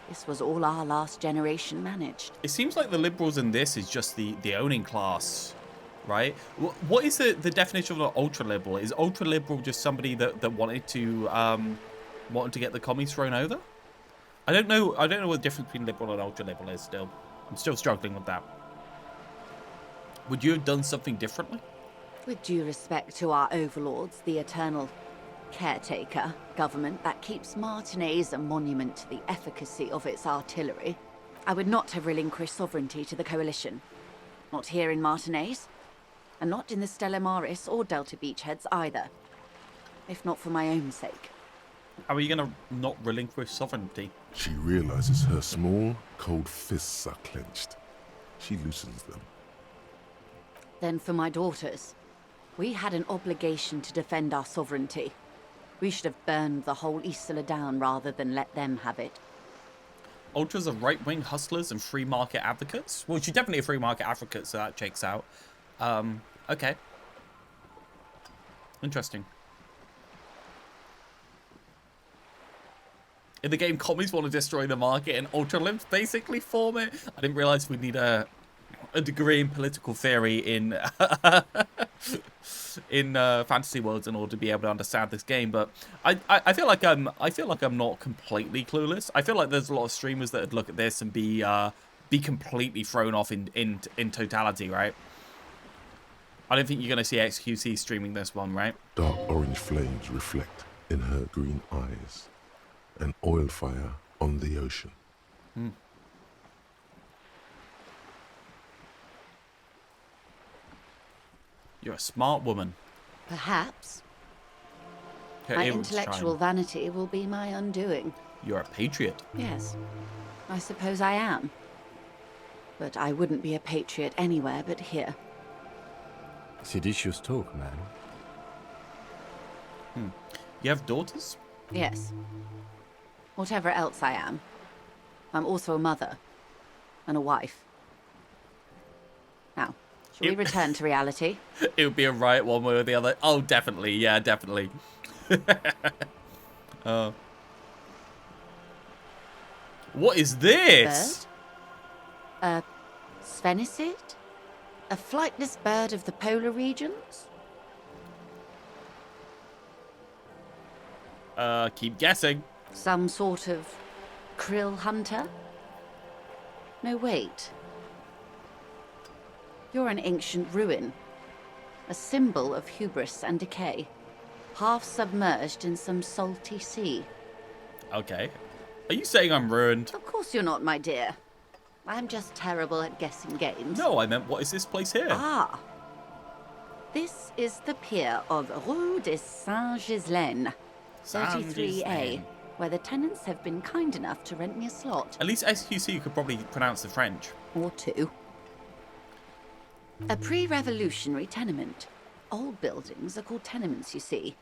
Speaker 6: This was all our last generation managed.
Speaker 1: It seems like the Liberals in this is just the owning class, right? What is the definition of an ultra-liberal? Is ultra-liberal just somebody that wanted to get the commies thrown over? I don't know what the difference between liberal and ultra-liberal is still. I'm still struggling with that. Would you have done something differently?
Speaker 6: With due respect to our overlords, the eternal caretaker government that keeps Martinez a monument to the efficacy of its artillery, I would not have relinquished sovereignty to the coalition. Not here in Martinez, and not in the Stella Maris or Delta Beachheads either. If not for my own sake.
Speaker 1: How are you going to not relinquish sovereignty?
Speaker 3: She realizes her small, cold fists are clenched. She loosens them.
Speaker 6: Then for my daughters. We had an obligation to defend our sovereignty. We should have burned the whole Isla down rather than let them have it.
Speaker 1: Ultras are right-wing hustlers and free market advocates? Well, she's definitely a free market advocate, so that checks out. Okay. Interesting. In the game, commies want to destroy the market and ultra-libs basically form it. I didn't realize we'd need a degree in political theory in fantasy worlds in order to be able to understand this game, but I feel like I'm not completely clueless. I feel like there's a lot of streamers that would look at this and be completely thrown off in totality, right? I don't think you're gonna see XQC streaming this one, right?
Speaker 3: Dark orange flames reflect in her green eyes. An oil fire on the ocean.
Speaker 1: You're a smart woman.
Speaker 6: Perhaps.
Speaker 1: Her
Speaker 6: My
Speaker 1: earrings
Speaker 6: intellectual
Speaker 1: shine.
Speaker 6: vanity will be my undoing.
Speaker 1: You're a patriot.
Speaker 6: Yes, I suppose I am. But I wouldn't be a patriot anywhere but here.
Speaker 5: Seditious talk, man.
Speaker 1: You have daughters?
Speaker 6: Yes. Whatever else I am, I'm also a mother. And a wife. Now, shall we return to reality?
Speaker 1: It would be a riot one way or the other. Oh, definitely. Yeah, definitely. What is this?
Speaker 6: Bird? A Svenicid? A flightless bird of the polar regions?
Speaker 1: Keep guessing.
Speaker 6: Some sort of krill hunter? No, wait. You're an ancient ruin. A symbol of hubris and decay. Half submerged in some salty sea.
Speaker 1: Okay. Are you saying I'm ruined?
Speaker 6: Of course you're not, my dear. I'm just terrible at guessing games.
Speaker 1: No, I meant what is this place here?
Speaker 6: Ah. This is the pier of Rue de Saint-Ghislain, 33A,
Speaker 1: Saint-Ghislain.
Speaker 6: where the tenants have been kind enough to rent me a slot.
Speaker 1: At least SQC could probably pronounce the French.
Speaker 6: Or two. A pre-revolutionary tenement. Old buildings are called tenements, you see.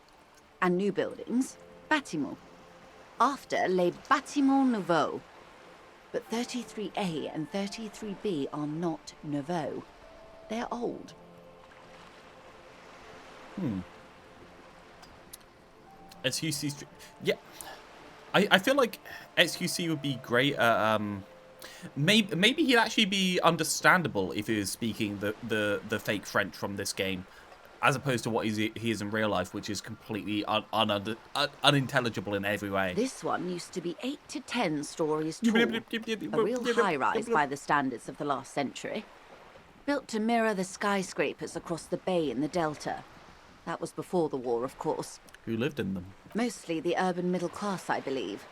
Speaker 6: And new buildings, bâtiments. After, les bâtiments nouveaux. But 33A and 33B are not nouveaux. They're old.
Speaker 1: SQC... Yeah. I feel like SQC would be great at... Maybe he'd actually be understandable if he was speaking the fake French from this game, as opposed to what he is in real life, which is completely unintelligible in every way.
Speaker 6: This one used to be 8 to 10 stories tall. A real high-rise by the standards of the last century. Built to mirror the skyscrapers across the bay in the Delta. That was before the war, of course.
Speaker 1: Who lived in them?
Speaker 6: Mostly the urban middle class, I believe.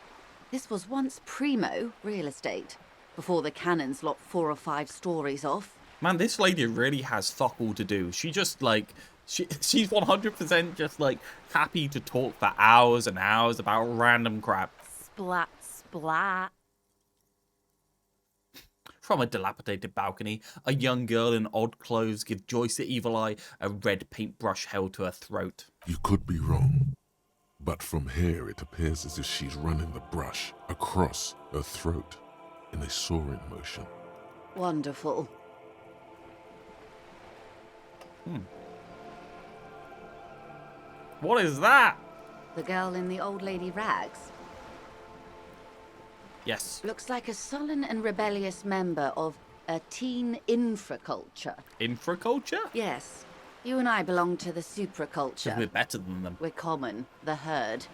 Speaker 6: This was once primo real estate. before the cannons lop 4 or 5 stories off.
Speaker 1: Man, this lady really has fuck all to do. She just, like, she's 100% just, like, happy to talk for hours and hours about random crap.
Speaker 6: Splat, splat.
Speaker 1: From a dilapidated balcony, a young girl in odd clothes gives Joyce the Evil Eye a red paintbrush held to her throat.
Speaker 3: You could be wrong, but from here it appears as if she's running the brush across her throat in a soaring motion.
Speaker 6: Wonderful.
Speaker 1: What is that?
Speaker 6: The girl in the old lady rags.
Speaker 1: Yes.
Speaker 6: Looks like a sullen and rebellious member of a teen infraculture.
Speaker 1: Infraculture?
Speaker 6: Yes. You and I belong to the
Speaker 1: We're
Speaker 6: supraculture.
Speaker 1: better than them.
Speaker 6: We're common, the herd.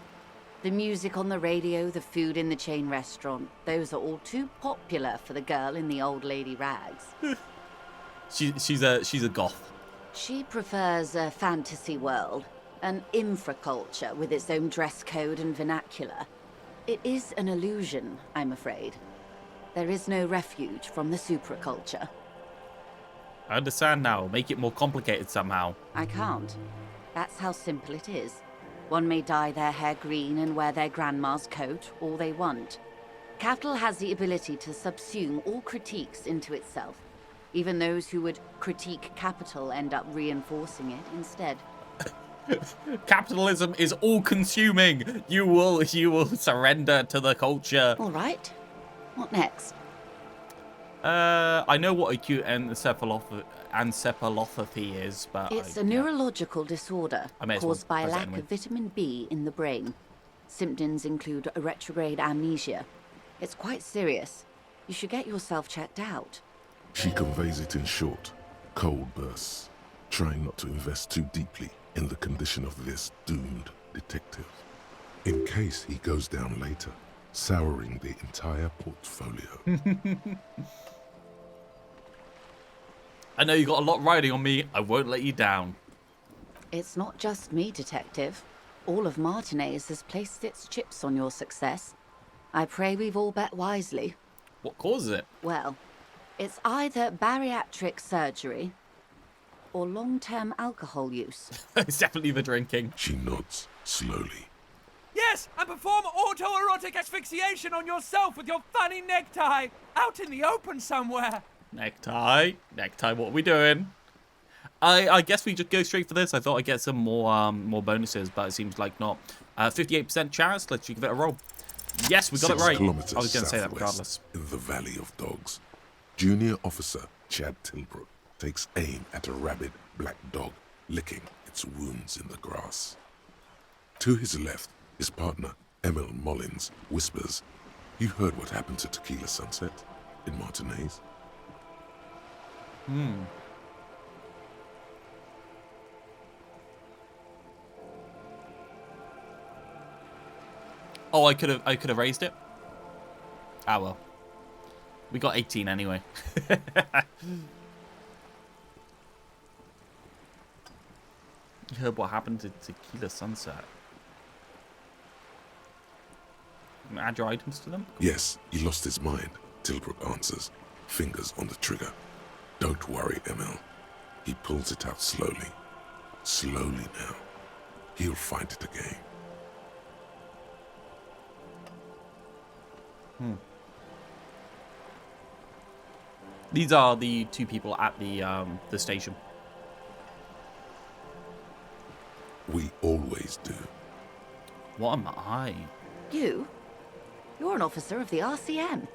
Speaker 6: The music on the radio, the food in the chain restaurant, those are all too popular for the girl in the old lady rags.
Speaker 1: She's a goth.
Speaker 6: She prefers a fantasy world, an infraculture with its own dress code and vernacular. It is an illusion, I'm afraid. There is no refuge from the supraculture.
Speaker 1: I understand now. Make it more complicated somehow.
Speaker 6: I can't. That's how simple it is. One may dye their hair green and wear their grandma's coat all they want. Capital has the ability to subsume all critiques into itself. Even those who would critique capital end up reinforcing it instead.
Speaker 1: Capitalism is all-consuming. You will surrender to the culture.
Speaker 6: All right. What next?
Speaker 1: I know what acute encephalopathy is, but
Speaker 6: It's a neurological disorder
Speaker 1: I may as well
Speaker 6: caused by a
Speaker 1: press it
Speaker 6: lack
Speaker 1: anyway.
Speaker 6: of vitamin B in the brain. Symptoms include a retrograde amnesia. It's quite serious. You should get yourself checked out.
Speaker 3: She conveys it in short, cold bursts, trying not to invest too deeply in the condition of this doomed detective, in case he goes down later, souring the entire portfolio.
Speaker 1: I know you got a lot riding on me. I won't let you down.
Speaker 6: It's not just me, Detective. All of Martinez has placed its chips on your success. I pray we've all bet wisely.
Speaker 1: What causes it?
Speaker 6: Well, it's either bariatric surgery or long-term alcohol use.
Speaker 1: It's definitely the drinking.
Speaker 3: She nods slowly.
Speaker 7: Yes, and perform autoerotic asphyxiation on yourself with your funny necktie out in the open somewhere.
Speaker 1: Necktie, what are we doing? I guess we just go straight for this. I thought I'd get some more bonuses, but it seems like not. 58% chance. Let's give it a roll. Yes, we got it
Speaker 3: 6
Speaker 1: right.
Speaker 3: kilometers
Speaker 1: I was going to say that
Speaker 3: southwest,
Speaker 1: regardless.
Speaker 3: in the Valley of Dogs, Junior Officer Chad Tilbrook takes aim at a rabid black dog licking its wounds in the grass. To his left, his partner, Emil Mullins, whispers, "You heard what happened to Tequila Sunset in Martinez?"
Speaker 1: Oh, I could have raised it. Ah well. We got 18 anyway. You heard what happened to Tequila Sunset? Add your items to them?
Speaker 3: Yes, he lost his mind, Tilbrook answers, fingers on the trigger. Don't worry, Emil. He pulls it out slowly. Slowly now. He'll find it again.
Speaker 1: These are the two people at the station.
Speaker 3: We always do.
Speaker 1: What am I?
Speaker 6: You? You're an officer of the RCM.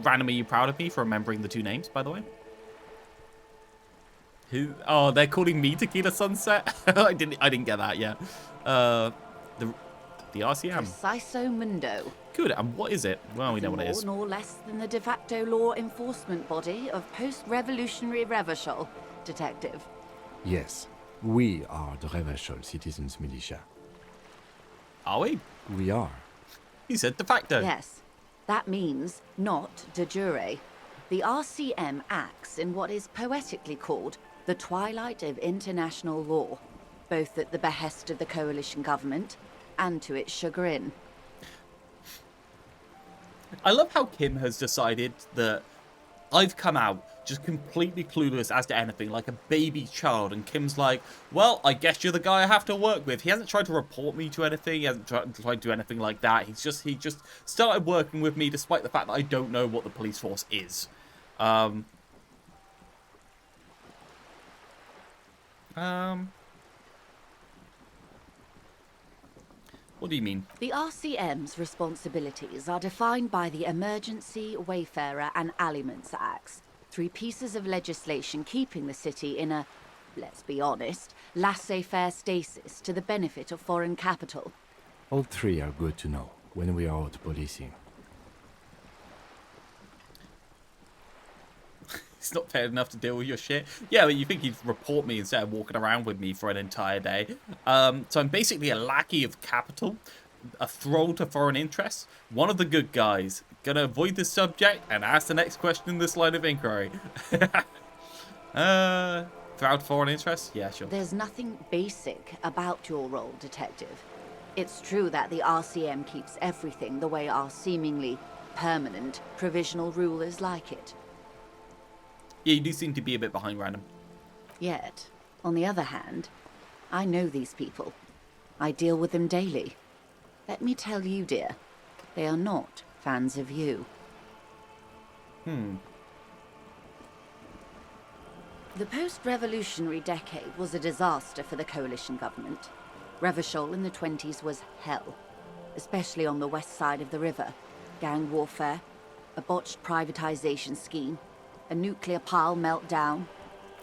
Speaker 1: Randomly, you proud of me for remembering the two names, by the way? Who? Oh, they're calling me Tequila Sunset. I didn't get that yet. The RCM.
Speaker 6: Preciso Mundo.
Speaker 1: Good. And what is it? Well, we know what it is.
Speaker 6: More nor less than the de facto law enforcement body of post-revolutionary Revachol, Detective.
Speaker 5: Yes, we are the Revachol Citizens Militia.
Speaker 1: Are we?
Speaker 5: We are.
Speaker 1: He said de facto.
Speaker 6: Yes, that means not de jure. The RCM acts in what is poetically called the twilight of international law, both at the behest of the coalition government and to its chagrin.
Speaker 1: I love how Kim has decided that I've come out just completely clueless as to anything, like a baby child, and Kim's like, well, I guess you're the guy I have to work with. He hasn't tried to report me to anything, he hasn't tried to do anything like that. He just started working with me despite the fact that I don't know what the police force is. What do you mean?
Speaker 6: The RCM's responsibilities are defined by the Emergency, Wayfarer and Aliments Acts, 3 pieces of legislation keeping the city in a, let's be honest, laissez-faire stasis to the benefit of foreign capital.
Speaker 5: All 3 are good to know when we are out policing.
Speaker 1: He's not paid enough to deal with your shit. Yeah, but you think he'd report me instead of walking around with me for an entire day. So I'm basically a lackey of capital, a thrall to foreign interests, one of the good guys. Gonna avoid this subject and ask the next question in this line of inquiry. Proud foreign interests? Yeah, sure.
Speaker 6: There's nothing basic about your role, Detective. It's true that the RCM keeps everything the way our seemingly permanent provisional rulers like it.
Speaker 1: Yeah, you do seem to be a bit behind random.
Speaker 6: Yet, on the other hand, I know these people. I deal with them daily. Let me tell you, dear, they are not fans of you. The post-revolutionary decade was a disaster for the coalition government. Revachol in the 20s was hell, especially on the west side of the river. Gang warfare, a botched privatization scheme, a nuclear pile meltdown.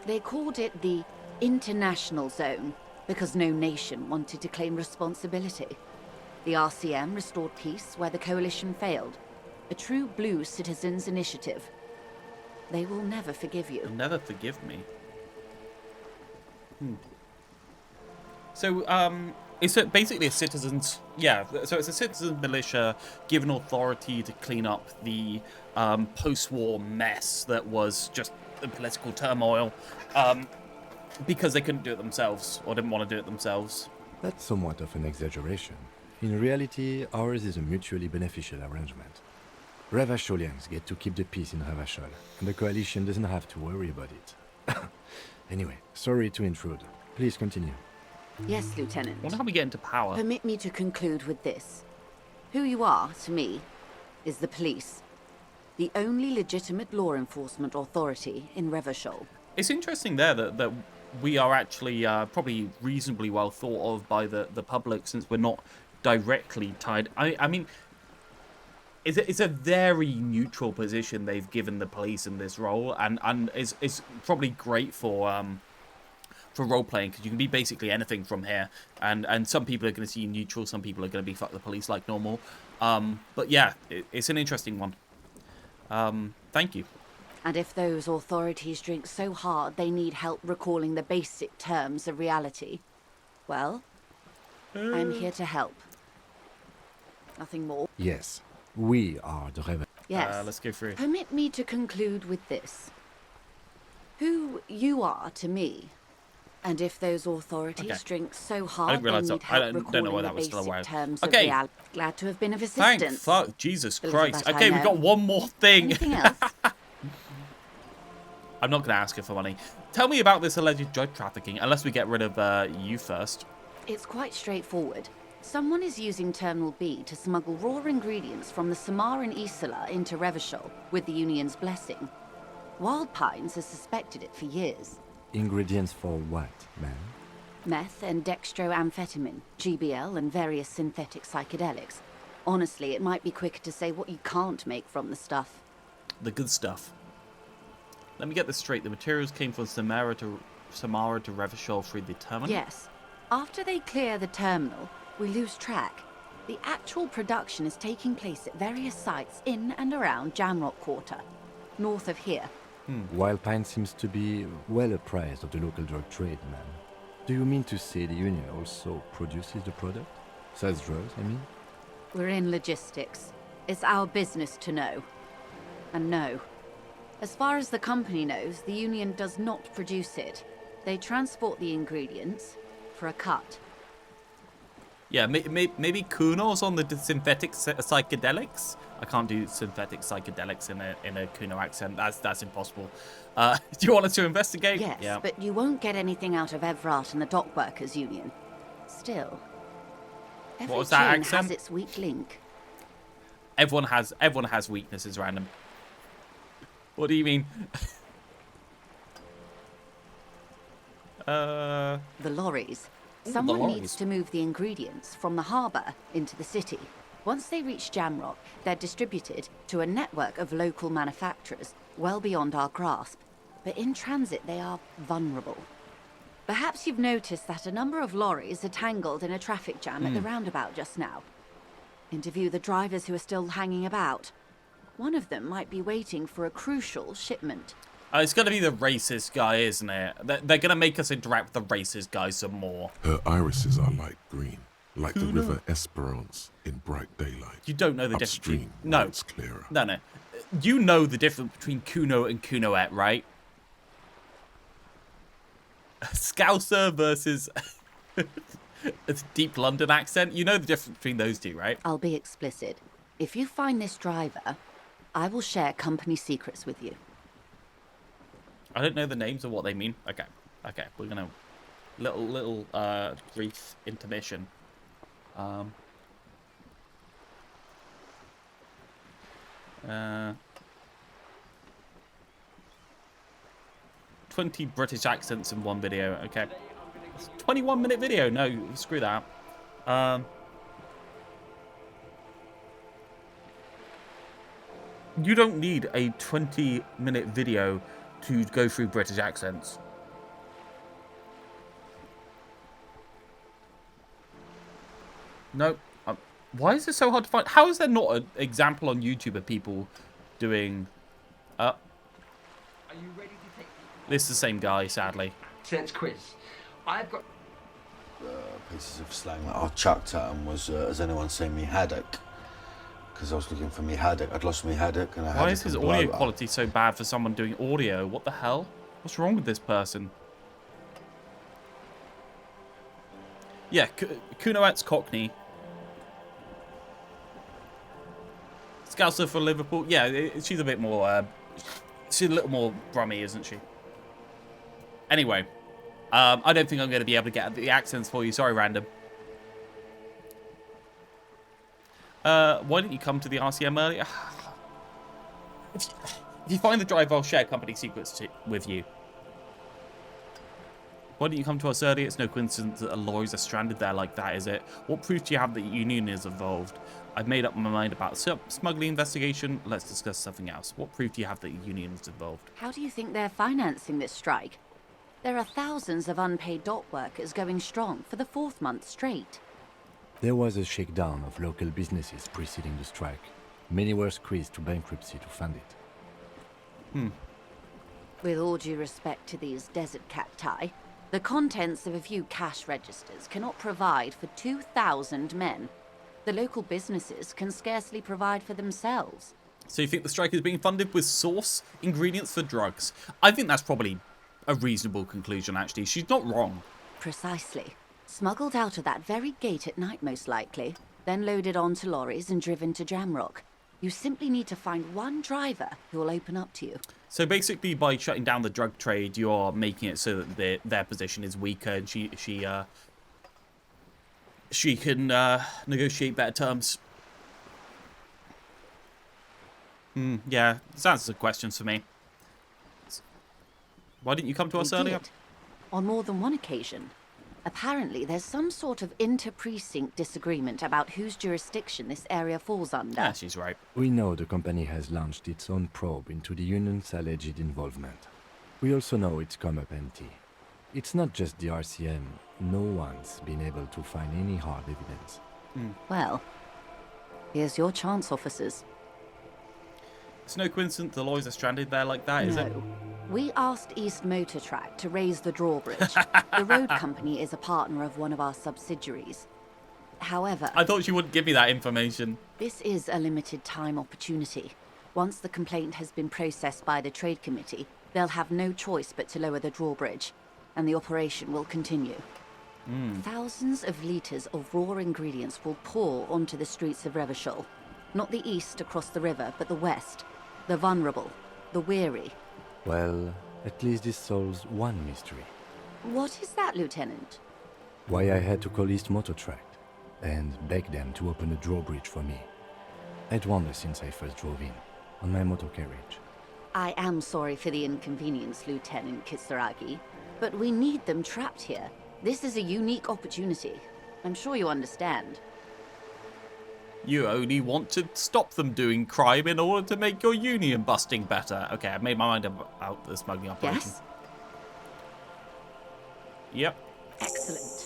Speaker 6: They called it the International Zone because no nation wanted to claim responsibility. The RCM restored peace where the coalition failed. A true blue citizens' initiative. They will never forgive you.
Speaker 1: You'll never forgive me. So, it's basically a citizens... Yeah, so it's a citizen militia given authority to clean up the post-war mess that was just the political turmoil because they couldn't do it themselves or didn't want to do it themselves.
Speaker 5: That's somewhat of an exaggeration. In reality, ours is a mutually beneficial arrangement. Revacholians get to keep the peace in Revachol, and the coalition doesn't have to worry about it. Anyway, sorry to intrude. Please continue.
Speaker 6: Yes, Lieutenant.
Speaker 1: I wonder how we get into power.
Speaker 6: Permit me to conclude with this. Who you are, to me, is the police. The only legitimate law enforcement authority in Revachol.
Speaker 1: It's interesting there that we are actually probably reasonably well thought of by the public since we're not directly tied. I mean, it's a very neutral position they've given the police in this role, and it's probably great for role-playing, because you can be basically anything from here, and some people are going to see you neutral, some people are going to be fuck the police like normal, but yeah, it's an interesting one. Thank you.
Speaker 6: And if those authorities drink so hard they need help recalling the basic terms of reality, well, I'm here to help. Nothing more.
Speaker 5: Yes, we are the Rev.
Speaker 6: Yes.
Speaker 1: Let's go through.
Speaker 6: Permit me to conclude with this. Who you are to me. And if those authorities drink so hard they need help recalling the basic terms of reality. Glad to have been of assistance.
Speaker 1: Thank fuck, Jesus Christ.
Speaker 6: That
Speaker 1: Okay, we've got one more thing.
Speaker 6: Anything else?
Speaker 1: I'm not going to ask her for money. Tell me about this alleged drug trafficking, unless we get rid of you first.
Speaker 6: It's quite straightforward. Someone is using Terminal B to smuggle raw ingredients from the Samaran Isla into Revachol with the Union's blessing. Wild Pines has suspected it for years.
Speaker 5: Ingredients for what, ma'am?
Speaker 6: Meth and dextroamphetamine, GBL, and various synthetic psychedelics. Honestly, it might be quicker to say what you can't make from the stuff.
Speaker 1: The good stuff. Let me get this straight. The materials came from Samara to Revachol through the terminal?
Speaker 6: Yes. After they clear the terminal, we lose track. The actual production is taking place at various sites in and around Jamrock Quarter, north of here.
Speaker 5: Wild Pine seems to be well apprised of the local drug trade, ma'am. Do you mean to say the Union also produces the product? Sells drugs, I mean?
Speaker 6: We're in logistics. It's our business to know. And no. As far as the company knows, the Union does not produce it. They transport the ingredients for a cut.
Speaker 1: Yeah, maybe Kuno's on the synthetic psychedelics? I can't do synthetic psychedelics in a Kuno accent. That's impossible. Do you want us to investigate?
Speaker 6: Yes,
Speaker 1: Yeah.
Speaker 6: but you won't get anything out of Realth and the Dockworkers Union. Still, every
Speaker 1: was that
Speaker 6: chain
Speaker 1: accent?
Speaker 6: has its weak link.
Speaker 1: Everyone has weaknesses, random. What do you mean?
Speaker 6: The lorries. Someone needs to move the ingredients from the harbour into the city. Once they reach Jamrock, they're distributed to a network of local manufacturers well beyond our grasp. But in transit, they are vulnerable. Perhaps you've noticed that a number of lorries are tangled in a traffic jam at the roundabout just now. Interview the drivers who are still hanging about. One of them might be waiting for a crucial shipment.
Speaker 1: It's going to be the racist guy, isn't it? They're going to make us interact with the racist guy some more.
Speaker 3: Her irises are light green, like the river Esperance in bright daylight.
Speaker 1: You don't know the difference
Speaker 3: Upstream,
Speaker 1: between... No.
Speaker 3: it's clearer.
Speaker 1: No. You know the difference between Kuno and Kunoette, right? Scouser versus a deep London accent. You know the difference between those two, right?
Speaker 6: I'll be explicit. If you find this driver, I will share company secrets with you.
Speaker 1: I don't know the names of what they mean. Okay. We're gonna little brief intermission. 20 British accents in one video. Okay. It's a 21-minute video. No, screw that. You don't need a 20-minute video to go through British accents. No. Why is it so hard to find? How is there not an example on YouTube of people doing...
Speaker 9: Are you ready to take
Speaker 1: This is the same guy, sadly.
Speaker 9: sense quiz? I've got
Speaker 10: pieces of slang that I chucked at him was, has anyone seen me haddock? Because I was looking for me haddock. I'd lost me haddock and I had
Speaker 1: Why is his audio quality so bad for someone doing audio? What the hell? What's wrong with this person? Yeah, Kunoette's Cockney. Scouser for Liverpool. Yeah, she's a bit more... she's a little more brummy, isn't she? Anyway. I don't think I'm going to be able to get the accents for you. Sorry, random. Why didn't you come to the RCM earlier? If you find the driver, I'll share company secrets with you. Why didn't you come to us earlier? It's no coincidence that the lorries are stranded there like that, is it? What proof do you have that Union is involved? I've made up my mind about smuggling investigation. Let's discuss something else. What proof do you have that Union is involved?
Speaker 6: How do you think they're financing this strike? There are thousands of unpaid dock workers going strong for the 4th month straight.
Speaker 5: There was a shakedown of local businesses preceding the strike. Many were squeezed to bankruptcy to fund it.
Speaker 6: With all due respect to these desert cacti, the contents of a few cash registers cannot provide for 2,000 men. The local businesses can scarcely provide for themselves.
Speaker 1: So you think the strike is being funded with source ingredients for drugs? I think that's probably a reasonable conclusion, actually. She's not wrong.
Speaker 6: Precisely. Smuggled out of that very gate at night, most likely, then loaded onto lorries and driven to Jamrock. You simply need to find one driver who will open up to you.
Speaker 1: So basically, by shutting down the drug trade, you're making it so that their position is weaker, and she can negotiate better terms. Yeah, this answers questions for me. Why didn't you come to us earlier?
Speaker 6: Did. On more than one occasion. Apparently, there's some sort of inter-precinct disagreement about whose jurisdiction this area falls under.
Speaker 1: Yeah, she's right.
Speaker 5: We know the company has launched its own probe into the union's alleged involvement. We also know it's come up empty. It's not just the RCM. No one's been able to find any hard evidence.
Speaker 6: Well, here's your chance, officers.
Speaker 1: It's no coincidence the lorries are stranded there like that, is it?
Speaker 6: No. We asked East Motor Track to raise the drawbridge. The road company is a partner of one of our subsidiaries. However,
Speaker 1: I thought she wouldn't give me that information.
Speaker 6: this is a limited time opportunity. Once the complaint has been processed by the Trade Committee, they'll have no choice but to lower the drawbridge, and the operation will continue. Thousands of litres of raw ingredients will pour onto the streets of Revachol. Not the east across the river, but the west. The vulnerable. The weary.
Speaker 5: Well, at least this solves one mystery.
Speaker 6: What is that, Lieutenant?
Speaker 5: Why I had to call East Motor Tract and beg them to open a drawbridge for me. I'd wandered since I first drove in, on my motor carriage.
Speaker 6: I am sorry for the inconvenience, Lieutenant Kisaragi, but we need them trapped here. This is a unique opportunity. I'm sure you understand.
Speaker 1: You only want to stop them doing crime in order to make your union busting better. Okay, I made my mind about the smuggling operation.
Speaker 6: Yes?
Speaker 1: Yep.
Speaker 6: Excellent.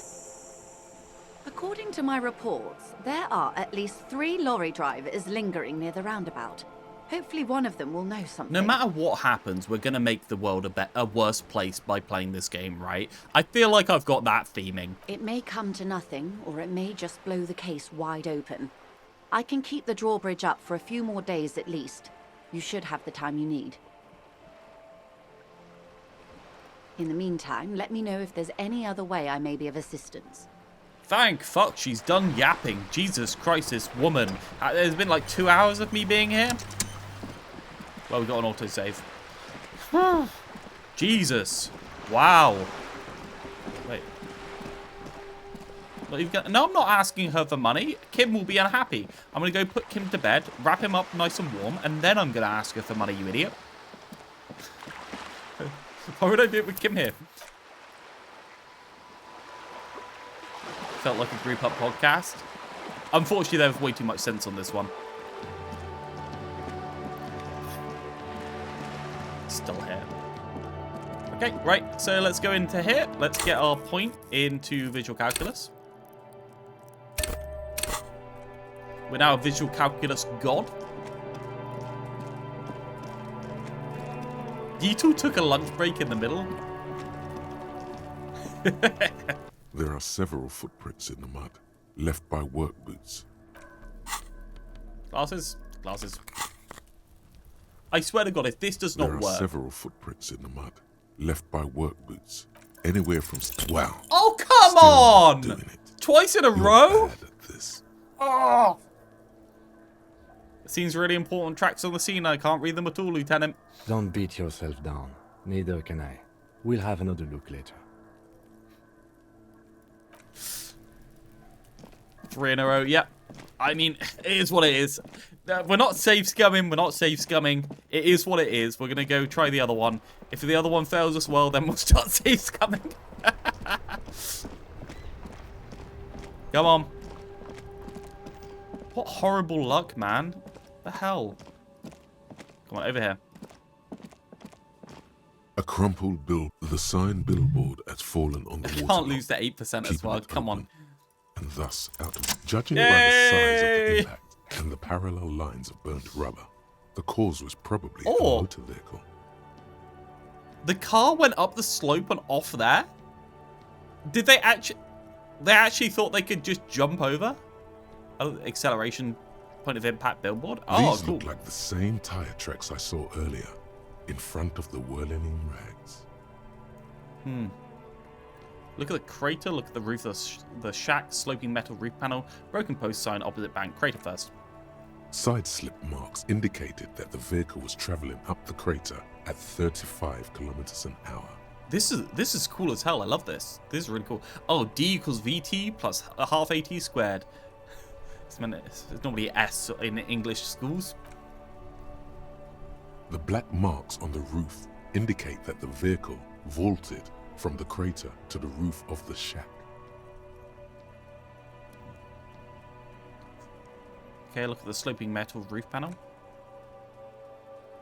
Speaker 6: According to my reports, there are at least 3 lorry drivers lingering near the roundabout. Hopefully one of them will know something.
Speaker 1: No matter what happens, we're going to make the world a worse place by playing this game, right? I feel like I've got that theming.
Speaker 6: It may come to nothing, or it may just blow the case wide open. I can keep the drawbridge up for a few more days at least. You should have the time you need. In the meantime, let me know if there's any other way I may be of assistance.
Speaker 1: Thank fuck she's done yapping. Jesus Christ, this woman. There's been like 2 hours of me being here. Well, we got an autosave. Jesus. Wow. Wait. No, I'm not asking her for money. Kim will be unhappy. I'm going to go put Kim to bed, wrap him up nice and warm, and then I'm going to ask her for money, you idiot. Why would I do it with Kim here? Felt like a group up podcast. Unfortunately, there's way too much sense on this one. Still here. Okay, right. So let's go into here. Let's get our point into visual calculus. We're now a visual calculus god. You two took a lunch break in the middle.
Speaker 3: There are several footprints in the mud, left by work boots.
Speaker 1: Glasses. Glasses. I swear to God, if this does not work...
Speaker 3: There are several footprints in the mud, left by work boots. Anywhere from... Wow.
Speaker 1: Oh, come on! Twice in a row?
Speaker 3: Bad at this.
Speaker 1: Oh! It seems really important tracks on the scene. I can't read them at all, Lieutenant.
Speaker 5: Don't beat yourself down. Neither can I. We'll have another look later.
Speaker 1: 3 in a row. Yep. I mean, it is what it is. We're not safe scumming. We're not safe scumming. It is what it is. We're going to go try the other one. If the other one fails as well, then we'll start safe scumming. Come on. What horrible luck, man. The hell? Come on, over here.
Speaker 3: A crumpled the sign billboard has fallen on the water.
Speaker 1: Can't lose the 8% as well. Come on.
Speaker 3: And thus, judging by the size of the impact and the parallel lines of burnt rubber, the cause was probably a motor vehicle.
Speaker 1: The car went up the slope and off there? Did they actually... They actually thought they could just jump over? Oh, acceleration, point of impact billboard? Oh,
Speaker 3: These
Speaker 1: cool.
Speaker 3: look like the same tire tracks I saw earlier, in front of the whirling rags.
Speaker 1: Look at the crater, look at the roof of the shack, sloping metal roof panel, broken post sign, opposite bank. Crater first. Side
Speaker 3: slip marks indicated that the vehicle was traveling up the crater at 35 kilometers an hour.
Speaker 1: This is cool as hell. I love this. This is really cool. Oh, D equals VT plus a half AT squared. It's normally S in English schools.
Speaker 3: The black marks on the roof indicate that the vehicle vaulted from the crater to the roof of the shack.
Speaker 1: Okay, look at the sloping metal roof panel.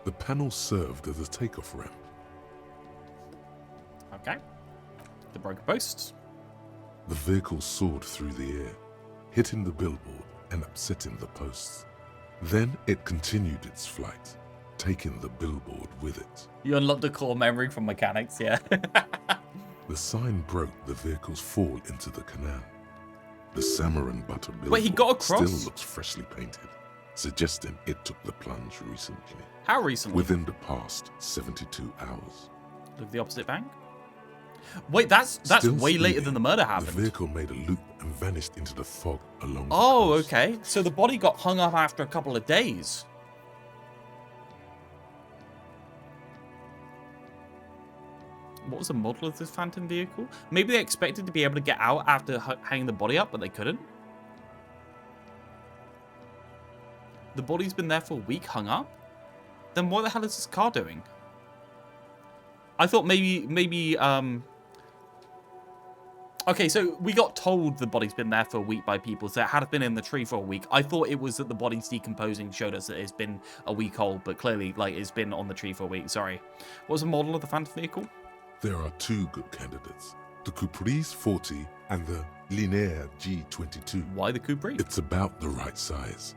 Speaker 3: The panel served as a takeoff ramp.
Speaker 1: Okay. The broken posts.
Speaker 3: The vehicle soared through the air, hitting the billboard and upsetting the posts. Then it continued its flight, taking the billboard with it.
Speaker 1: You unlocked the core memory from mechanics, yeah.
Speaker 3: The sign broke the vehicle's fall into the canal. The salmon butter billboard
Speaker 1: Wait, he got across?
Speaker 3: still looks freshly painted, suggesting it took the plunge recently.
Speaker 1: How recently?
Speaker 3: Within the past 72 hours.
Speaker 1: Look at the opposite bank. Wait, that's
Speaker 3: Still
Speaker 1: way later
Speaker 3: speeding,
Speaker 1: than the murder
Speaker 3: The
Speaker 1: happened.
Speaker 3: vehicle made a loop and vanished into the fog along the
Speaker 1: Oh,
Speaker 3: coast.
Speaker 1: okay. So the body got hung up after a couple of days. What was the model of this phantom vehicle? Maybe they expected to be able to get out after hanging the body up, but they couldn't. The body's been there for a week hung up? Then what the hell is this car doing? I thought maybe okay, so we got told the body's been there for a week by people, so it had been in the tree for a week. I thought it was that the body's decomposing showed us that it's been a week old, but clearly, like, it's been on the tree for a week. Sorry. What was the model of the phantom vehicle?
Speaker 3: There are two good candidates, the Caprice 40 and the Linear G22.
Speaker 1: Why the Capri?
Speaker 3: It's about the right size,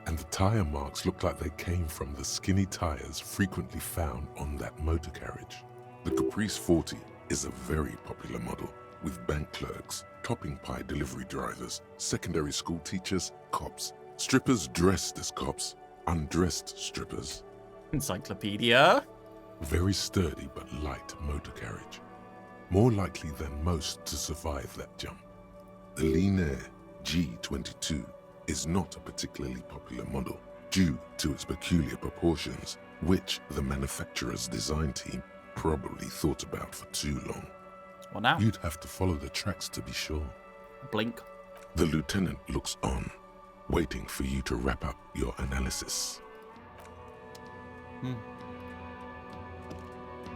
Speaker 3: and the tire marks look like they came from the skinny tires frequently found on that motor carriage. The Caprice 40 is a very popular model, with bank clerks, topping pie delivery drivers, secondary school teachers, cops, strippers dressed as cops, undressed strippers.
Speaker 1: Encyclopedia.
Speaker 3: Very sturdy but light motor carriage. More likely than most to survive that jump. The Linear G22 is not a particularly popular model due to its peculiar proportions, which the manufacturer's design team probably thought about for too long.
Speaker 1: Well, now.
Speaker 3: You'd have to follow the tracks to be sure.
Speaker 1: Blink.
Speaker 3: The lieutenant looks on, waiting for you to wrap up your analysis.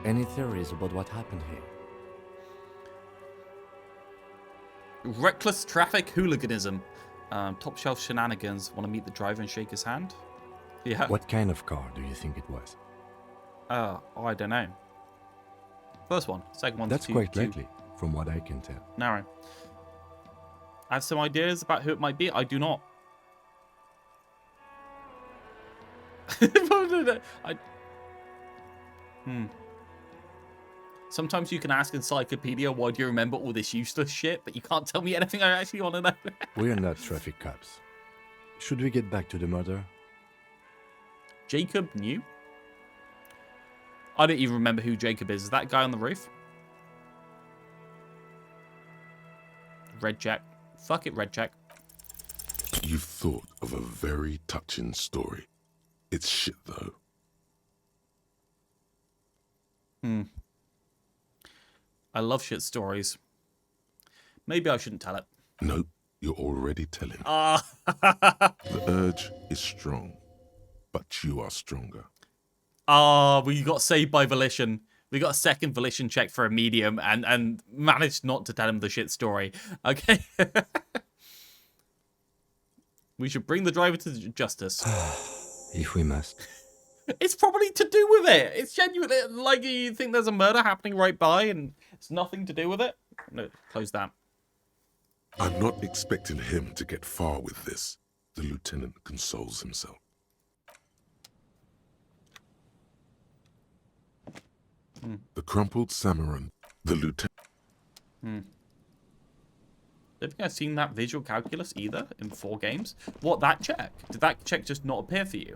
Speaker 5: Any theories about what happened here?
Speaker 1: Reckless traffic hooliganism. Top shelf shenanigans. Want to meet the driver and shake his hand? Yeah.
Speaker 5: What kind of car do you think it was?
Speaker 1: I don't know. First one. Second one.
Speaker 5: That's quite likely, from what I can tell.
Speaker 1: Narrow. I have some ideas about who it might be. I do not. Sometimes you can ask Encyclopedia, why do you remember all this useless shit, but you can't tell me anything I actually want to know.
Speaker 5: We're not traffic cops. Should we get back to the murder?
Speaker 1: Jacob knew? I don't even remember who Jacob is. Is that guy on the roof? Red Jack. Fuck it, Red Jack.
Speaker 3: You've thought of a very touching story. It's shit, though.
Speaker 1: I love shit stories. Maybe I shouldn't tell it.
Speaker 3: Nope, you're already telling.
Speaker 1: The
Speaker 3: urge is strong, but you are stronger.
Speaker 1: We got saved by volition. We got a second volition check for a medium and managed not to tell him the shit story. Okay. We should bring the driver to justice.
Speaker 5: If we must.
Speaker 1: It's probably to do with it. It's genuinely like you think there's a murder happening right by and it's nothing to do with it. No, close that.
Speaker 3: I'm not expecting him to get far with this, the lieutenant consoles himself. The crumpled Samaran, the lieutenant.
Speaker 1: Don't think I've seen that visual calculus either in 4 games. What, that check? Did that check just not appear for you?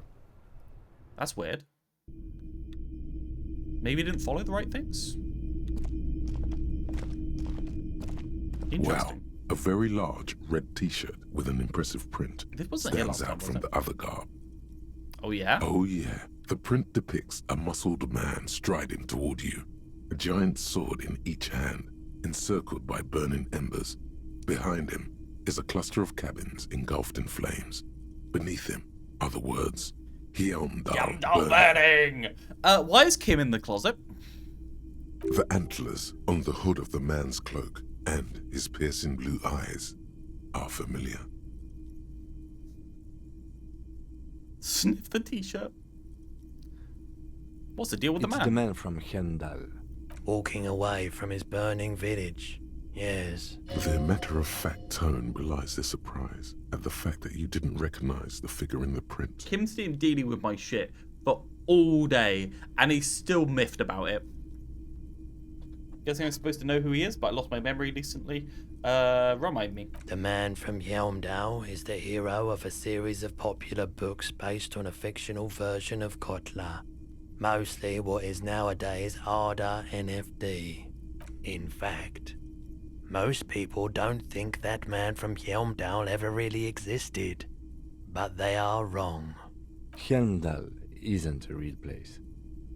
Speaker 1: That's weird. Maybe you didn't follow the right things? Interesting.
Speaker 3: Wow, a very large red t-shirt with an impressive print
Speaker 1: This wasn't here
Speaker 3: stands
Speaker 1: last time,
Speaker 3: out
Speaker 1: was
Speaker 3: from
Speaker 1: it?
Speaker 3: the other garb.
Speaker 1: Oh, yeah?
Speaker 3: Oh yeah, the print depicts a muscled man striding toward you, a giant sword in each hand, encircled by burning embers. Behind him is a cluster of cabins engulfed in flames. Beneath him are the words, Hyundai burning.
Speaker 1: Why is Kim in the closet?
Speaker 3: The antlers on the hood of the man's cloak and his piercing blue eyes are familiar.
Speaker 1: Sniff the t-shirt. What's the deal with
Speaker 5: It's
Speaker 1: the man?
Speaker 5: the man from Hendal.
Speaker 11: Walking away from his burning village. Yes.
Speaker 3: Their matter-of-fact tone belies their surprise at the fact that you didn't recognize the figure in the print.
Speaker 1: Kim's been dealing with my shit for all day, and he's still miffed about it. Guessing I'm supposed to know who he is, but I lost my memory recently. Remind me.
Speaker 11: The man from Yelmdale is the hero of a series of popular books based on a fictional version of Kotla. Mostly what is nowadays Arda NFD. In fact, most people don't think that man from Helmdall ever really existed. But they are wrong.
Speaker 5: Helmdall isn't a real place.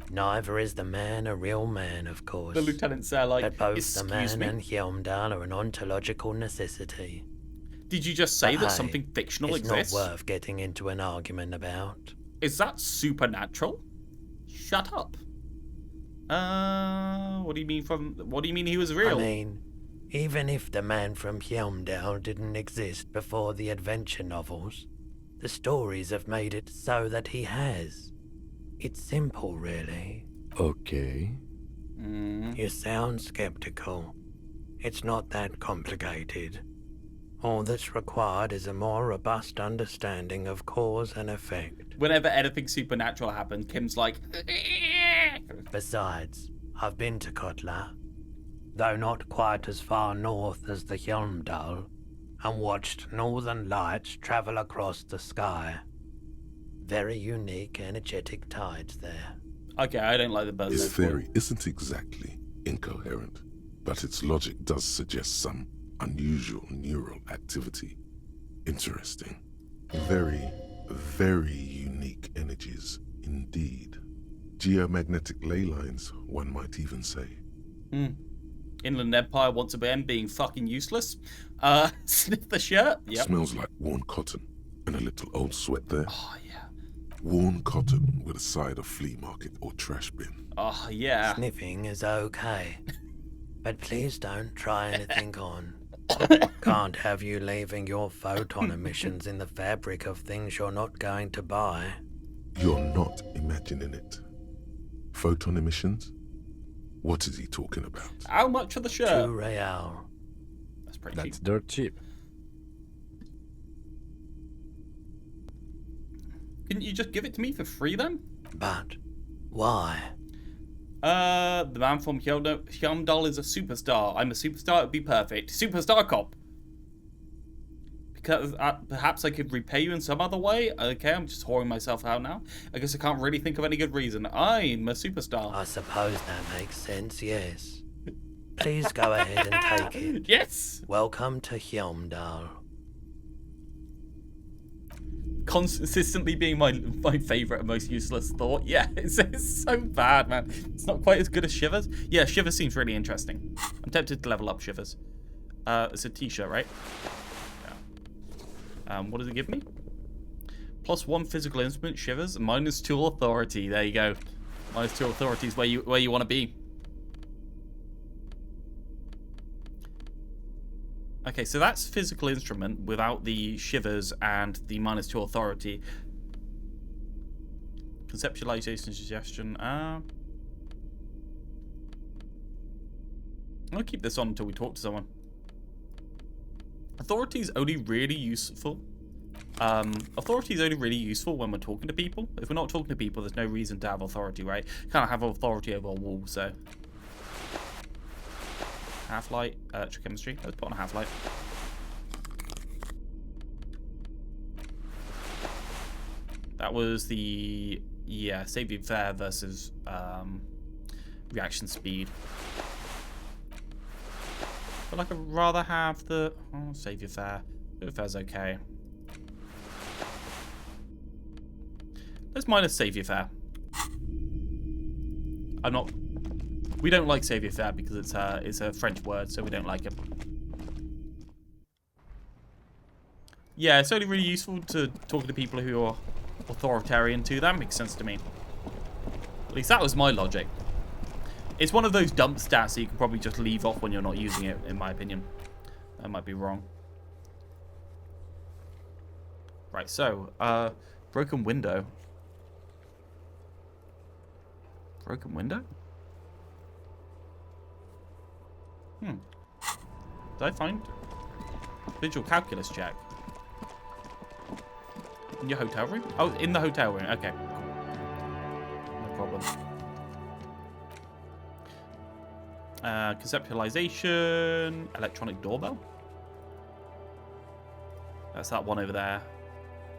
Speaker 11: Neither is the man a real man, of course.
Speaker 1: The lieutenant's like,
Speaker 11: but both the
Speaker 1: excuse
Speaker 11: man
Speaker 1: me?
Speaker 11: and Helmdall are an ontological necessity.
Speaker 1: Did you just say
Speaker 11: But
Speaker 1: that
Speaker 11: hey,
Speaker 1: something fictional
Speaker 11: it's
Speaker 1: exists?
Speaker 11: not worth getting into an argument about.
Speaker 1: Is that supernatural? Shut up. What do you mean he was real?
Speaker 11: I mean, even if the man from Helmdall didn't exist before the adventure novels, the stories have made it so that he has. It's simple, really.
Speaker 5: Okay.
Speaker 11: You sound skeptical. It's not that complicated. All that's required is a more robust understanding of cause and effect.
Speaker 1: Whenever anything supernatural happens, Kim's like...
Speaker 11: Besides, I've been to Kotla, though not quite as far north as the Helmdall, and watched northern lights travel across the sky. Very unique, energetic tides there.
Speaker 1: Okay, I don't like the buzz.
Speaker 3: His theory isn't exactly incoherent, but its logic does suggest some unusual neural activity. Interesting. Very, very unique energies indeed. Geomagnetic ley lines, one might even say.
Speaker 1: Inland Empire once again being fucking useless. Sniff the shirt. Yep.
Speaker 3: Smells like worn cotton and a little old sweat there.
Speaker 1: Oh, yeah.
Speaker 3: Worn cotton with a side of flea market or trash bin.
Speaker 1: Oh, yeah.
Speaker 11: Sniffing is okay, but please don't try anything on. Can't have you leaving your photon emissions in the fabric of things you're not going to buy.
Speaker 3: You're not imagining it. Photon emissions? What is he talking about?
Speaker 1: How much for the shirt?
Speaker 11: 2 real.
Speaker 1: That's pretty
Speaker 5: That's
Speaker 1: cheap.
Speaker 5: dirt cheap.
Speaker 1: Couldn't you just give it to me for free then?
Speaker 11: But why?
Speaker 1: The man from Helmdall is a superstar. I'm a superstar, it'd be perfect. Superstar cop. Because perhaps I could repay you in some other way? Okay, I'm just whoring myself out now. I guess I can't really think of any good reason. I'm a superstar.
Speaker 11: I suppose that makes sense, yes. Please go ahead and take it.
Speaker 1: Yes!
Speaker 11: Welcome to Helmdall.
Speaker 1: Consistently being my favourite and most useless thought. Yeah, it's so bad, man. It's not quite as good as Shivers. Yeah, Shivers seems really interesting. I'm tempted to level up Shivers. It's a t-shirt, right? Yeah. What does it give me? +1 physical instrument, Shivers, -2 authority. There you go. -2 authority is where you want to be. Okay, so that's physical instrument without the Shivers and the -2 authority. Conceptualization, suggestion. I'll keep this on until we talk to someone. Authority is only really useful. Authority is only really useful when we're talking to people. If we're not talking to people, there's no reason to have authority, right? Can't have authority over a wall, so. Half-light, electrochemistry. Let's put on a half-light. That was the, yeah, saving fair versus reaction speed. But like I'd rather have the, oh, save your fare. Saving fair's okay. Let's minus save your fare. I'm not. We don't like save your fare because it's a French word, so we don't like it. Yeah, it's only really useful to talk to people who are authoritarian too. That makes sense to me. At least that was my logic. It's one of those dump stats that you can probably just leave off when you're not using it, in my opinion. That might be wrong. Right, so, broken window. Broken window? Did I find visual calculus check? In your hotel room? Oh, in the hotel room. Okay, cool. No problem. Conceptualization, electronic doorbell. That's that one over there.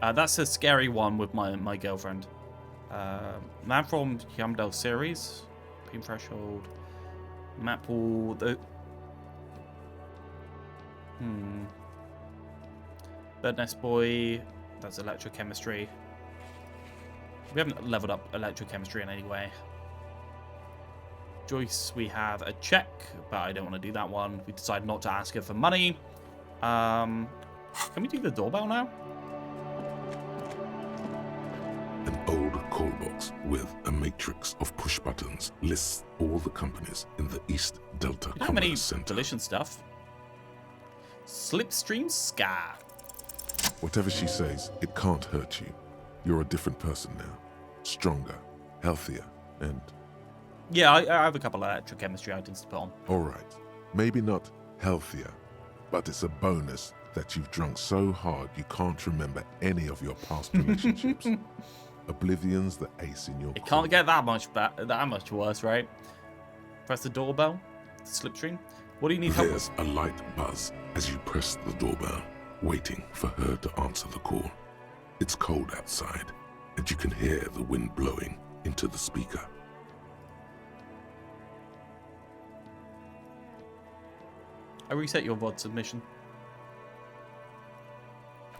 Speaker 1: That's a scary one with my girlfriend. Man from Helmdall series. Pain threshold. Map all the... Bird Nest Boy. That's electrochemistry. We haven't leveled up electrochemistry in any way. Joyce, we have a check, but I don't want to do that one. We decided not to ask her for money. Can we do the doorbell now?
Speaker 3: An old call box with a matrix of push buttons lists all the companies in the East Delta
Speaker 1: How many
Speaker 3: Commerce Center.
Speaker 1: delicious stuff? Slipstream Scar.
Speaker 3: Whatever she says, it can't hurt you. You're a different person now. Stronger, healthier, and...
Speaker 1: Yeah, I have a couple of electrochemistry items to put on.
Speaker 3: Alright, maybe not healthier, but it's a bonus that you've drunk so hard you can't remember any of your past relationships. Oblivion's the ace in your
Speaker 1: It can't get that much worse, right? Press the doorbell. Slipstream. What do you need help with?
Speaker 3: There's a light buzz as you press the doorbell, waiting for her to answer the call. It's cold outside, and you can hear the wind blowing into the speaker.
Speaker 1: I reset your VOD submission.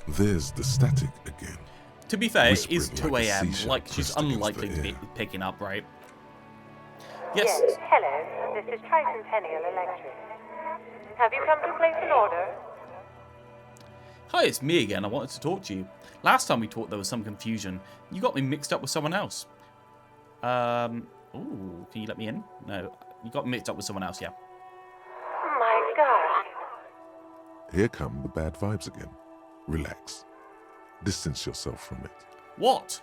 Speaker 3: There's the static again.
Speaker 1: To be fair, it is
Speaker 3: Whispering
Speaker 1: 2
Speaker 3: like a
Speaker 1: a.m.
Speaker 3: seashell
Speaker 1: Like, she's
Speaker 3: pressed against
Speaker 1: unlikely
Speaker 3: the
Speaker 1: to be
Speaker 3: air.
Speaker 1: picking up, right? Yes.
Speaker 12: Hello, this is Triton Peniel Electric. Have you come to place an order?
Speaker 1: Hi, it's me again. I wanted to talk to you. Last time we talked, there was some confusion. You got me mixed up with someone else. Ooh, can you let me in? No, you got me mixed up with someone else, yeah.
Speaker 12: My gosh.
Speaker 3: Here come the bad vibes again. Relax. Distance yourself from it.
Speaker 1: What?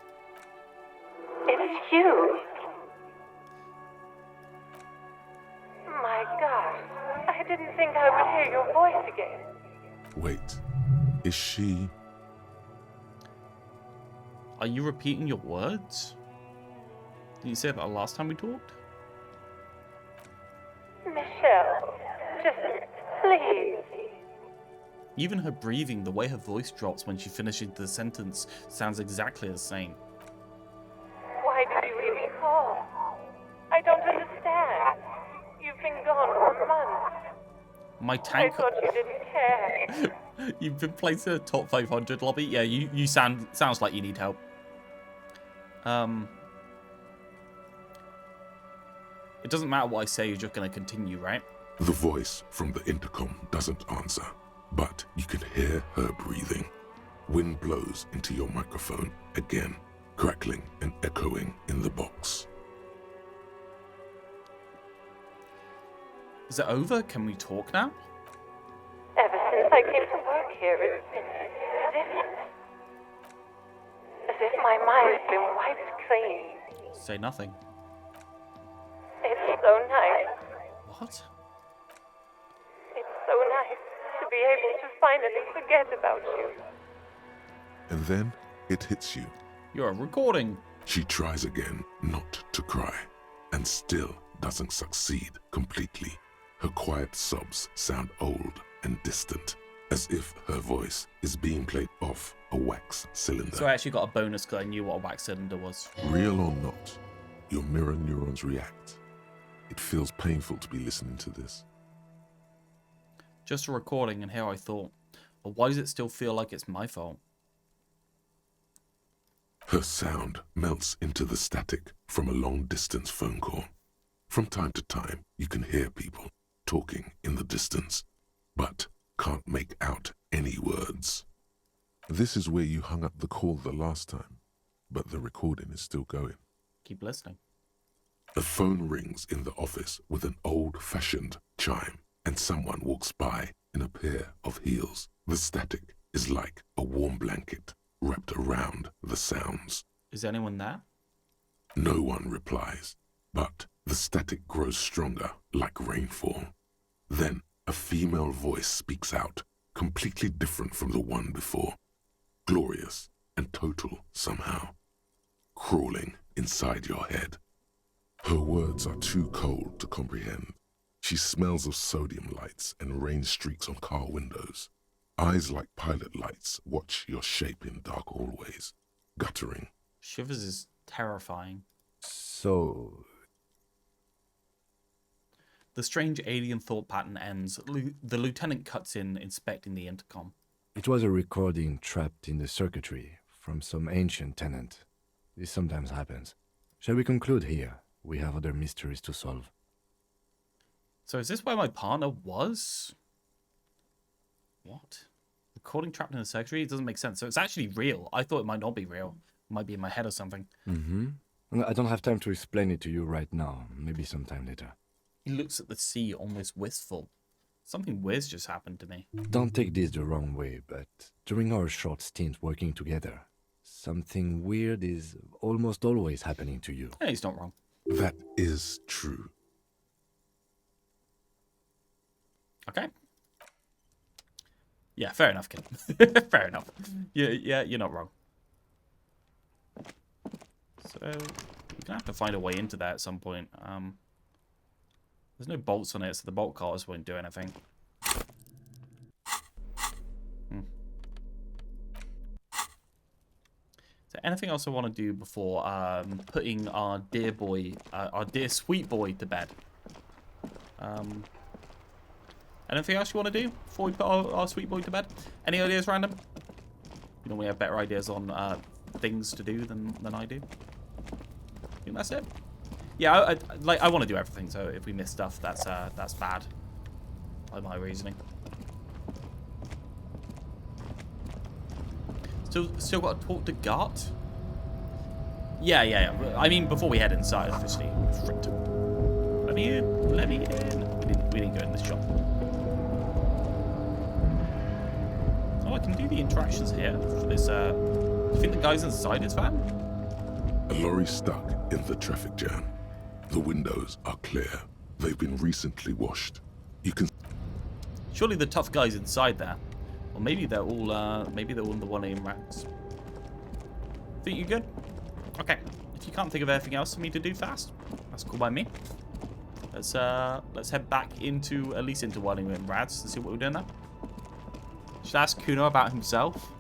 Speaker 12: It's you. My gosh. I didn't think I would hear your voice again.
Speaker 3: Wait, is she...
Speaker 1: Are you repeating your words? Did you say that last time we talked?
Speaker 12: Michelle, just please.
Speaker 1: Even her breathing, the way her voice drops when she finishes the sentence, sounds exactly the same.
Speaker 12: Why did you even call? I don't understand. You've been gone for months.
Speaker 1: My
Speaker 12: I
Speaker 1: tank...
Speaker 12: thought you didn't care.
Speaker 1: You've been placed in a top 500 lobby? Yeah, you sounds like you need help. It doesn't matter what I say, you're just going to continue, right?
Speaker 3: The voice from the intercom doesn't answer, but you can hear her breathing. Wind blows into your microphone again, crackling and echoing in the box.
Speaker 1: Is it over? Can we talk now?
Speaker 12: Ever since I came to work here, it's been different. As if my mind's been wiped clean.
Speaker 1: Say nothing.
Speaker 12: It's so nice.
Speaker 1: What?
Speaker 12: It's so nice to be able to finally forget about you.
Speaker 3: And then it hits you.
Speaker 1: You're recording.
Speaker 3: She tries again not to cry, and still doesn't succeed completely. Her quiet sobs sound old and distant, as if her voice is being played off a wax cylinder.
Speaker 1: So I actually got a bonus because I knew what a wax cylinder was.
Speaker 3: Real or not, your mirror neurons react. It feels painful to be listening to this.
Speaker 1: Just a recording, and here I thought, well, why does it still feel like it's my fault?
Speaker 3: Her sound melts into the static from a long-distance phone call. From time to time, you can hear people talking in the distance, but can't make out any words. This is where you hung up the call the last time, but the recording is still going.
Speaker 1: Keep listening.
Speaker 3: A phone rings in the office with an old-fashioned chime, and someone walks by in a pair of heels. The static is like a warm blanket wrapped around the sounds.
Speaker 1: Is anyone there?
Speaker 3: No one replies, but the static grows stronger like rainfall. Then a female voice speaks out, completely different from the one before. Glorious and total somehow, crawling inside your head. Her words are too cold to comprehend. She smells of sodium lights and rain streaks on car windows. Eyes like pilot lights watch your shape in dark hallways, guttering.
Speaker 1: Shivers is terrifying.
Speaker 5: So...
Speaker 1: The strange alien thought pattern ends. The lieutenant cuts in, inspecting the intercom.
Speaker 5: It was a recording trapped in the circuitry from some ancient tenant. This sometimes happens. Shall we conclude here? We have other mysteries to solve.
Speaker 1: So is this where my partner was? What? Recording trapped in the circuitry? It doesn't make sense. So it's actually real. I thought it might not be real. It might be in my head or something.
Speaker 5: I don't have time to explain it to you right now. Maybe sometime later.
Speaker 1: He looks at the sea almost wistful. Something weird's just happened to me.
Speaker 5: Don't take this the wrong way, but during our short stint working together, something weird is almost always happening to you.
Speaker 1: Yeah, he's not wrong.
Speaker 3: That is true.
Speaker 1: Okay. Yeah, fair enough, kid. Fair enough. Yeah, you're not wrong. So, we're gonna have to find a way into that at some point. There's no bolts on it, so the bolt cutters won't do anything. So, anything else I want to do before putting our dear boy, our dear sweet boy to bed? Anything else you want to do before we put our sweet boy to bed? Any ideas, random? You normally have better ideas on things to do than I do. I think that's it. Yeah, I want to do everything. So if we miss stuff, that's bad. By my reasoning. Still got to talk to Gart. Yeah. I mean, before we head inside, obviously. Let me in. Let me in. We didn't go in this shop. Oh, I can do the interactions here for this. Do you think the guy's inside his van?
Speaker 3: A lorry stuck in the traffic jam. The windows are clear. They've been recently washed. You can...
Speaker 1: Surely the tough guy's inside there. Or maybe they're all in the 1 AM ranks. Think you good? Okay. If you can't think of anything else for me to do fast, that's cool by me. Let's head back into, at least into 1 AM rads to see what we're doing there. Should I ask Kuno about himself?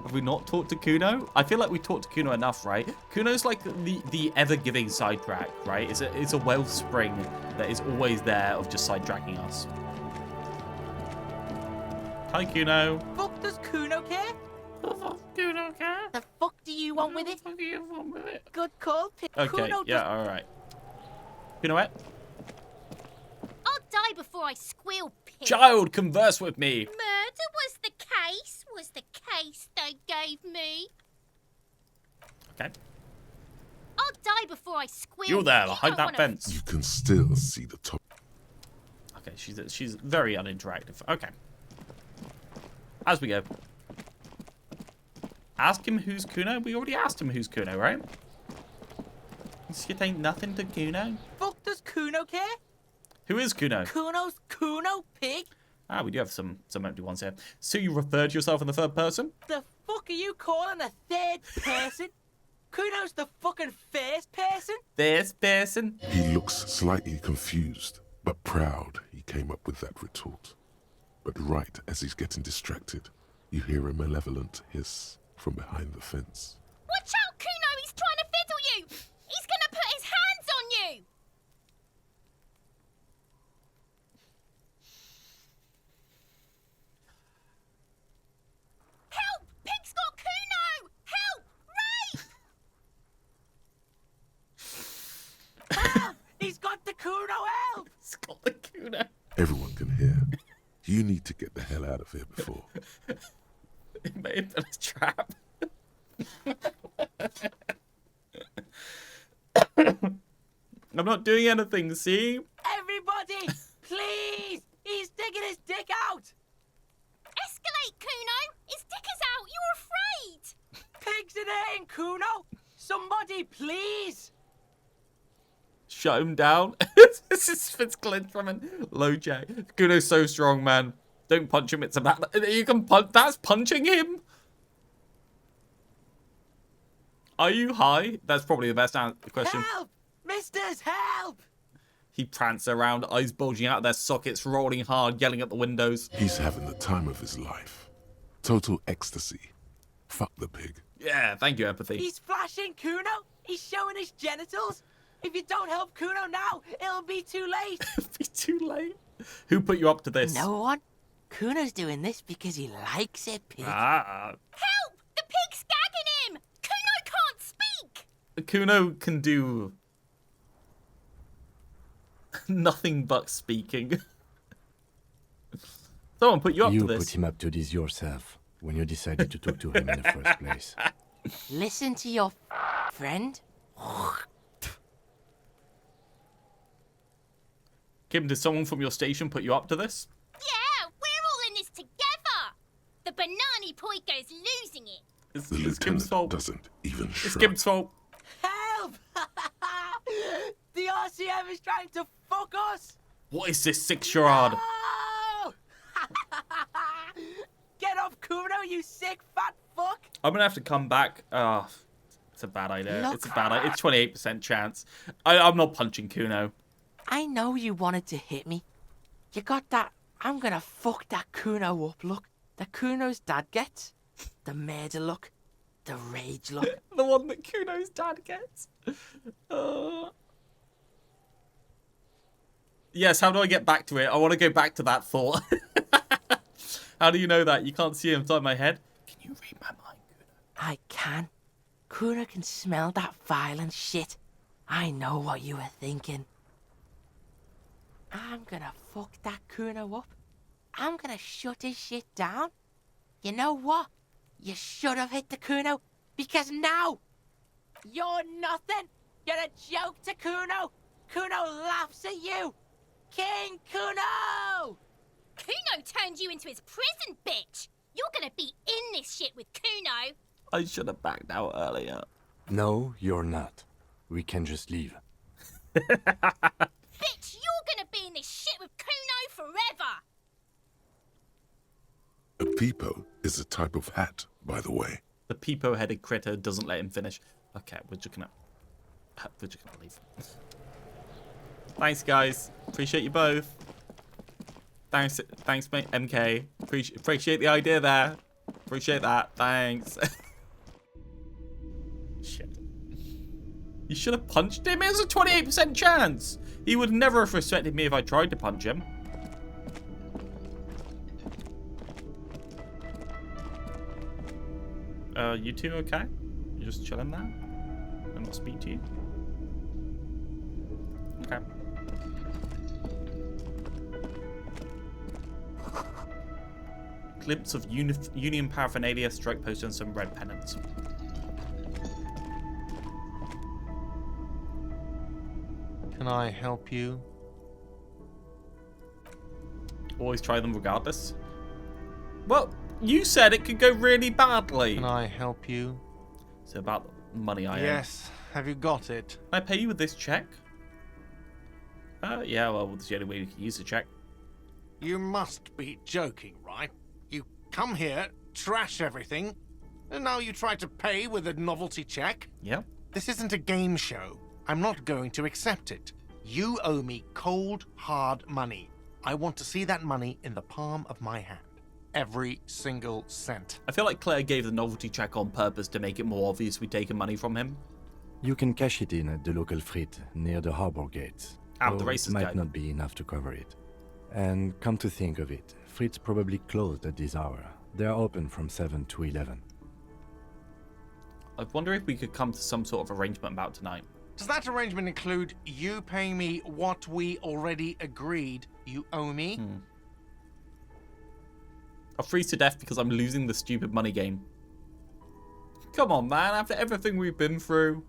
Speaker 1: Have we not talked to Kuno? I feel like we talked to Kuno enough, right? Kuno's like the ever-giving sidetrack, right? It's a wellspring that is always there of just sidetracking us. Hi, Kuno.
Speaker 4: Fuck does Kuno care?
Speaker 1: Kuno care?
Speaker 4: The fuck do you want with it?
Speaker 1: What do you want with it?
Speaker 4: Good call,
Speaker 1: Okay,
Speaker 4: Kuno
Speaker 1: yeah, alright. Kuno, what?
Speaker 2: I'll die before I squeal, pig.
Speaker 1: Child, converse with me.
Speaker 2: Murder was the case they gave me.
Speaker 1: Okay.
Speaker 2: I'll die before I squeal.
Speaker 1: You there, behind that fence.
Speaker 3: You can still see the top.
Speaker 1: Okay, she's very uninteractive. Okay. As we go. Ask him who's Kuno. We already asked him who's Kuno, right? Shit ain't nothing to Kuno.
Speaker 4: Fuck does Kuno care?
Speaker 1: Who is Kuno?
Speaker 4: Kuno's Kuno, pig.
Speaker 1: Ah, we do have some empty ones here. So you referred to yourself in the third person?
Speaker 4: The fuck are you calling a third person? Kuno's the fucking first person.
Speaker 1: First person?
Speaker 3: He looks slightly confused, but proud he came up with that retort. But right as he's getting distracted, you hear a malevolent hiss from behind the fence.
Speaker 2: Watch out, Kuno! He's trying to fiddle you! He's gonna put his hands on you! Help! Pig's got Kuno! Help! Rape!
Speaker 4: Help! He's got the Kuno, help!
Speaker 1: He's got the Kuno.
Speaker 3: Everyone can hear. You need to get the hell out of here before.
Speaker 1: It may have been a trap. I'm not doing anything, see?
Speaker 4: Everybody, please! He's digging his dick out!
Speaker 2: Escalate, Kuno! His dick is out! You're afraid!
Speaker 4: Pigs in here, Kuno! Somebody, please!
Speaker 1: Shut him down. This is Fitzclint from a low jack. Kuno's so strong, man. Don't punch him. It's about you can punch. That's punching him. Are you high? That's probably the best question.
Speaker 4: Help! Misters, help!
Speaker 1: He prance around, eyes bulging out of their sockets, rolling hard, yelling at the windows.
Speaker 3: He's having the time of his life. Total ecstasy. Fuck the pig.
Speaker 1: Yeah, thank you, empathy.
Speaker 4: He's flashing, Kuno! He's showing his genitals! If you don't help Kuno now, it'll be too late.
Speaker 1: It'll be too late. Who put you up to this?
Speaker 4: No one. Kuno's doing this because he likes it, pig.
Speaker 1: Ah.
Speaker 2: Help! The pig's gagging him! Kuno can't speak!
Speaker 1: Kuno can do nothing but speaking. Someone put you up to this.
Speaker 5: You put him up to this yourself when you decided to talk to him in the first place.
Speaker 4: Listen to your friend.
Speaker 1: Kim, did someone from your station put you up to this?
Speaker 2: Yeah, we're all in this together! The Banani Poiko's losing it.
Speaker 1: It's
Speaker 3: The
Speaker 1: Kim's
Speaker 3: lieutenant
Speaker 1: fault.
Speaker 3: doesn't even
Speaker 1: It's
Speaker 3: shrug.
Speaker 1: Kim's fault.
Speaker 4: Help! The RCM is trying to fuck us!
Speaker 1: What is this 6-yard?
Speaker 4: No! Get up, Kuno, you sick fat fuck!
Speaker 1: I'm gonna have to come back. It's a bad idea.
Speaker 4: Look.
Speaker 1: It's a bad idea. It's 28% chance. I'm not punching Kuno.
Speaker 4: I know you wanted to hit me. You got that I'm gonna fuck that Kuno up look that Kuno's dad gets. The murder look. The rage look.
Speaker 1: The one that Kuno's dad gets. Yes, how do I get back to it? I want to go back to that thought. How do you know that? You can't see it inside my head? Can you read my mind, Kuno?
Speaker 4: I can. Kuno can smell that violent shit. I know what you were thinking. I'm gonna fuck that Kuno up. I'm gonna shut his shit down. You know what? You should have hit the Kuno, because now you're nothing. You're a joke to Kuno. Kuno laughs at you. King Kuno!
Speaker 2: Kuno turned you into his prison, bitch! You're gonna be in this shit with Kuno!
Speaker 1: I should have backed out earlier.
Speaker 5: No, you're not. We can just leave.
Speaker 2: Bitch, you're gonna be in this shit with Kuno forever!
Speaker 3: A peepo is a type of hat, by the way.
Speaker 1: The peepo-headed critter doesn't let him finish. Okay, we're just gonna leave. Thanks, guys. Appreciate you both. Thanks, mate. MK. Appreciate the idea there. Appreciate that. Thanks. Shit. You should have punched him. It was a 28% chance. He would never have respected me if I tried to punch him. You two okay? You just chilling there? I'm not speak to you. Okay. Glimpse of Union paraphernalia, strike poster, and some red pennants.
Speaker 13: Can I help you?
Speaker 1: Always try them regardless. Well, you said it could go really badly.
Speaker 13: Can I help you?
Speaker 1: It's about the money I owe.
Speaker 13: Yes. Have you got it?
Speaker 1: Can I pay you with this check? Yeah, well, it's the only way we can use the check.
Speaker 13: You must be joking, right? You come here, trash everything, and now you try to pay with a novelty check?
Speaker 1: Yeah.
Speaker 13: This isn't a game show. I'm not going to accept it. You owe me cold, hard money. I want to see that money in the palm of my hand. Every single cent.
Speaker 1: I feel like Claire gave the novelty check on purpose to make it more obvious we'd taken money from him.
Speaker 5: You can cash it in at the local fleet near the harbor gates.
Speaker 1: Out the
Speaker 5: though
Speaker 1: races
Speaker 5: it might
Speaker 1: guide.
Speaker 5: not be enough to cover it. And come to think of it, fleet's probably closed at this hour. They are open from 7 to 11.
Speaker 1: I wonder if we could come to some sort of arrangement about tonight.
Speaker 13: Does that arrangement include you paying me what we already agreed you owe me?
Speaker 1: I'll freeze to death because I'm losing the stupid money game. Come on, man, after everything we've been through.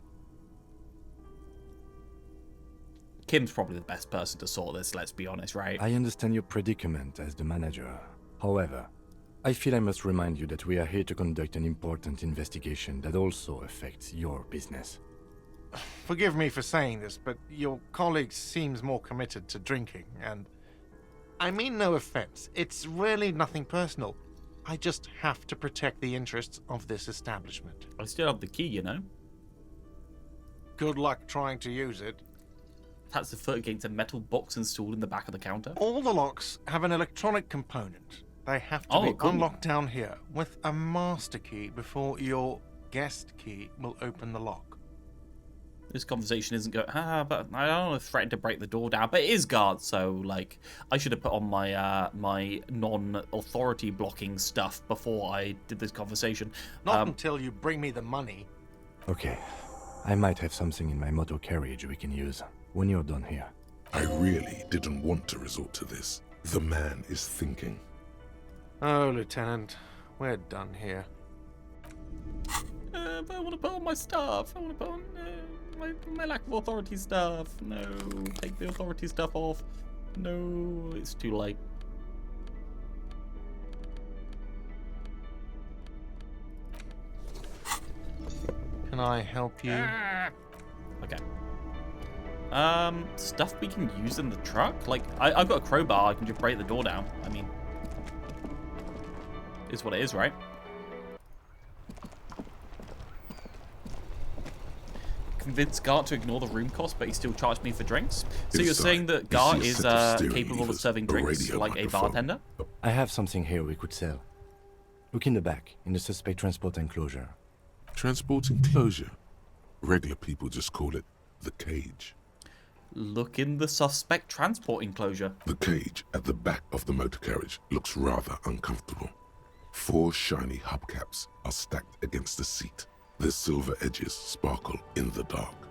Speaker 1: Kim's probably the best person to sort this, let's be honest, right?
Speaker 5: I understand your predicament as the manager. However, I feel I must remind you that we are here to conduct an important investigation that also affects your business.
Speaker 13: Forgive me for saying this, but your colleague seems more committed to drinking, and I mean no offense. It's really nothing personal. I just have to protect the interests of this establishment.
Speaker 1: I still have the key, you know?
Speaker 13: Good luck trying to use it.
Speaker 1: That's the foot against a metal box installed in the back of the counter.
Speaker 13: All the locks have an electronic component. They have to be
Speaker 1: cool.
Speaker 13: unlocked down here with a master key before your guest key will open the lock.
Speaker 1: This conversation isn't going. But I don't want to threaten to break the door down. But it is guards, so like I should have put on my my non-authority blocking stuff before I did this conversation.
Speaker 13: Not until you bring me the money.
Speaker 5: Okay, I might have something in my motor carriage we can use when you're done here.
Speaker 3: I really didn't want to resort to this. The man is thinking.
Speaker 13: Oh, Lieutenant, we're done here.
Speaker 1: But I want to put on my stuff. I want to put on my lack of authority stuff. No, take the authority stuff off. No, it's too late.
Speaker 13: Can I help you?
Speaker 1: Okay. Stuff we can use in the truck? Like, I've got a crowbar, I can just break the door down. I mean, is what it is, right? Convince Gart to ignore the room cost, but he still charged me for drinks. So you're saying that Gart is capable of serving drinks like a bartender?
Speaker 5: I have something here we could sell. Look in the back, in the suspect transport enclosure.
Speaker 3: Transport enclosure? Regular people just call it the cage.
Speaker 1: Look in the suspect transport enclosure.
Speaker 3: The cage at the back of the motor carriage looks rather uncomfortable. 4 shiny hubcaps are stacked against the seat. Their silver edges sparkle in the dark.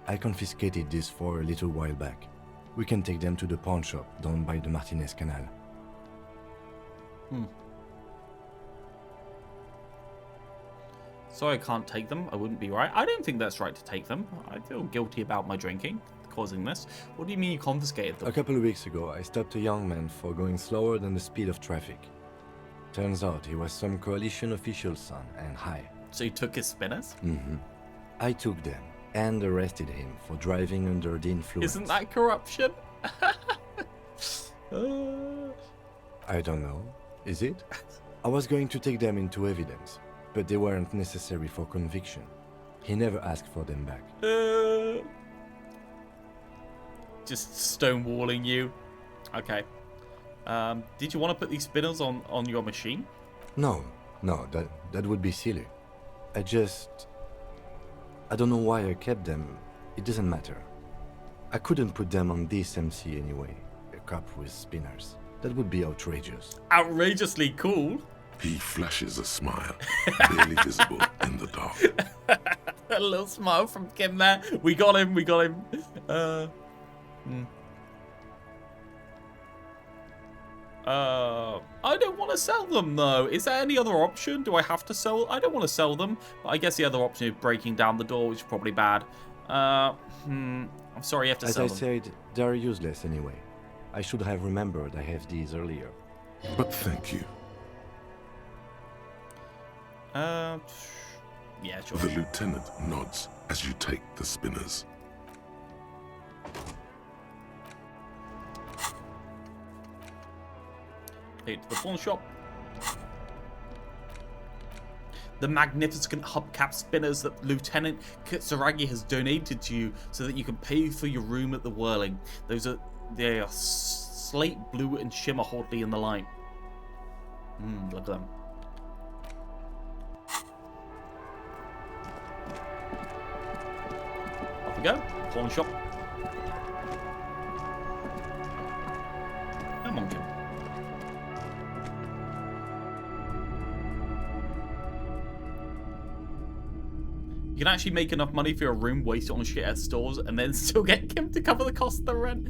Speaker 5: I confiscated these 4 a little while back. We can take them to the pawn shop down by the Martinez Canal.
Speaker 1: Sorry I can't take them. I wouldn't be right. I don't think that's right to take them. I feel guilty about my drinking causing this. What do you mean you confiscated them?
Speaker 5: A couple of weeks ago, I stopped a young man for going slower than the speed of traffic. Turns out he was some coalition official's son and high.
Speaker 1: So you took his spinners?
Speaker 5: Mm-hmm. I took them and arrested him for driving under the influence.
Speaker 1: Isn't that corruption?
Speaker 5: I don't know. Is it? I was going to take them into evidence, but they weren't necessary for conviction. He never asked for them back.
Speaker 1: Just stonewalling you. Okay. Did you want to put these spinners on your machine?
Speaker 5: No, that would be silly. I don't know why I kept them. It doesn't matter. I couldn't put them on this MC anyway. A cop with spinners. That would be outrageous.
Speaker 1: Outrageously cool.
Speaker 3: He flashes a smile, barely visible in the dark.
Speaker 1: A little smile from Kim there. We got him. I don't want to sell them though. Is there any other option? Do I have to sell? I don't want to sell them, but I guess the other option is breaking down the door, which is probably bad. I'm sorry, you have to sell them.
Speaker 5: As I said, they're useless anyway. I should have remembered I have these earlier.
Speaker 3: But thank you.
Speaker 1: Yeah, sure.
Speaker 3: The lieutenant nods as you take the spinners.
Speaker 1: Take it to the pawn shop. The magnificent hubcap spinners that Lieutenant Kitsuragi has donated to you so that you can pay for your room at the Whirling. They are slate blue and shimmer hotly in the light. Look at them. Off we go. Pawn shop. Come on, Kim. You can actually make enough money for your room, waste it on shit at stores, and then still get Kim to cover the cost of the rent.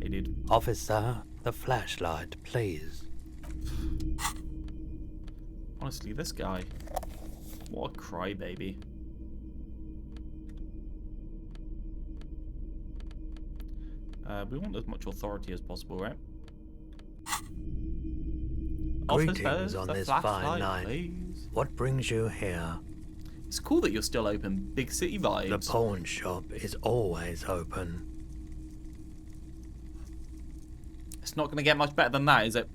Speaker 1: Hey, dude.
Speaker 11: Officer, the flashlight, please.
Speaker 1: Honestly, this guy. What a crybaby. We want as much authority as possible, right?
Speaker 11: Greetings on this fine night.
Speaker 1: Please.
Speaker 11: What brings you here?
Speaker 1: It's cool that you're still open. Big city vibes.
Speaker 11: The pawn shop is always open.
Speaker 1: It's not going to get much better than that, is it?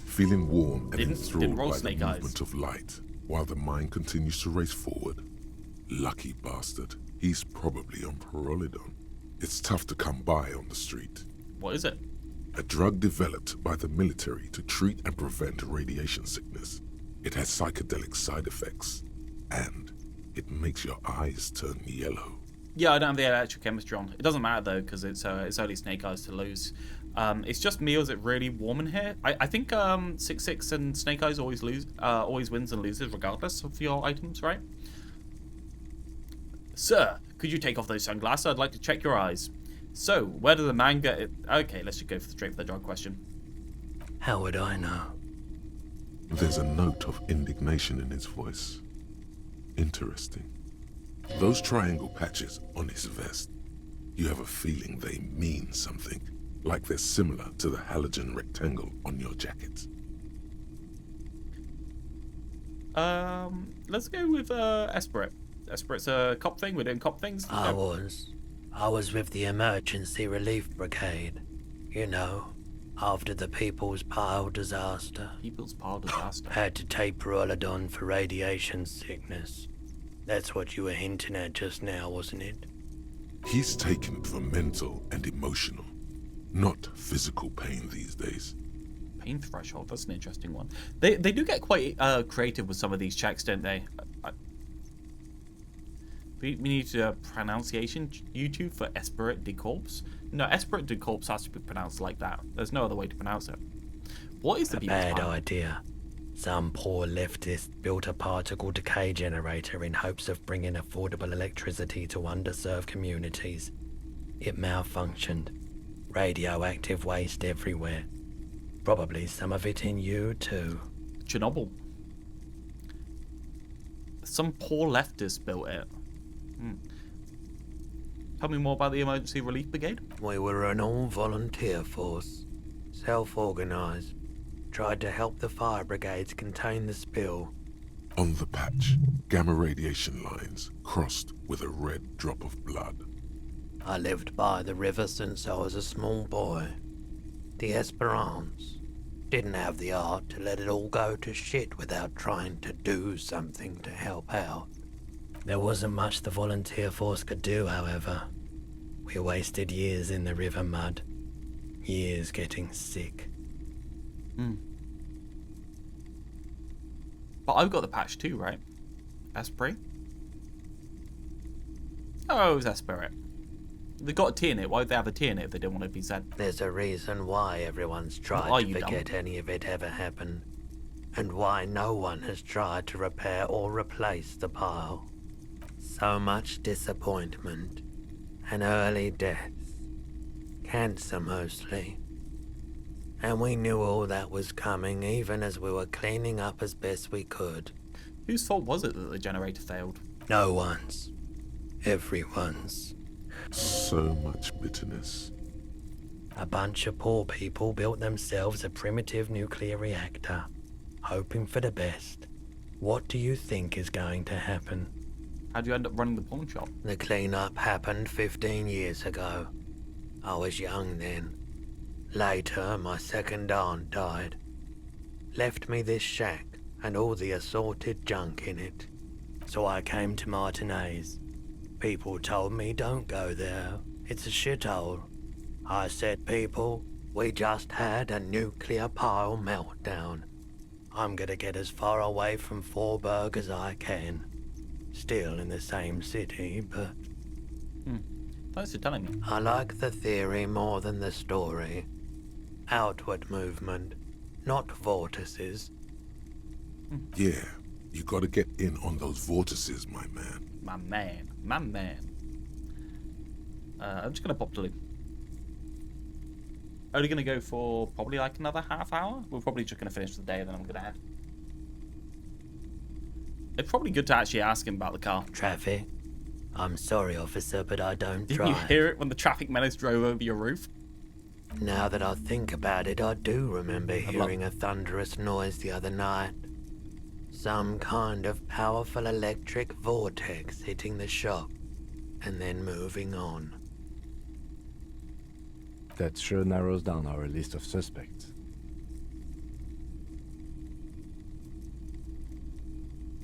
Speaker 3: Feeling warm and
Speaker 1: Didn't
Speaker 3: enthralled
Speaker 1: roll
Speaker 3: by the
Speaker 1: snake
Speaker 3: movement
Speaker 1: eyes.
Speaker 3: of light, while the mind continues to race forward. Lucky bastard. He's probably on Parolidon. It's tough to come by on the street.
Speaker 1: What is it?
Speaker 3: A drug developed by the military to treat and prevent radiation sickness. It has psychedelic side effects, and it makes your eyes turn yellow.
Speaker 1: Yeah, I don't have the electrochemistry on. It doesn't matter though, because it's only Snake Eyes to lose. It's just me, or is it really warm in here? I think 6-6 and Snake Eyes always wins and loses regardless of your items, right? Sir, could you take off those sunglasses? I'd like to check your eyes. So, where does the man get it? Okay, let's just go straight for the drug question.
Speaker 11: How would I know?
Speaker 3: There's a note of indignation in his voice. Interesting. Those triangle patches on his vest, you have a feeling they mean something, like they're similar to the halogen rectangle on your jacket.
Speaker 1: Let's go with Esperit. Esperit's a cop thing. We're doing cop things.
Speaker 11: I was with the emergency relief brigade. You know, after the People's Pile disaster.
Speaker 1: People's Pile disaster.
Speaker 11: Had to take Perolidon for radiation sickness. That's what you were hinting at just now, wasn't it?
Speaker 3: He's taken it for mental and emotional, not physical pain these days.
Speaker 1: Pain threshold, that's an interesting one. They do get quite creative with some of these checks, don't they? We need a pronunciation YouTube for Esperit de Corpse. No, Esperit de Corpse has to be pronounced like that. There's no other way to pronounce it. What is the
Speaker 11: bad idea? Some poor leftist built a particle decay generator in hopes of bringing affordable electricity to underserved communities. It malfunctioned. Radioactive waste everywhere. Probably some of it in you too.
Speaker 1: Chernobyl. Some poor leftist built it. Tell me more about the Emergency Relief Brigade.
Speaker 11: We were an all-volunteer force, self-organized. Tried to help the fire brigades contain the spill.
Speaker 3: On the patch, gamma radiation lines crossed with a red drop of blood.
Speaker 11: I lived by the river since I was a small boy. The Esperance didn't have the art to let it all go to shit without trying to do something to help out. There wasn't much the volunteer force could do, however. We wasted years in the river mud. Years getting sick.
Speaker 1: But I've got the patch too, right? Esprit? Oh, it was Esperit. They got a T in it. Why would they have a T in it if they didn't want to be said?
Speaker 11: There's a reason why everyone's tried to forget any of it ever happened. And why no one has tried to repair or replace the pile. So much disappointment. And early deaths. Cancer mostly. And we knew all that was coming even as we were cleaning up as best we could.
Speaker 1: Whose fault was it that the generator failed?
Speaker 11: No one's. Everyone's.
Speaker 3: So much bitterness.
Speaker 11: A bunch of poor people built themselves a primitive nuclear reactor, hoping for the best. What do you think is going to happen?
Speaker 1: How'd you end up running the pawn shop?
Speaker 11: The cleanup happened 15 years ago. I was young then. Later, my second aunt died. Left me this shack and all the assorted junk in it. So I came to Martinez. People told me don't go there. It's a shithole. I said, people, we just had a nuclear pile meltdown. I'm gonna get as far away from Forburg as I can. Still in the same city, but...
Speaker 1: Thanks for telling me.
Speaker 11: I like the theory more than the story. Outward movement, not vortices.
Speaker 3: Yeah, you gotta get in on those vortices, my man.
Speaker 1: My man. My man. I'm just gonna pop to loop. Only gonna go for probably like another half hour. We're probably just gonna finish the day and then I'm gonna head. It's probably good to actually ask him about the car.
Speaker 11: Traffic? I'm sorry, officer, but I don't
Speaker 1: Didn't
Speaker 11: drive.
Speaker 1: you hear it when the traffic menace drove over your roof?
Speaker 11: Now that I think about it, I do remember hearing a thunderous noise the other night. Some kind of powerful electric vortex hitting the shop and then moving on.
Speaker 5: That sure narrows down our list of suspects.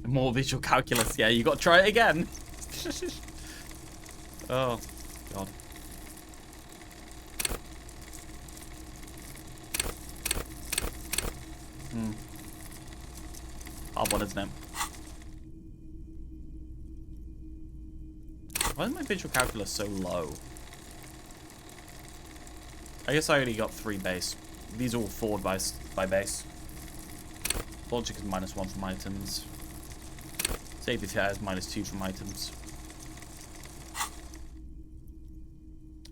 Speaker 1: More visual calculus. Yeah, you got to try it again. Oh, God. Hard one, isn't it? Why is my visual calculus so low? I guess I only got 3 base. These are all forward by base. Logic is -1 from items. Safety is -2 from items.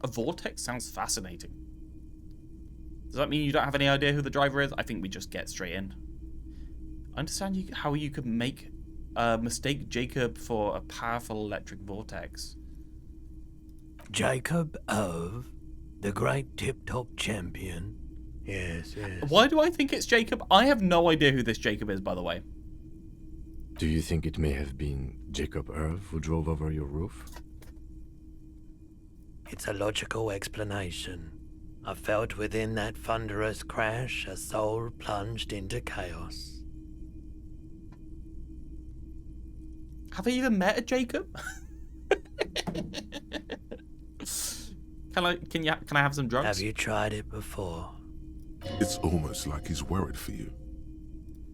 Speaker 1: A vortex sounds fascinating. Does that mean you don't have any idea who the driver is? I think we just get straight in. I understand how you could mistake Jacob for a powerful electric vortex.
Speaker 11: Jacob of the great tip-top champion. Yes, yes.
Speaker 1: Why do I think it's Jacob? I have no idea who this Jacob is, by the way.
Speaker 5: Do you think it may have been Jacob Irv who drove over your roof?
Speaker 11: It's a logical explanation. I felt within that thunderous crash a soul plunged into chaos.
Speaker 1: Have I even met a Jacob? Can I have some drugs?
Speaker 11: Have you tried it before?
Speaker 3: It's almost like he's worried for you.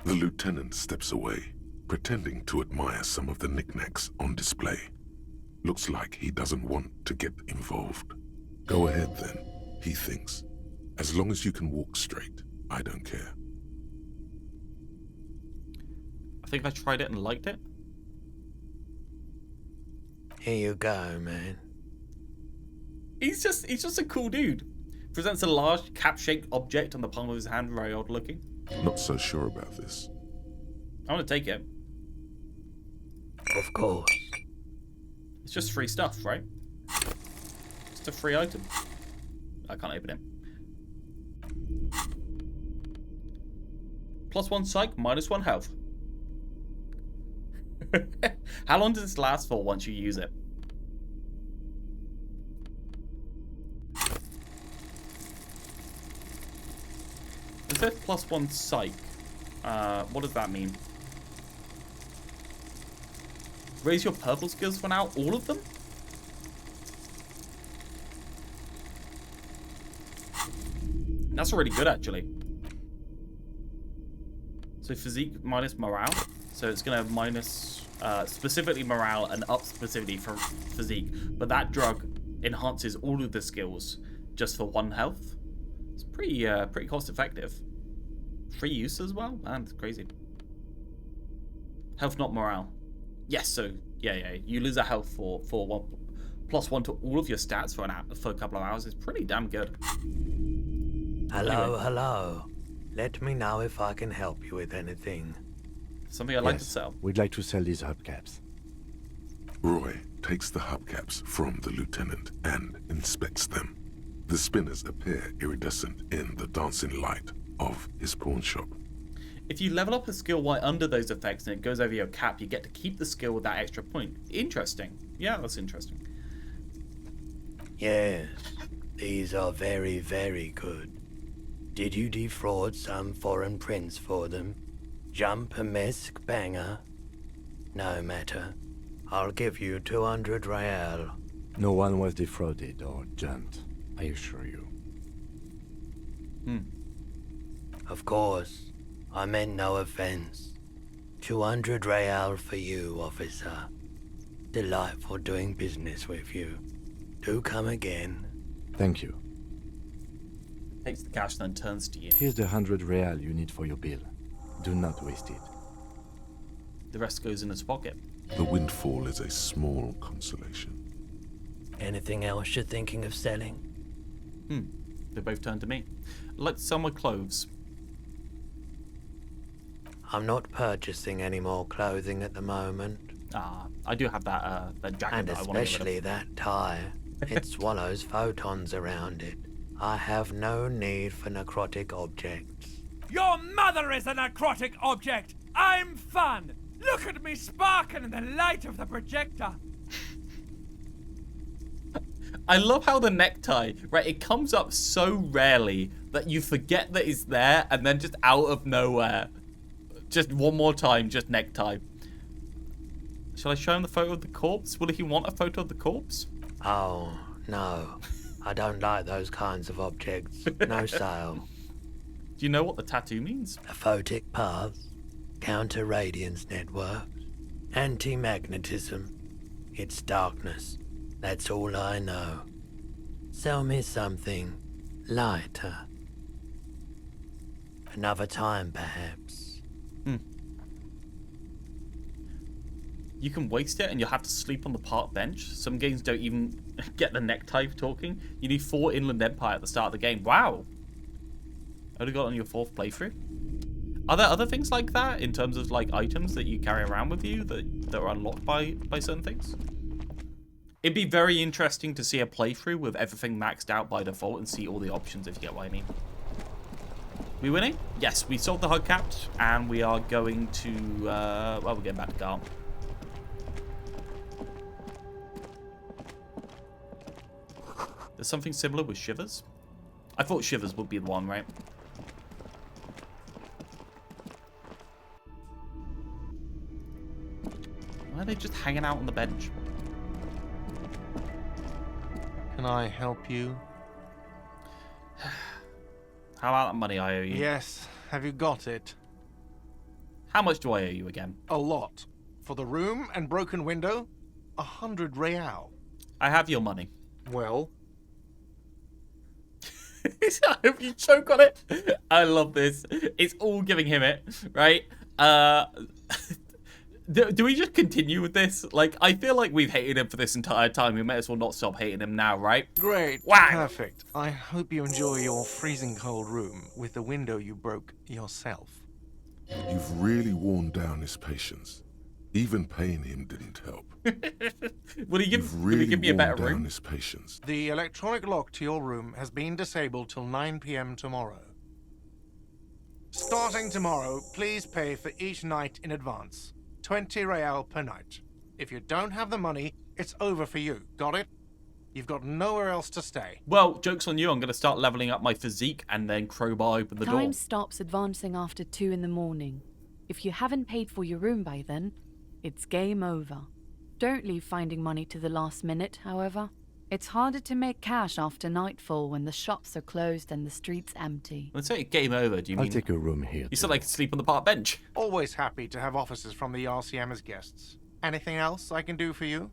Speaker 3: The lieutenant steps away, pretending to admire some of the knickknacks on display. Looks like he doesn't want to get involved. Go ahead then, he thinks. As long as you can walk straight, I don't care.
Speaker 1: I think I tried it and liked it.
Speaker 11: Here you go, man.
Speaker 1: He's just a cool dude. Presents a large cap-shaped object on the palm of his hand, very odd looking.
Speaker 3: Not so sure about this.
Speaker 1: I want to take it.
Speaker 11: Of course.
Speaker 1: It's just free stuff, right? Just a free item. I can't open it. +1 psych, -1 health. How long does this last for once you use it? It says +1 psych. What does that mean? Raise your purple skills for now? All of them? That's already good, actually. So physique minus morale. So it's going to minus specifically morale and up specifically for physique. But that drug enhances all of the skills just for 1 health. It's pretty cost effective. Free use as well? Man, it's crazy. Health, not morale. Yes, so yeah. You lose a health for +1 to all of your stats for a couple of hours. It's pretty damn good.
Speaker 11: Hello. Let me know if I can help you with anything.
Speaker 1: Something I'd like to sell.
Speaker 5: We'd like to sell these hubcaps.
Speaker 3: Roy takes the hubcaps from the lieutenant and inspects them. The spinners appear iridescent in the dancing light of his pawn shop.
Speaker 1: If you level up a skill while under those effects and it goes over your cap, you get to keep the skill with that extra point. Interesting. Yeah, that's interesting.
Speaker 11: Yes, these are very, very good. Did you defraud some foreign prince for them? Jump a mesk banger? No matter. I'll give you 200 real.
Speaker 5: No one was defrauded or jumped, I assure you.
Speaker 11: Of course. I meant no offense. 200 real for you, officer. Delightful doing business with you. Do come again.
Speaker 5: Thank you.
Speaker 1: Takes the cash then turns to you.
Speaker 5: Here's the 100 real you need for your bill. Do not waste it.
Speaker 1: The rest goes in his pocket.
Speaker 3: The windfall is a small consolation.
Speaker 11: Anything else you're thinking of selling?
Speaker 1: They both turn to me. I'd like to sell my clothes.
Speaker 11: I'm not purchasing any more clothing at the moment.
Speaker 1: I do have that jacket
Speaker 11: And
Speaker 1: that I want to get
Speaker 11: especially
Speaker 1: rid of.
Speaker 11: that tie. It swallows photons around it. I have no need for necrotic objects.
Speaker 7: Your mother is a necrotic object! I'm fun! Look at me sparkle in the light of the projector!
Speaker 1: I love how the necktie, right, it comes up so rarely that you forget that it's there and then just out of nowhere. Just one more time, just necktie. Shall I show him the photo of the corpse? Will he want a photo of the corpse?
Speaker 11: Oh, no. I don't like those kinds of objects. No sale.
Speaker 1: Do you know what the tattoo means?
Speaker 11: A photic path, counter-radiance network, anti-magnetism. It's darkness. That's all I know. Sell me something lighter. Another time, perhaps.
Speaker 1: You can waste it and you'll have to sleep on the park bench. Some games don't even get the necktie for talking. You need 4 Inland Empire at the start of the game. Wow. Only got on your 4th playthrough. Are there other things like that in terms of like items that you carry around with you that are unlocked by certain things? It'd be very interesting to see a playthrough with everything maxed out by default and see all the options, if you get what I mean. We winning? Yes, we solved the hubcaps and we are going to, well, we're getting back to Garl. There's something similar with Shivers. I thought Shivers would be the one, right? Why are they just hanging out on the bench?
Speaker 13: Can I help you?
Speaker 1: How about that money I owe you?
Speaker 13: Yes. Have you got it?
Speaker 1: How much do I owe you again?
Speaker 13: A lot. For the room and broken window, 100 real.
Speaker 1: I have your money.
Speaker 13: Well?
Speaker 1: I hope you choke on it. I love this. It's all giving him it, right? Do we just continue with this? Like, I feel like we've hated him for this entire time. We may as well not stop hating him now, right?
Speaker 13: Great.
Speaker 1: Wow.
Speaker 13: Perfect. I hope you enjoy your freezing cold room with the window you broke yourself.
Speaker 3: You've really worn down his patience. Even paying him didn't help.
Speaker 1: Will he give me a better room?
Speaker 3: His patience.
Speaker 13: The electronic lock to your room has been disabled till 9 p.m. tomorrow. Starting tomorrow, please pay for each night in advance. 20 real per night. If you don't have the money, it's over for you. Got it? You've got nowhere else to stay.
Speaker 1: Well, joke's on you. I'm going to start leveling up my physique and then crowbar open the door.
Speaker 14: Time stops advancing after 2 in the morning. If you haven't paid for your room by then, it's game over. Don't leave finding money to the last minute, however. It's harder to make cash after nightfall when the shops are closed and the streets empty.
Speaker 1: When I say game over, do you mean...
Speaker 5: I'll take a room here.
Speaker 1: You said I could sleep on the park bench.
Speaker 13: Always happy to have officers from the RCM as guests. Anything else I can do for you?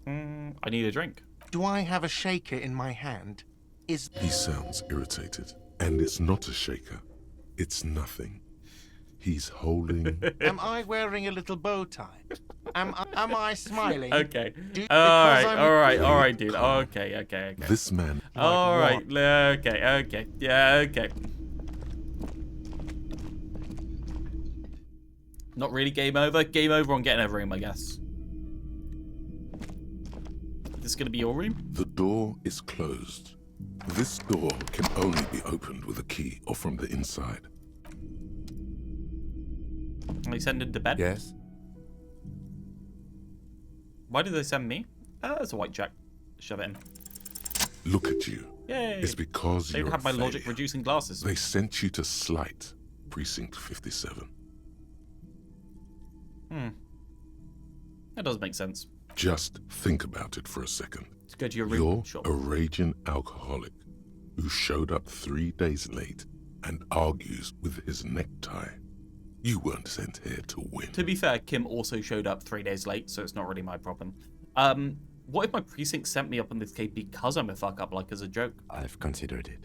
Speaker 1: I need a drink.
Speaker 13: Do I have a shaker in my hand?
Speaker 3: He sounds irritated. And it's not a shaker. It's nothing. He's holding...
Speaker 13: Am I wearing a little bow tie? Am I smiling?
Speaker 1: Okay. Alright, dude. Okay.
Speaker 3: This man...
Speaker 1: Alright, okay. Yeah, okay. Not really game over. Game over on getting a room, I guess. Is this gonna be your room?
Speaker 3: The door is closed. This door can only be opened with a key or from the inside.
Speaker 1: Are they send him to bed?
Speaker 5: Yes.
Speaker 1: Why did they send me? That's a white jack. Shove it in.
Speaker 3: Look at you.
Speaker 1: Yay.
Speaker 3: It's because
Speaker 1: they
Speaker 3: you're
Speaker 1: have my logic reducing glasses.
Speaker 3: They sent you to Slight, Precinct 57.
Speaker 1: That does make sense.
Speaker 3: Just think about it for a second.
Speaker 1: Let's go to your room.
Speaker 3: You're a raging alcoholic who showed up 3 days late and argues with his necktie. You weren't sent here to win.
Speaker 1: To be fair, Kim also showed up 3 days late, so it's not really my problem. What if my precinct sent me up on this case because I'm a fuck up, like as a joke?
Speaker 5: I've considered it.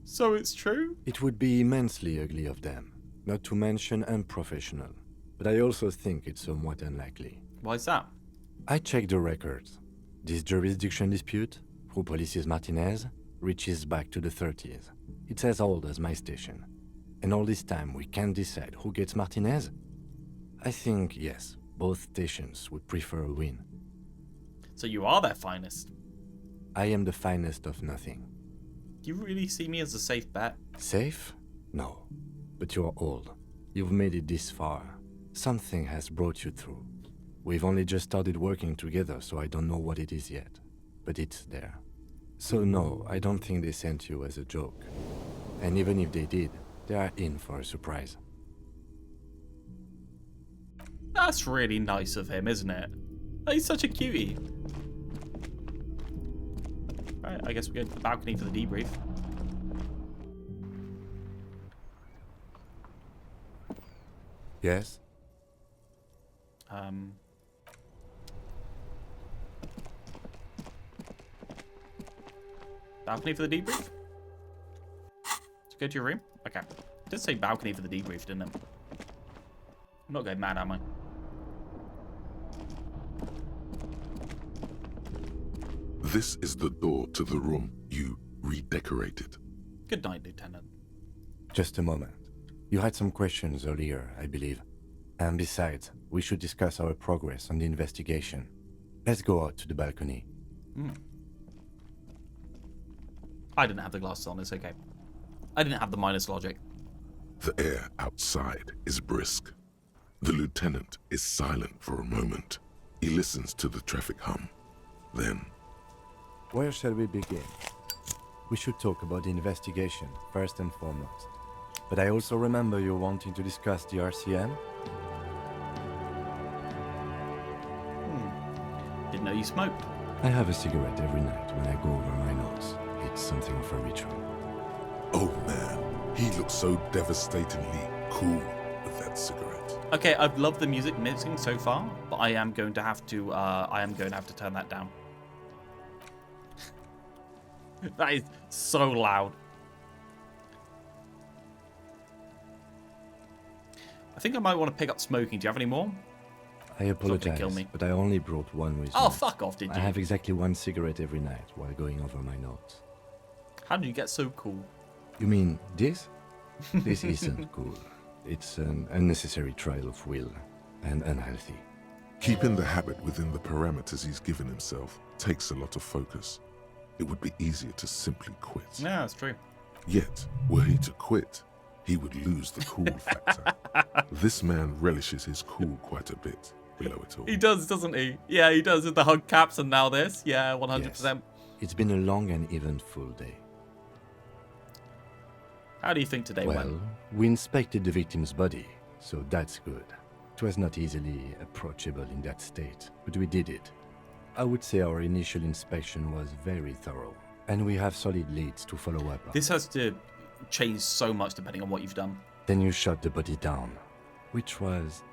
Speaker 1: So it's true?
Speaker 5: It would be immensely ugly of them, not to mention unprofessional. But I also think it's somewhat unlikely.
Speaker 1: Why is that?
Speaker 5: I checked the records. This jurisdiction dispute, who polices Martinez, reaches back to the 30s. It's as old as my station. And all this time we can't decide who gets Martinez? I think, yes, both stations would prefer a win.
Speaker 1: So you are their finest?
Speaker 5: I am the finest of nothing.
Speaker 1: Do you really see me as a safe bet?
Speaker 5: Safe? No. But you're old. You've made it this far. Something has brought you through. We've only just started working together, so I don't know what it is yet. But it's there. So no, I don't think they sent you as a joke. And even if they did, they are in for a surprise.
Speaker 1: That's really nice of him, isn't it? He's such a cutie. Alright, I guess we go to the balcony for the debrief.
Speaker 5: Yes?
Speaker 1: Balcony for the debrief? Let's go to your room. Okay. It did say balcony for the debrief, didn't it? I'm not going mad, am I?
Speaker 3: This is the door to the room you redecorated.
Speaker 1: Good night, Lieutenant.
Speaker 5: Just a moment. You had some questions earlier, I believe. And besides, we should discuss our progress on the investigation. Let's go out to the balcony.
Speaker 1: I didn't have the glasses on, it's okay. I didn't have the minus logic.
Speaker 3: The air outside is brisk. The lieutenant is silent for a moment. He listens to the traffic hum. Then,
Speaker 5: Where shall we begin? We should talk about the investigation, first and foremost. But I also remember you wanting to discuss the RCM?
Speaker 1: Didn't know you smoked.
Speaker 5: I have a cigarette every night when I go over my notes. It's something of a ritual.
Speaker 3: oh man, he looks so devastatingly cool with that cigarette.
Speaker 1: Okay, I've loved the music mixing so far, but I am going to have to turn that down. That is so loud. I think I might want to pick up smoking. Do you have any more?
Speaker 5: I apologize,
Speaker 1: kill me.
Speaker 5: but I only brought one with
Speaker 1: Oh,
Speaker 5: me.
Speaker 1: fuck off, did you?
Speaker 5: I have exactly one cigarette every night while going over my notes.
Speaker 1: How did you get so cool?
Speaker 5: You mean this? This isn't cool. It's an unnecessary trial of will, and unhealthy.
Speaker 3: Keeping the habit within the parameters he's given himself takes a lot of focus. It would be easier to simply quit.
Speaker 1: Yeah, that's true.
Speaker 3: Yet, were he to quit, he would lose the cool factor. This man relishes his cool quite a bit below it all.
Speaker 1: He does, doesn't he? Yeah, he does with the hug caps and now this. Yeah, 100%.
Speaker 5: Yes. It's been a long and eventful day.
Speaker 1: How do you think today went?
Speaker 5: Well, we inspected the victim's body, so that's good. It was not easily approachable in that state, but we did it. I would say our initial inspection was very thorough, and we have solid leads to follow up on.
Speaker 1: This has to change so much depending on what you've done.
Speaker 5: Then you shot the body down, which was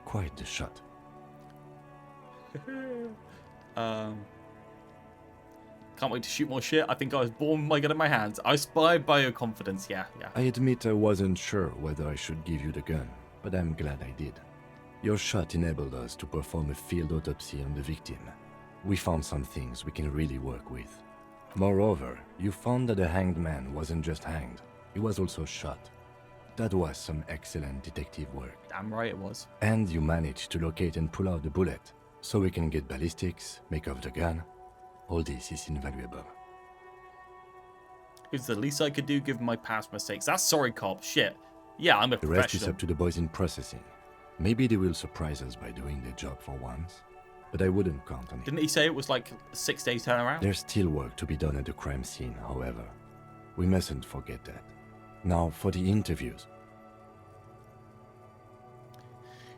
Speaker 5: quite the shot.
Speaker 1: Can't wait to shoot more shit. I think I was born with my gun in my hands. I inspired by your confidence. Yeah.
Speaker 5: I admit I wasn't sure whether I should give you the gun, but I'm glad I did. Your shot enabled us to perform a field autopsy on the victim. We found some things we can really work with. Moreover, you found that the hanged man wasn't just hanged, he was also shot. That was some excellent detective work.
Speaker 1: Damn right it was.
Speaker 5: And you managed to locate and pull out the bullet, so we can get ballistics, make off the gun. All this is invaluable.
Speaker 1: It's the least I could do given my past mistakes. That's sorry, cop. Shit. Yeah, I'm a
Speaker 5: The rest is
Speaker 1: professional.
Speaker 5: up to the boys in processing. Maybe they will surprise us by doing their job for once, but I wouldn't count on it.
Speaker 1: Didn't he say it was like 6 days turnaround?
Speaker 5: There's still work to be done at the crime scene, however. We mustn't forget that. Now, for the interviews.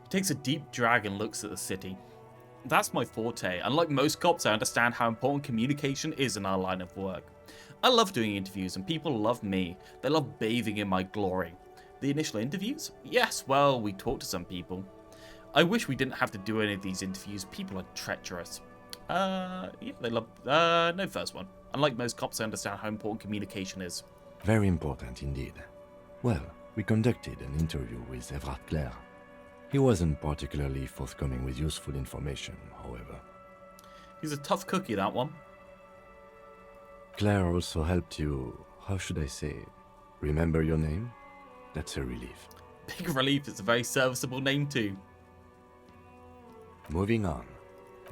Speaker 1: He takes a deep drag and looks at the city. That's my forte. Unlike most cops, I understand how important communication is in our line of work. I love doing interviews, and people love me. They love bathing in my glory. The initial interviews? Yes, well, we talked to some people. I wish we didn't have to do any of these interviews. People are treacherous. Yeah, they love... no first one. Unlike most cops, I understand how important communication is.
Speaker 5: Very important indeed. Well, we conducted an interview with Everard Clare. He wasn't particularly forthcoming with useful information, however.
Speaker 1: He's a tough cookie, that one.
Speaker 5: Claire also helped you, how should I say, remember your name? That's a relief.
Speaker 1: Big relief. It's a very serviceable name too.
Speaker 5: Moving on.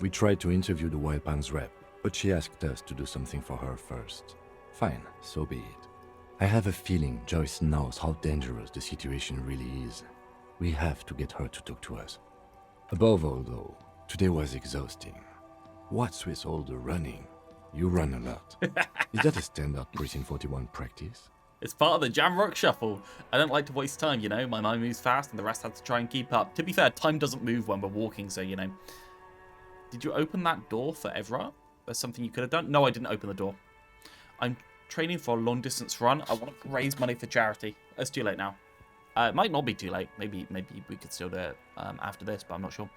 Speaker 5: We tried to interview the Wild Pines rep, but she asked us to do something for her first. Fine, so be it. I have a feeling Joyce knows how dangerous the situation really is. We have to get her to talk to us. Above all, though, today was exhausting. What's with all the running? You run a lot. Is that a standard Precinct 41 practice?
Speaker 1: It's part of the Jamrock Shuffle. I don't like to waste time, you know. My mind moves fast and the rest have to try and keep up. To be fair, time doesn't move when we're walking, so, you know. Did you open that door for Everard? There's something you could have done? No, I didn't open the door. I'm training for a long-distance run. I want to raise money for charity. It's too late now. It might not be too late. Maybe we could still do it after this, but I'm not sure.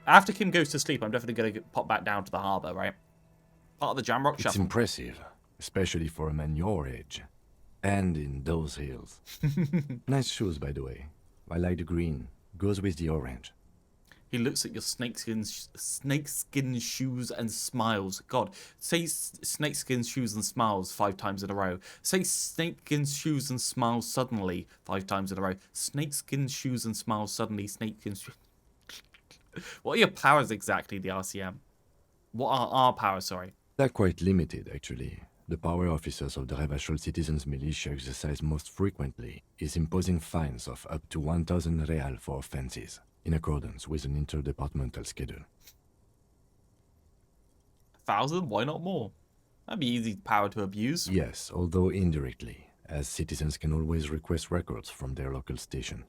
Speaker 1: After Kim goes to sleep, I'm definitely going to pop back down to the harbour, right? Part of the Jamrock
Speaker 5: It's
Speaker 1: Shuffle.
Speaker 5: impressive, especially for a man your age. And in those hills. Nice shoes, by the way. I like the green. Goes with the orange.
Speaker 1: He looks at your snakeskin shoes and smiles. God, say snakeskin shoes and smiles 5 times in a row. Say snakeskin shoes and smiles suddenly 5 times in a row. Snakeskin shoes and smiles suddenly. Snakeskin shoes. What are your powers exactly, the RCM? What are our powers, sorry?
Speaker 5: They're quite limited, actually. The power officers of the Revachol Citizens Militia exercise most frequently is imposing fines of up to 1,000 real for offenses, in accordance with an interdepartmental schedule.
Speaker 1: 1,000? Why not more? That'd be easy power to abuse.
Speaker 5: Yes, although indirectly, as citizens can always request records from their local station.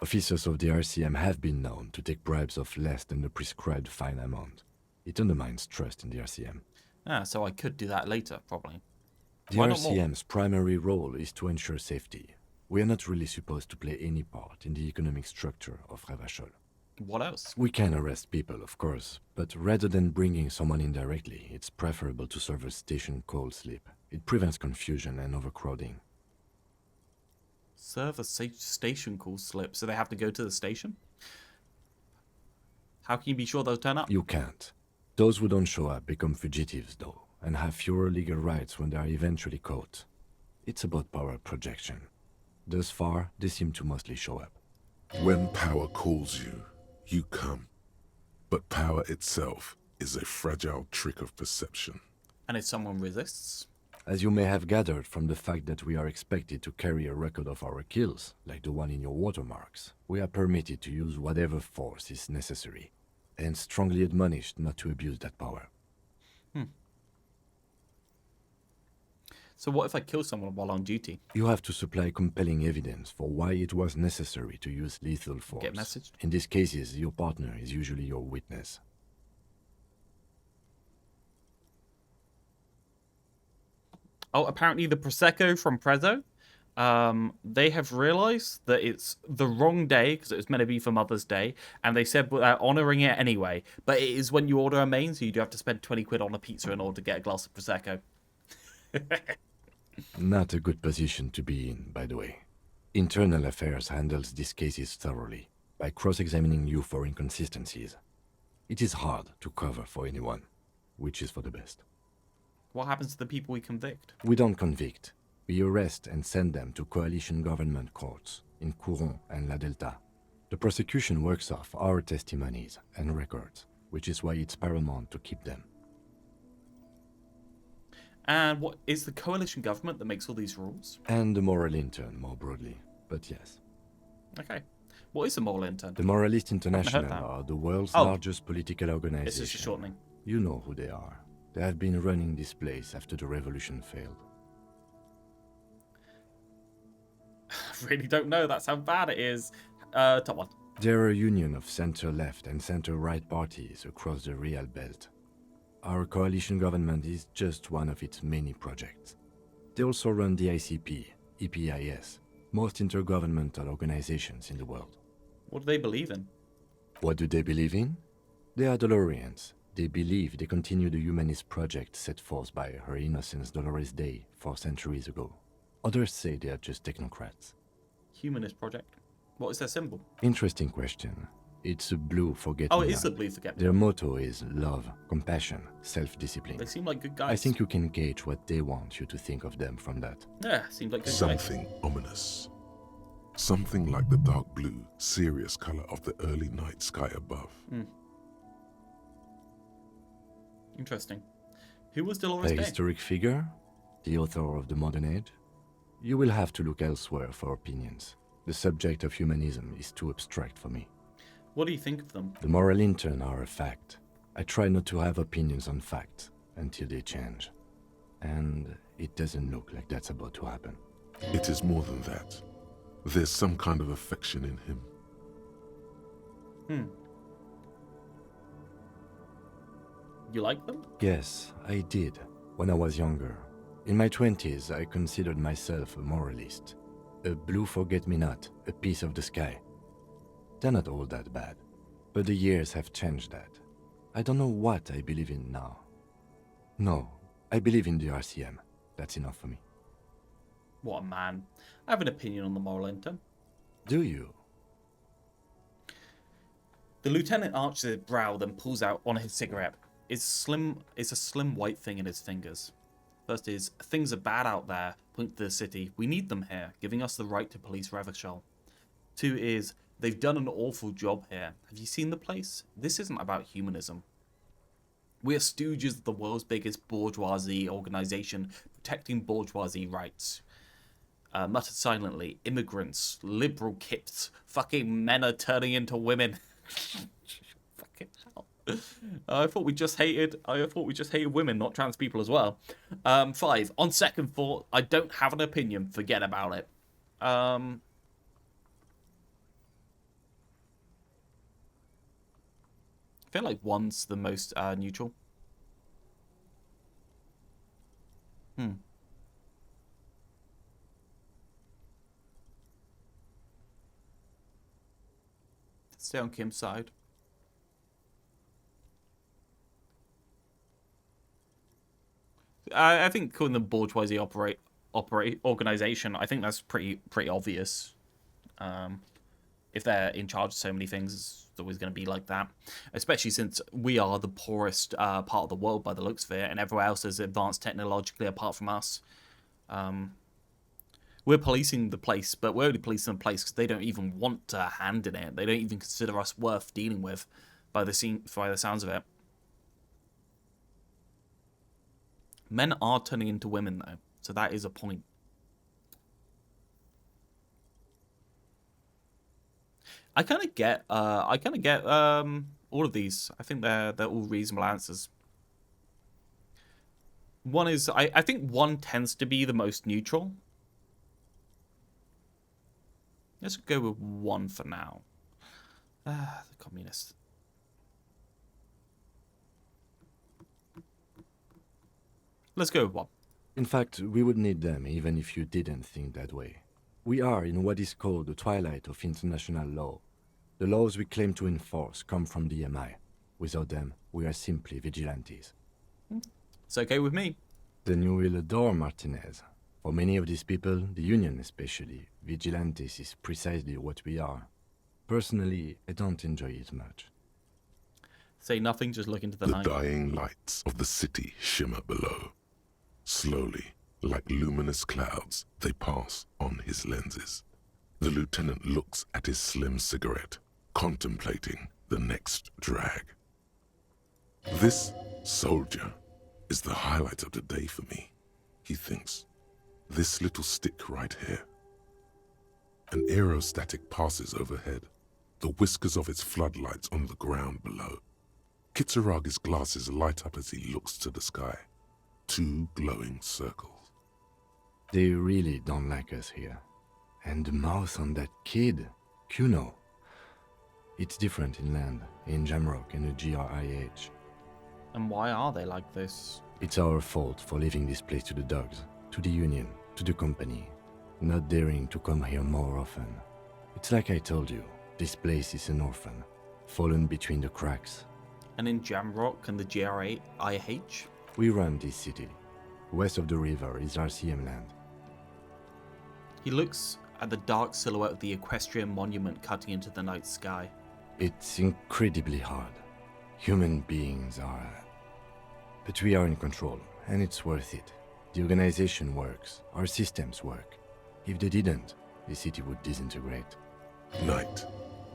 Speaker 5: Officers of the RCM have been known to take bribes of less than the prescribed fine amount. It undermines trust in the RCM.
Speaker 1: Ah, so I could do that later, probably.
Speaker 5: The
Speaker 1: Why not more?
Speaker 5: RCM's primary role is to ensure safety. We are not really supposed to play any part in the economic structure of Revachol.
Speaker 1: What else?
Speaker 5: We can arrest people, of course, but rather than bringing someone in directly, it's preferable to serve a station cold sleep. It prevents confusion and overcrowding.
Speaker 1: Serve a station call slip, so they have to go to the station? How can you be sure they'll turn up?
Speaker 5: You can't. Those who don't show up become fugitives, though, and have fewer legal rights when they are eventually caught. It's about power projection. Thus far, they seem to mostly show up.
Speaker 3: When power calls you, you come. But power itself is a fragile trick of perception.
Speaker 1: And if someone resists?
Speaker 5: As you may have gathered from the fact that we are expected to carry a record of our kills, like the one in your watermarks, we are permitted to use whatever force is necessary, and strongly admonished not to abuse that power.
Speaker 1: So what if I kill someone while on duty?
Speaker 5: You have to supply compelling evidence for why it was necessary to use lethal force.
Speaker 1: Get messaged?
Speaker 5: In these cases, your partner is usually your witness.
Speaker 1: Oh, apparently the Prosecco from Prezzo, they have realized that it's the wrong day because it was meant to be for Mother's Day, and they said they're honoring it anyway. But it is when you order a main, so you do have to spend 20 quid on a pizza in order to get a glass of Prosecco.
Speaker 5: Not a good position to be in, by the way. Internal Affairs handles these cases thoroughly, by cross-examining you for inconsistencies. It is hard to cover for anyone, which is for the best.
Speaker 1: What happens to the people we convict?
Speaker 5: We don't convict. We arrest and send them to coalition government courts in Couronne and La Delta. The prosecution works off our testimonies and records, which is why it's paramount to keep them.
Speaker 1: And what is the coalition government that makes all these rules?
Speaker 5: And the moral intern, more broadly, but yes.
Speaker 1: Okay. What is the moral intern?
Speaker 5: The Moralist International
Speaker 1: that.
Speaker 5: are the world's
Speaker 1: Oh.
Speaker 5: largest political organization.
Speaker 1: It's just a shortening.
Speaker 5: You know who they are. They have been running this place after the revolution failed.
Speaker 1: I really don't know. That's how bad it is. Top one.
Speaker 5: They're a union of center-left and center-right parties across the Real Belt. Our coalition government is just one of its many projects. They also run the ICP, EPIS, most intergovernmental organizations in the world.
Speaker 1: What do they believe in?
Speaker 5: What do they believe in? They are Dolorians. They believe they continue the humanist project set forth by Her Innocence Dolores Day 4 centuries ago. Others say they are just technocrats.
Speaker 1: Humanist project. What is their symbol?
Speaker 5: Interesting question. It's a blue forget-me-not.
Speaker 1: Oh, it is the blue forget-me-not.
Speaker 5: Their motto is love, compassion, self-discipline.
Speaker 1: They seem like good guys.
Speaker 5: I think you can gauge what they want you to think of them from that.
Speaker 1: Yeah, seems like good guys.
Speaker 3: Something ominous. Something like the dark blue, serious color of the early night sky above.
Speaker 1: Interesting. Who was Dolores
Speaker 5: A
Speaker 1: Day?
Speaker 5: historic figure? The author of the modern age? You will have to look elsewhere for opinions. The subject of humanism is too abstract for me.
Speaker 1: What do you think of them?
Speaker 5: The moral intern are a fact. I try not to have opinions on facts until they change. And it doesn't look like that's about to happen.
Speaker 3: It is more than that. There's some kind of affection in him.
Speaker 1: You like them?
Speaker 5: Yes, I did, when I was younger. In my 20s, I considered myself a moralist. A blue forget-me-not, a piece of the sky. They're not all that bad. But the years have changed that. I don't know what I believe in now. No, I believe in the RCM. That's enough for me.
Speaker 1: What a man. I have an opinion on the moral intern.
Speaker 5: Do you?
Speaker 1: The lieutenant arches his brow, then pulls out on his cigarette. It's a slim white thing in his fingers. First is, things are bad out there. Point to the city. We need them here, giving us the right to police Revachol. 2 is, they've done an awful job here. Have you seen the place? This isn't about humanism. We are stooges of the world's biggest bourgeoisie organization, protecting bourgeoisie rights. Muttered silently, immigrants, liberal kips, fucking men are turning into women. Fucking hell. I thought we just hated women, not trans people as well. 5. On second thought, I don't have an opinion. Forget about it. I feel like 1's the most neutral. Stay on Kim's side. I think calling them bourgeoisie operate organization, I think that's pretty obvious. If they're in charge of so many things, it's always going to be like that. Especially since we are the poorest part of the world by the looks of it, and everywhere else is advanced technologically apart from us. We're policing the place, but we're only policing the place because they don't even want a hand in it. They don't even consider us worth dealing with by the sounds of it. Men are turning into women, though, so that is a point. I kind of get all of these. I think they're all reasonable answers. 1 is, I think 1 tends to be the most neutral. Let's go with 1 for now. The communists. Let's go with 1.
Speaker 5: In fact, we would need them even if you didn't think that way. We are in what is called the twilight of international law. The laws we claim to enforce come from the MI. Without them, we are simply vigilantes.
Speaker 1: It's okay with me.
Speaker 5: Then you will adore Martinez. For many of these people, the Union especially, vigilantes is precisely what we are. Personally, I don't enjoy it much.
Speaker 1: Say nothing, just look into the night.
Speaker 3: The dying lights of the city shimmer below. Slowly, like luminous clouds, they pass on his lenses. The lieutenant looks at his slim cigarette, contemplating the next drag. This soldier is the highlight of the day for me, he thinks. This little stick right here. An aerostatic passes overhead, the whiskers of its floodlights on the ground below. Kitsuragi's glasses light up as he looks to the sky. 2 glowing circles.
Speaker 5: They really don't like us here. And the mouth on that kid, Kuno. It's different inland, in Jamrock and the GRIH.
Speaker 1: And why are they like this?
Speaker 5: It's our fault for leaving this place to the dogs, to the Union, to the company, not daring to come here more often. It's like I told you, this place is an orphan, fallen between the cracks.
Speaker 1: And in Jamrock and the GRIH?
Speaker 5: We run this city. West of the river is RCM land.
Speaker 1: He looks at the dark silhouette of the equestrian monument cutting into the night sky.
Speaker 5: It's incredibly hard. Human beings are... But we are in control, and it's worth it. The organization works. Our systems work. If they didn't, the city would disintegrate.
Speaker 3: Night.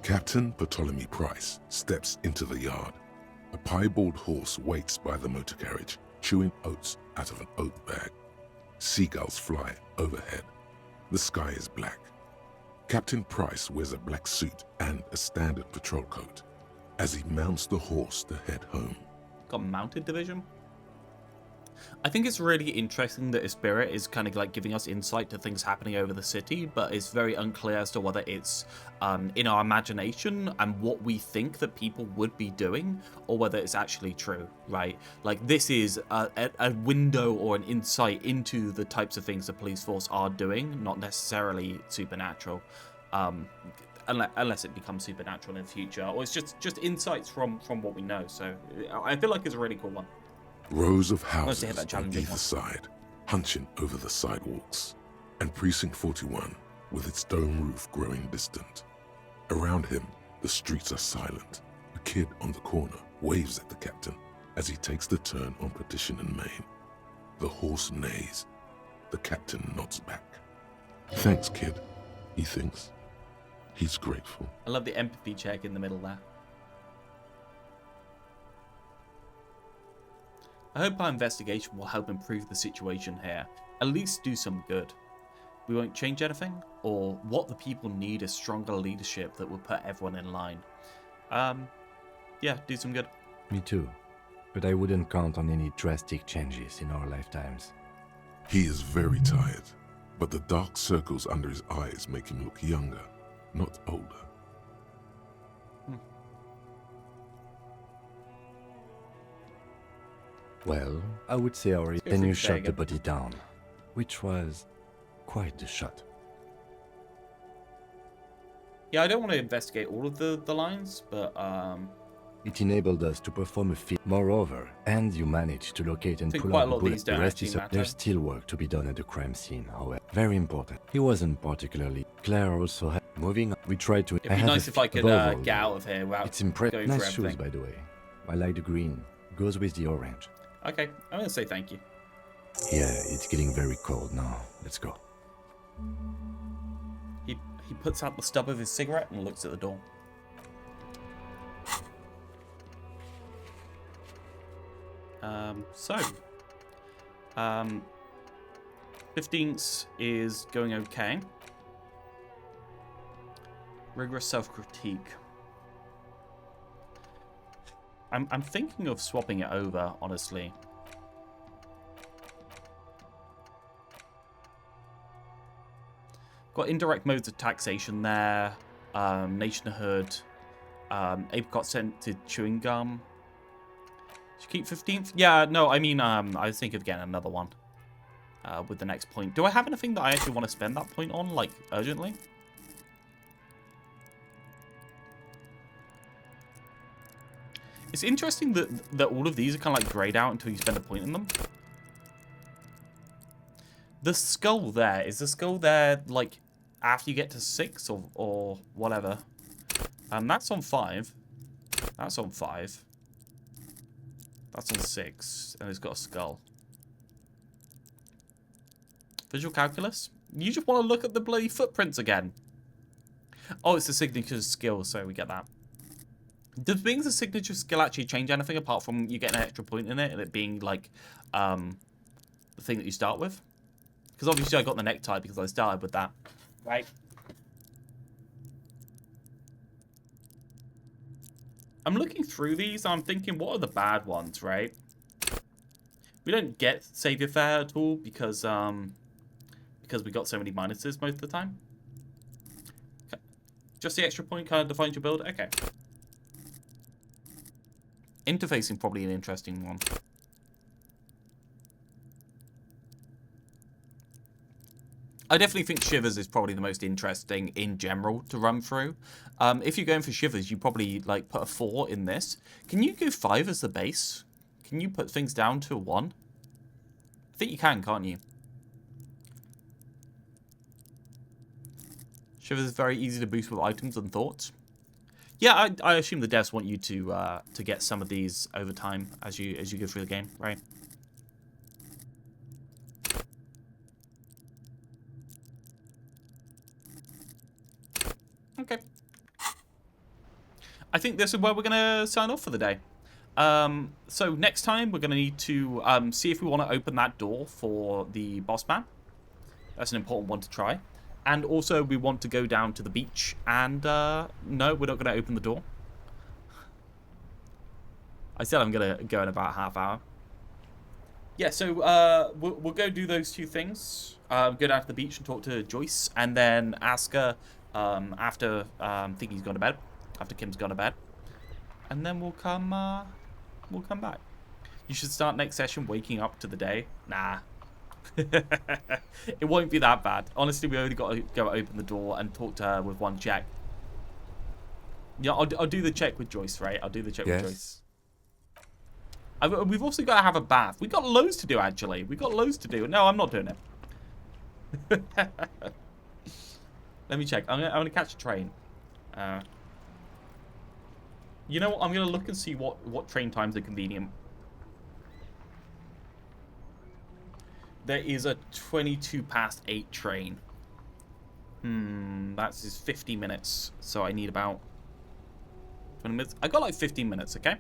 Speaker 3: Captain Ptolemy Price steps into the yard. A piebald horse waits by the motor carriage, chewing oats out of an oat bag. Seagulls fly overhead. The sky is black. Captain Price wears a black suit and a standard patrol coat as he mounts the horse to head home.
Speaker 1: Got mounted division? I think it's really interesting that Spirit is kind of like giving us insight to things happening over the city, but it's very unclear as to whether it's in our imagination and what we think that people would be doing, or whether it's actually true, right? Like, this is a window or an insight into the types of things the police force are doing, not necessarily supernatural. Unless it becomes supernatural in the future, or it's just insights from what we know. So I feel like it's a really cool one.
Speaker 3: Rows of
Speaker 1: Honestly,
Speaker 3: houses
Speaker 1: that
Speaker 3: on
Speaker 1: challenging
Speaker 3: either
Speaker 1: one.
Speaker 3: side, hunching over the sidewalks, and Precinct 41, with its dome roof growing distant. Around him, the streets are silent. A kid on the corner waves at the captain as he takes the turn on Petition and Main. The horse neighs. The captain nods back. Thanks, kid, he thinks. He's grateful.
Speaker 1: I love the empathy check in the middle there. I hope our investigation will help improve the situation here. At least do some good. We won't change anything, or what the people need is stronger leadership that will put everyone in line. Yeah, do some good.
Speaker 5: Me too. But I wouldn't count on any drastic changes in our lifetimes.
Speaker 3: He is very tired, but the dark circles under his eyes make him look younger, not older.
Speaker 5: Well, I would say our...
Speaker 1: go
Speaker 5: Then
Speaker 1: through
Speaker 5: you
Speaker 1: the day
Speaker 5: shot the
Speaker 1: again.
Speaker 5: body down, which was quite the shot.
Speaker 1: Yeah, I don't want to investigate all of the lines, but
Speaker 5: It enabled us to perform a feat. Moreover, and you managed to locate and
Speaker 1: I think
Speaker 5: pull
Speaker 1: quite
Speaker 5: out
Speaker 1: a
Speaker 5: the
Speaker 1: lot of
Speaker 5: bullet.
Speaker 1: these
Speaker 5: The
Speaker 1: don't
Speaker 5: rest
Speaker 1: actually
Speaker 5: is
Speaker 1: matter.
Speaker 5: there's still work to be done at the crime scene, however. Very important. He wasn't particularly... Claire also had... Moving on, we tried to...
Speaker 1: it'd be nice if I could
Speaker 5: above all,
Speaker 1: get out of here without
Speaker 5: It's impressive.
Speaker 1: going
Speaker 5: Nice
Speaker 1: through
Speaker 5: shoes,
Speaker 1: everything.
Speaker 5: by the way. I like the green. Goes with the orange.
Speaker 1: Okay, I'm going to say thank you.
Speaker 5: Yeah, it's getting very cold now. Let's go.
Speaker 1: He puts out the stub of his cigarette and looks at the door. So, 15th is going okay. Rigorous self-critique. I'm thinking of swapping it over, honestly. Got indirect modes of taxation there. Nationhood. Apricot scented chewing gum. Should keep 15th? Yeah, no, I mean, I was thinking of getting another one. With the next point. Do I have anything that I actually want to spend that point on, like, urgently? It's interesting that all of these are kind of like grayed out until you spend a point in them. The skull there, is the skull there, like, after you get to 6 or whatever? That's on 5. That's on 5. That's on 6. And it's got a skull. Visual calculus? You just want to look at the bloody footprints again. Oh, it's a signature skill, so we get that. Does being the signature skill actually change anything apart from you getting an extra point in it and it being like the thing that you start with? Because obviously I got the necktie because I started with that. Right. I'm looking through these and I'm thinking, what are the bad ones, right? We don't get Savior Fair at all because we got so many minuses most of the time. Okay. Just the extra point kind of defines your build? Okay. Interfacing probably an interesting one. I definitely think Shivers is probably the most interesting in general to run through. If you're going for Shivers, you probably like put a 4 in this. Can you go 5 as the base? Can you put things down to a 1? I think you can, can't you? Shivers is very easy to boost with items and thoughts. Yeah, I assume the devs want you to get some of these over time as you go through the game, right? Okay. I think this is where we're gonna sign off for the day. So next time we're gonna need to see if we want to open that door for the boss man. That's an important one to try. And also we want to go down to the beach and no, we're not gonna open the door. I said I'm gonna go in about half hour. Yeah, so we'll go do those two things. Go down to the beach and talk to Joyce, and then ask her after Thingy's gone to bed, after Kim's gone to bed, and then we'll come back. You should start next session waking up to the day. Nah. It won't be that bad. Honestly, we only got to go open the door and talk to her with one check. Yeah, I'll do the check with Joyce, right? I'll do the check with Joyce. We've also got to have a bath. We've got loads to do, actually. We've got loads to do. No, I'm not doing it. Let me check. I'm gonna catch a train. You know what? I'm going to look and see what train times are convenient. There is a 8:22 train. That's 50 minutes. So I need about 20 minutes. I got like 15 minutes, okay?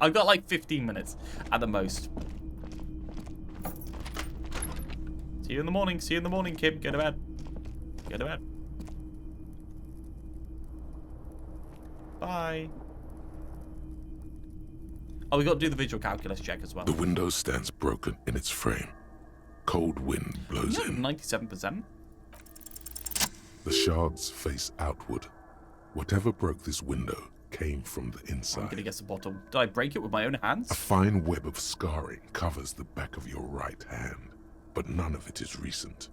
Speaker 1: I got like 15 minutes at the most. See you in the morning. See you in the morning, Kim. Go to bed. Go to bed. Bye. Oh, we got to do the visual calculus check as well.
Speaker 3: The window stands broken in its frame. Cold wind blows in.
Speaker 1: 97%.
Speaker 3: The shards face outward. Whatever broke this window came from the
Speaker 1: I'm
Speaker 3: inside.
Speaker 1: gonna guess a bottle. Did I break it with my own hands?
Speaker 3: A fine web of scarring covers the back of your right hand, but none of it is recent.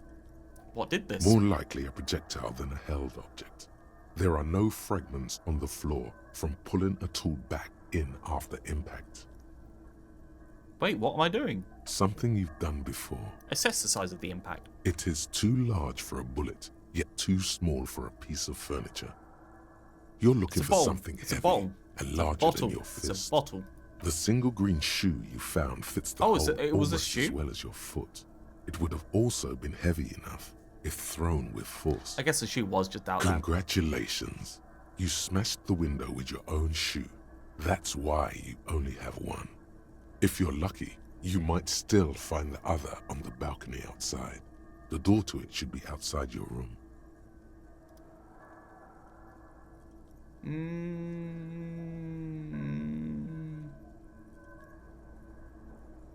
Speaker 1: What did this?
Speaker 3: More likely a projectile than a held object. There are no fragments on the floor from pulling a tool back in after impact.
Speaker 1: Wait, what am I doing?
Speaker 3: Something you've done before.
Speaker 1: Assess the size of the impact.
Speaker 3: It is too large for a bullet, yet too small for a piece of furniture. You're looking for something heavy and larger than your fist.
Speaker 1: It's a bottle.
Speaker 3: The single green shoe you found fits the hole
Speaker 1: it was a
Speaker 3: almost
Speaker 1: shoe?
Speaker 3: as well as your foot. It would have also been heavy enough if thrown with force.
Speaker 1: I guess the shoe was just out there.
Speaker 3: Congratulations. You smashed the window with your own shoe. That's why you only have one. If you're lucky, you might still find the other on the balcony outside. The door to it should be outside your room.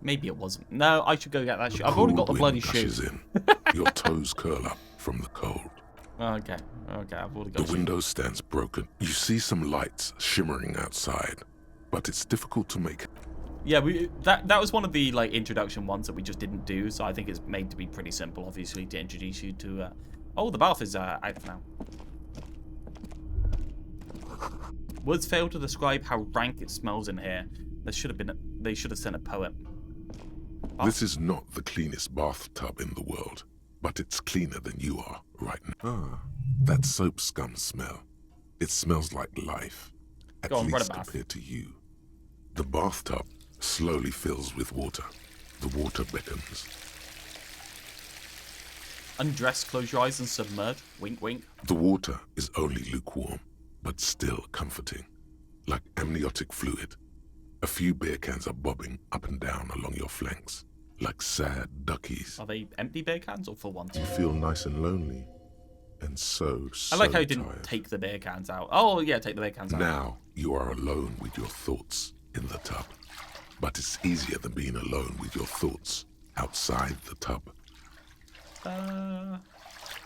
Speaker 1: Maybe it wasn't. No, I should go get that shoe. I've already got the bloody shoe.
Speaker 3: In. Your toes curl up from the cold.
Speaker 1: Okay, I've already got
Speaker 3: the window stands broken. You see some lights shimmering outside, but it's difficult to make.
Speaker 1: Yeah, that was one of the like introduction ones that we just didn't do, so I think it's made to be pretty simple, obviously, to introduce you to. Oh, the bath is out now. Words fail to describe how rank it smells in here. They should have sent a poet.
Speaker 3: This is not the cleanest bathtub in the world, but it's cleaner than you are right now. That soap scum smell. It smells like life, at least compared to you. The bathtub slowly fills with water. The water beckons.
Speaker 1: Undress, close your eyes and submerge. Wink, wink.
Speaker 3: The water is only lukewarm, but still comforting, like amniotic fluid. A few beer cans are bobbing up and down along your flanks, like sad duckies.
Speaker 1: Are they empty beer cans or full ones?
Speaker 3: You feel nice and lonely, and so
Speaker 1: I like how you didn't
Speaker 3: tired.
Speaker 1: take the beer cans out. Oh, yeah, take the beer cans out.
Speaker 3: Now you are alone with your thoughts in the tub. But it's easier than being alone with your thoughts outside the tub.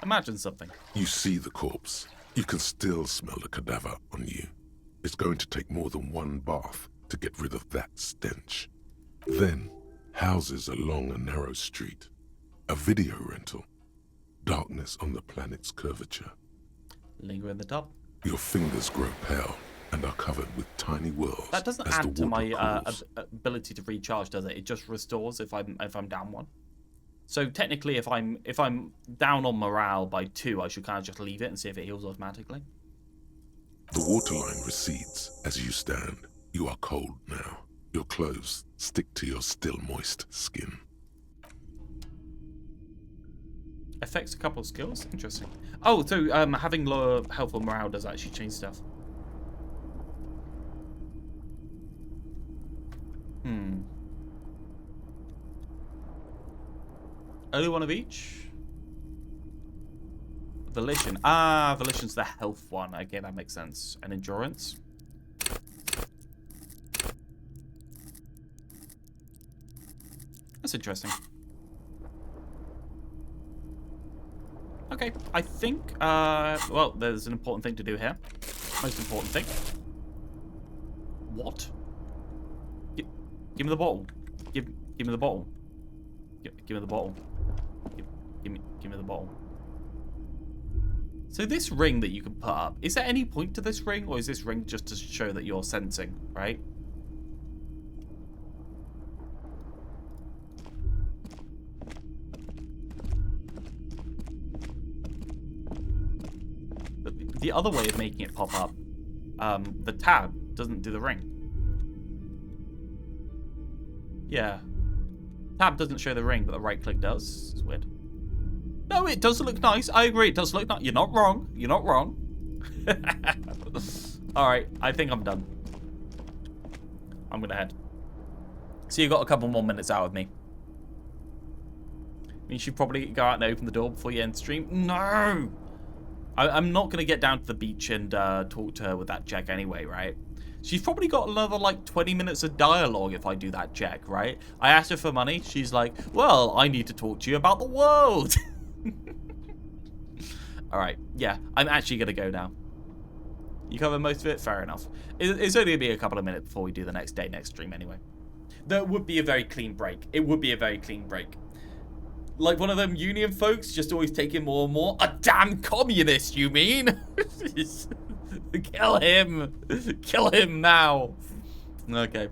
Speaker 1: Imagine something.
Speaker 3: You see the corpse. You can still smell the cadaver on you. It's going to take more than one bath to get rid of that stench. Then, houses along a narrow street. A video rental. Darkness on the planet's curvature.
Speaker 1: Linger in the tub.
Speaker 3: Your fingers grow pale and are covered with tiny whirls.
Speaker 1: That doesn't add to my ability to recharge, does it? It just restores if I'm down 1. So technically, if I'm down on morale by 2, I should kind of just leave it and see if it heals automatically.
Speaker 3: The waterline recedes as you stand. You are cold now. Your clothes stick to your still moist skin.
Speaker 1: Affects a couple of skills. Interesting. Oh, so having lower health or morale does actually change stuff. Only one of each? Volition. Volition's the health one. Okay, that makes sense. And endurance. That's interesting. Okay, I think, well, there's an important thing to do here. Most important thing. What? Give me the bottle. Give me the bottle. Give me the bottle. Give me the bottle. So this ring that you can put up, is there any point to this ring, or is this ring just to show that you're sensing, right? But the other way of making it pop up, the tab doesn't do the ring. Yeah. Tab doesn't show the ring, but the right click does. It's weird. No, it does look nice. I agree, it does look nice. You're not wrong. You're not wrong. Alright, I think I'm done. I'm gonna head. So you got a couple more minutes out of me. You should probably go out and open the door before you end the stream. No! I'm not gonna get down to the beach and talk to her with that check anyway, right? She's probably got another, like, 20 minutes of dialogue if I do that check, right? I asked her for money. She's like, well, I need to talk to you about the world. Alright, yeah, I'm actually going to go now. You cover most of it? Fair enough. It's only going to be a couple of minutes before we do the next stream anyway. That would be a very clean break. It would be a very clean break. Like one of them union folks, just always taking more and more. A damn communist, you mean? Kill him. Kill him now. Okay.